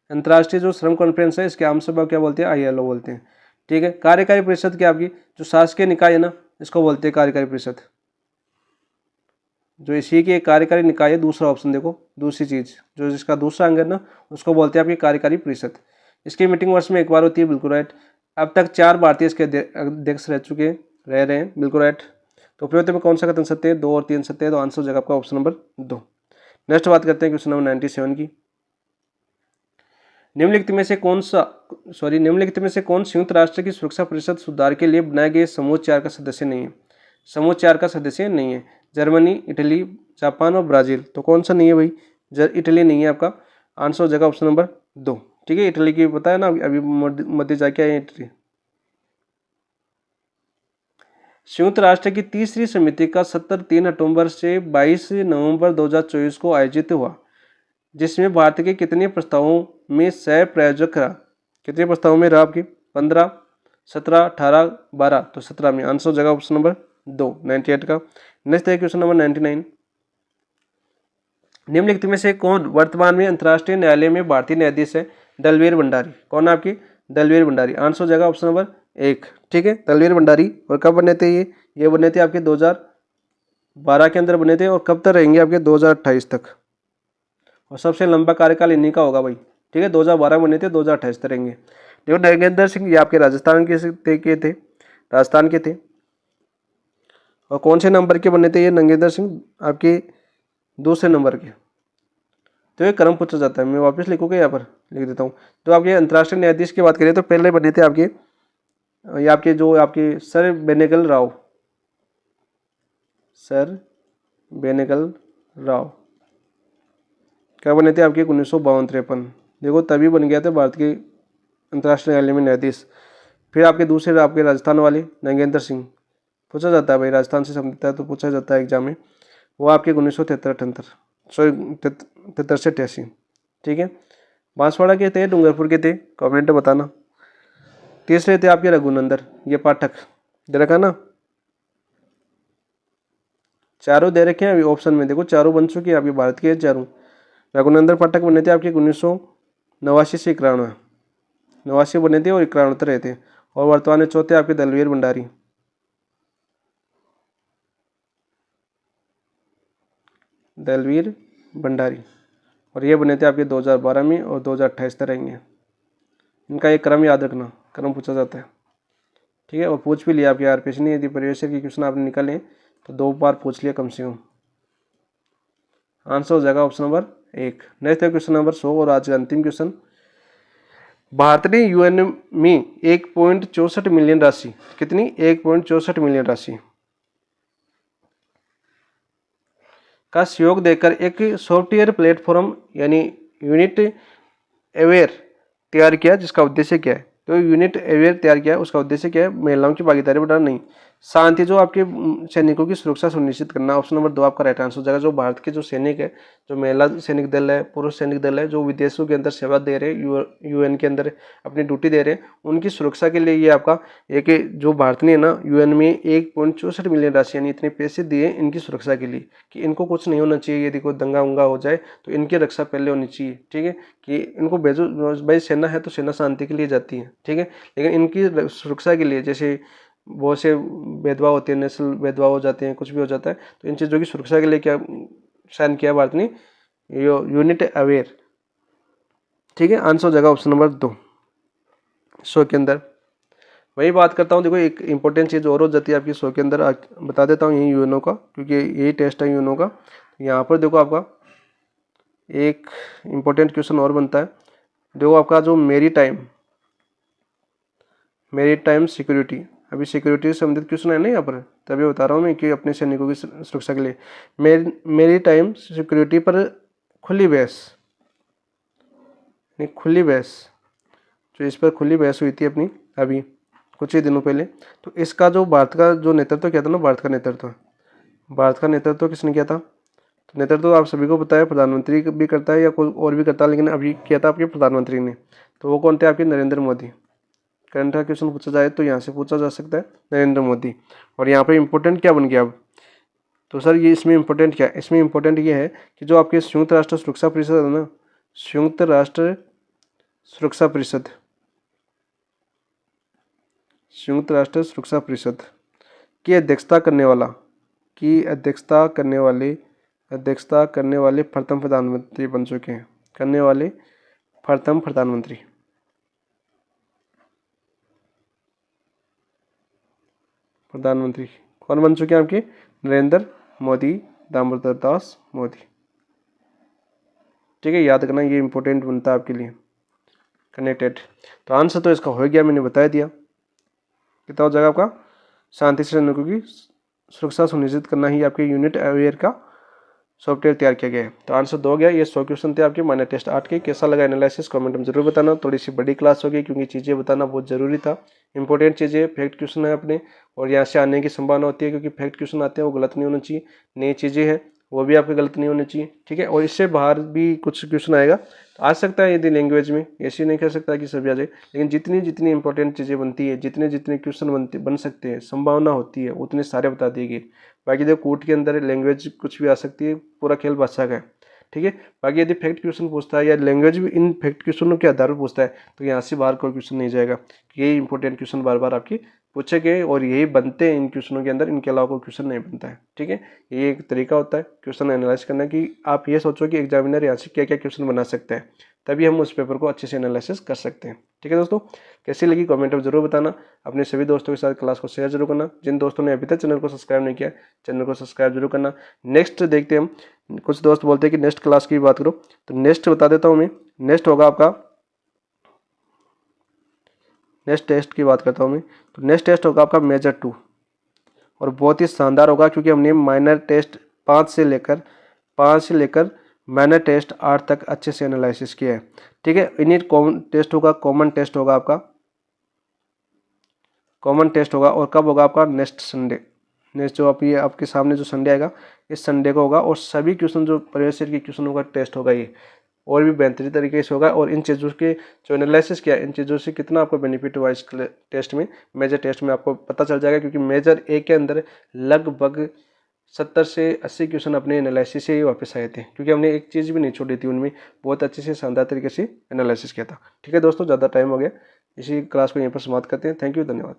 अंतर्राष्ट्रीय जो श्रम कॉन्फ्रेंस है इसके आम सभा क्या बोलते हैं, ILO बोलते हैं। ठीक है। कार्यकारी परिषद क्या आपकी जो शासकीय निकाय है ना, इसको बोलते हैं कार्यकारी परिषद। जो इसी की एक कार्यकारी निकाय है, दूसरा ऑप्शन देखो, दूसरी चीज जो इसका दूसरा अंग है ना, उसको बोलते हैं आपकी कार्यकारी परिषद। इसकी मीटिंग वर्ष में एक बार होती है, बिल्कुल राइट। अब तक 4 भारतीय इसके अध्यक्ष रह रहे हैं, बिल्कुल राइट। तो उपयुक्त में कौन सा कथन सत्य है, 2 और 3 सत्य है, तो आंसर हो जाएगा आपका ऑप्शन नंबर 2। नेक्स्ट बात करते हैं क्वेश्चन नंबर 97 की। निम्नलिखित में से कौन संयुक्त राष्ट्र की सुरक्षा परिषद सुधार के लिए बनाए गए समूह 4 का सदस्य नहीं है। समूह 4 का सदस्य नहीं है। जर्मनी, इटली, जापान और ब्राजील। तो कौन सा नहीं है भाई, इटली नहीं है आपका। आंसर हो जाएगा ऑप्शन नंबर 2। ठीक है। इटली की पता है ना, अभी मध्य जाके आए इटली। संयुक्त राष्ट्र की तीसरी समिति का सत्र 3 अक्टूबर से 22 नवंबर 2024 को आयोजित हुआ, जिसमें भारत के कितने प्रस्तावों में सह प्रायोजक रहा। कितने प्रस्तावों में रहा आपकी, 15, 17, 18, 12। तो 17 में। आंसर हो जाएगा ऑप्शन नंबर 2, 98 का। नेक्स्ट है क्वेश्चन नंबर 99। निम्नलिखित में से कौन वर्तमान में अंतर्राष्ट्रीय न्यायालय में भारतीय न्यायाधीश है। दलवीर भंडारी। कौन आपकी, दलवीर भंडारी। आंसर हो जाएगा ऑप्शन नंबर 1। ठीक है। दलवीर भंडारी। और कब बने थे ये बने थे आपके 2012 के अंदर बने थे, और कब तक रहेंगे आपके 2028 तक। और सबसे लंबा कार्यकाल इन्हीं का होगा भाई। ठीक है। 2012 बने थे, 2028 तक रहेंगे। देखो नागेंद्र सिंह ये आपके राजस्थान के थे, राजस्थान के थे। और कौन से नंबर के बने थे ये नागेंद्र सिंह, आपके दूसरे नंबर के। तो ये क्रम पूछा जाता है, मैं वापस लिखूंगा, यहाँ पर लिख देता हूँ। तो आपके अंतर्राष्ट्रीय न्यायाधीश की बात करें तो पहले बने थे आपके ये आपके जो आपके सर बेनेगल राव, सर बेनेगल राव क्या बने थे आपके 1952-53। देखो तभी बन गया था भारत के अंतर्राष्ट्रीय न्यायालय में न्यायाधीश। फिर आपके दूसरे आपके राजस्थान वाले नागेंद्र सिंह, पूछा जाता है भाई, राजस्थान से संबंधित है तो पूछा जाता है एग्जाम में। वो आपके 1973-78, सॉरी 73-88। ठीक है। बांसवाड़ा के थे, डूंगरपुर के थे, कमेंट बताना। तीसरे थे आपके रघुनंदन, ये पाठक दे रखा ना, चारों दे रखे हैं अभी ऑप्शन में। देखो चारों बन चुके हैं अभी भारत के चारों। रघुनंदन पाठक बने थे आपके 1989 से 89 बने थे और 91 रहे थे। और वर्तमान में चौथे आपके दलवीर भंडारी, दलवीर भंडारी, और ये बने थे आपके 2012 में और 2028 तक रहेंगे। इनका एक क्रम याद रखना, क्रम पूछा जाता है। ठीक है। और पूछ भी लिया आपके आरपीएससी ने, यदि प्रीवियस ईयर की क्वेश्चन आपने निकाले तो 2 बार पूछ लिया कम से कम। आंसर हो जाएगा ऑप्शन नंबर 1। नेक्स्ट है क्वेश्चन नंबर 100 और आज का अंतिम क्वेश्चन। भारत ने UN में 1.64 मिलियन राशि, कितनी, 1.64 मिलियन राशि का सहयोग देकर एक सॉफ्टवेयर प्लेटफॉर्म यानी यूनिट अवेयर तैयार किया, जिसका उद्देश्य क्या है। तो यूनिट अवेयर तैयार किया, उसका उद्देश्य क्या है, महिलाओं की भागीदारी बढ़ाना नहीं, शांति जो आपके सैनिकों की सुरक्षा सुनिश्चित करना। ऑप्शन नंबर 2 आपका राइट आंसर हो जाएगा। जो भारत के जो सैनिक है, जो महिला सैनिक दल है, पुरुष सैनिक दल है, जो विदेशों के अंदर सेवा दे रहे हैं, UN के अंदर अपनी ड्यूटी दे रहे हैं, उनकी सुरक्षा के लिए ये आपका एक जो भारत ने ना UN में 1.64 मिलियन राशि यानी इतने पैसे दिए इनकी सुरक्षा के लिए, कि इनको कुछ नहीं होना चाहिए, यदि कोई दंगा उंगा हो जाए तो इनकी रक्षा पहले होनी चाहिए। ठीक है। कि इनको भेजो भाई, सेना है तो सेना शांति के लिए जाती है। ठीक है। लेकिन इनकी सुरक्षा के लिए जैसे बहुत से भेदभाव होते हैं, नेशनल भेदभाव हो जाते हैं, कुछ भी हो जाता है, तो इन चीज़ों की सुरक्षा के लिए क्या साइन किया भारत ने, यूनिट अवेयर। ठीक है। आंसर हो जाएगा ऑप्शन नंबर 2 100 के अंदर। वही बात करता हूँ, देखो एक इंपॉर्टेंट चीज़ और हो जाती है आपकी 100 के अंदर, बता देता हूँ यही यूएनओ का, क्योंकि यही टेस्ट है यूएनओ का। यहाँ पर देखो आपका एक इम्पोर्टेंट क्वेश्चन और बनता है। देखो आपका जो मेरी टाइम सिक्योरिटी, अभी सिक्योरिटी से संबंधित क्वेश्चन है ना यहाँ पर, तभी बता रहा हूँ मैं कि अपने सैनिकों की सुरक्षा के लिए मेरी टाइम सिक्योरिटी पर खुली बहस जो इस पर खुली बहस हुई थी अपनी अभी कुछ ही दिनों पहले। तो इसका जो भारत का जो नेतृत्व किया था ना, भारत का नेतृत्व किसने किया था। तो नेतृत्व आप सभी को पता है, प्रधानमंत्री भी करता है या कोई और भी करता है, लेकिन अभी किया था आपके प्रधानमंत्री ने। तो वो कौन थे आपके, नरेंद्र मोदी। करंट का क्वेश्चन पूछा जाए तो यहाँ से पूछा जा सकता है नरेंद्र मोदी। और यहाँ पे इंपॉर्टेंट क्या बन गया अब, तो सर ये इसमें इंपॉर्टेंट क्या है, इसमें इंपॉर्टेंट ये है कि जो आपके संयुक्त राष्ट्र सुरक्षा परिषद है ना, संयुक्त राष्ट्र सुरक्षा परिषद, संयुक्त राष्ट्र सुरक्षा परिषद की अध्यक्षता करने वाले प्रथम प्रधानमंत्री बन चुके हैं। प्रधानमंत्री कौन बन चुके हैं आपके? नरेंद्र मोदी, दामोदर दास मोदी। ठीक है, याद करना, ये इंपॉर्टेंट बनता है आपके लिए। कनेक्टेड, तो आंसर तो इसका हो गया, मैंने बता दिया। कितना हो जाएगा आपका? शांति से सैनिकों की सुरक्षा सुनिश्चित करना ही आपके यूनिट अवेयर का सॉफ्टवेयर तैयार किया गया है। तो आंसर 2 हो गया। ये 100 क्वेश्चन थे आपके माइनर टेस्ट 8 के। कैसा लगा एनालिसिस कमेंट में जरूर बताना। थोड़ी सी बड़ी क्लास हो गई क्योंकि चीज़ें बताना बहुत जरूरी था। इंपॉर्टेंट चीज़ें, फैक्ट क्वेश्चन है अपने, और यहाँ से आने की संभावना होती है क्योंकि फैक्ट क्वेश्चन आते हैं वो गलत नहीं होना चाहिए। नई चीज़ें हैं वो भी आपके गलत नहीं होनी चाहिए। ठीक है, और इससे बाहर भी कुछ क्वेश्चन आएगा तो आ सकता है यदि लैंग्वेज में, ऐसे नहीं कह सकता कि सभी आ जाए, लेकिन जितनी इंपॉर्टेंट चीज़ें बनती है, जितने क्वेश्चन बन सकते हैं, संभावना होती है, उतने सारे बता दिए गए। बाकी देखो कोर्ट के अंदर लैंग्वेज कुछ भी आ सकती है, पूरा खेल भाषा का है। ठीक है, बाकी यदि फैक्ट क्वेश्चन पूछता है या लैंग्वेज भी इन फैक्ट क्वेश्चनों के आधार पर पूछता है तो यहाँ से बाहर कोई क्वेश्चन नहीं जाएगा। यही इंपॉर्टेंट क्वेश्चन बार बार आपकी पूछे गए और यही बनते हैं इन क्वेश्चनों के अंदर, इनके अलावा कोई क्वेश्चन नहीं बनता है। ठीक है, ये एक तरीका होता है क्वेश्चन एनालाइज करने की। आप ये सोचो कि एग्जामिनर यहाँ से क्या क्या क्वेश्चन बना सकते हैं, तभी हम उस पेपर को अच्छे से एनालिसिस कर सकते हैं। ठीक है दोस्तों, कैसी लगी कमेंट में जरूर बताना। अपने सभी दोस्तों के साथ क्लास को शेयर जरूर करना। जिन दोस्तों ने अभी तक चैनल को सब्सक्राइब नहीं किया, चैनल को सब्सक्राइब जरूर करना। नेक्स्ट देखते हैं हम, कुछ दोस्त बोलते हैं कि नेक्स्ट क्लास की बात करो, तो नेक्स्ट बता देता हूँ मैं। नेक्स्ट होगा आपका, नेक्स्ट टेस्ट की बात करता हूँ मैं, तो नेक्स्ट टेस्ट होगा आपका मेजर 2 और बहुत ही शानदार होगा क्योंकि हमने माइनर टेस्ट 5 से लेकर माइनर टेस्ट 8 तक अच्छे से एनालिसिस किया है। ठीक है, इन्हीं कॉमन टेस्ट होगा, कॉमन टेस्ट होगा आपका, कॉमन टेस्ट होगा। और कब होगा आपका? Next Sunday. नेक्स्ट जो ये आपके सामने जो संडे आएगा, इस संडे को होगा। और सभी क्वेश्चन जो प्रीवियस ईयर के क्वेश्चन होगा टेस्ट होगा ये, और भी बेहतरीन तरीके से होगा। और इन चीज़ों के जो एनालिसिस किया, इन चीज़ों से कितना आपको बेनिफिट हुआ इस टेस्ट में, मेजर टेस्ट में आपको पता चल जाएगा। क्योंकि मेजर ए के अंदर लगभग 70 से 80 क्वेश्चन अपने एनालिसिस से ही वापस आए थे, क्योंकि हमने एक चीज़ भी नहीं छोड़ी थी, उनमें बहुत अच्छे से शानदार तरीके से एनालिसिस किया था। ठीक है दोस्तों, ज़्यादा टाइम हो गया, इसी क्लास को यहीं पर समाप्त करते हैं। थैंक यू, धन्यवाद।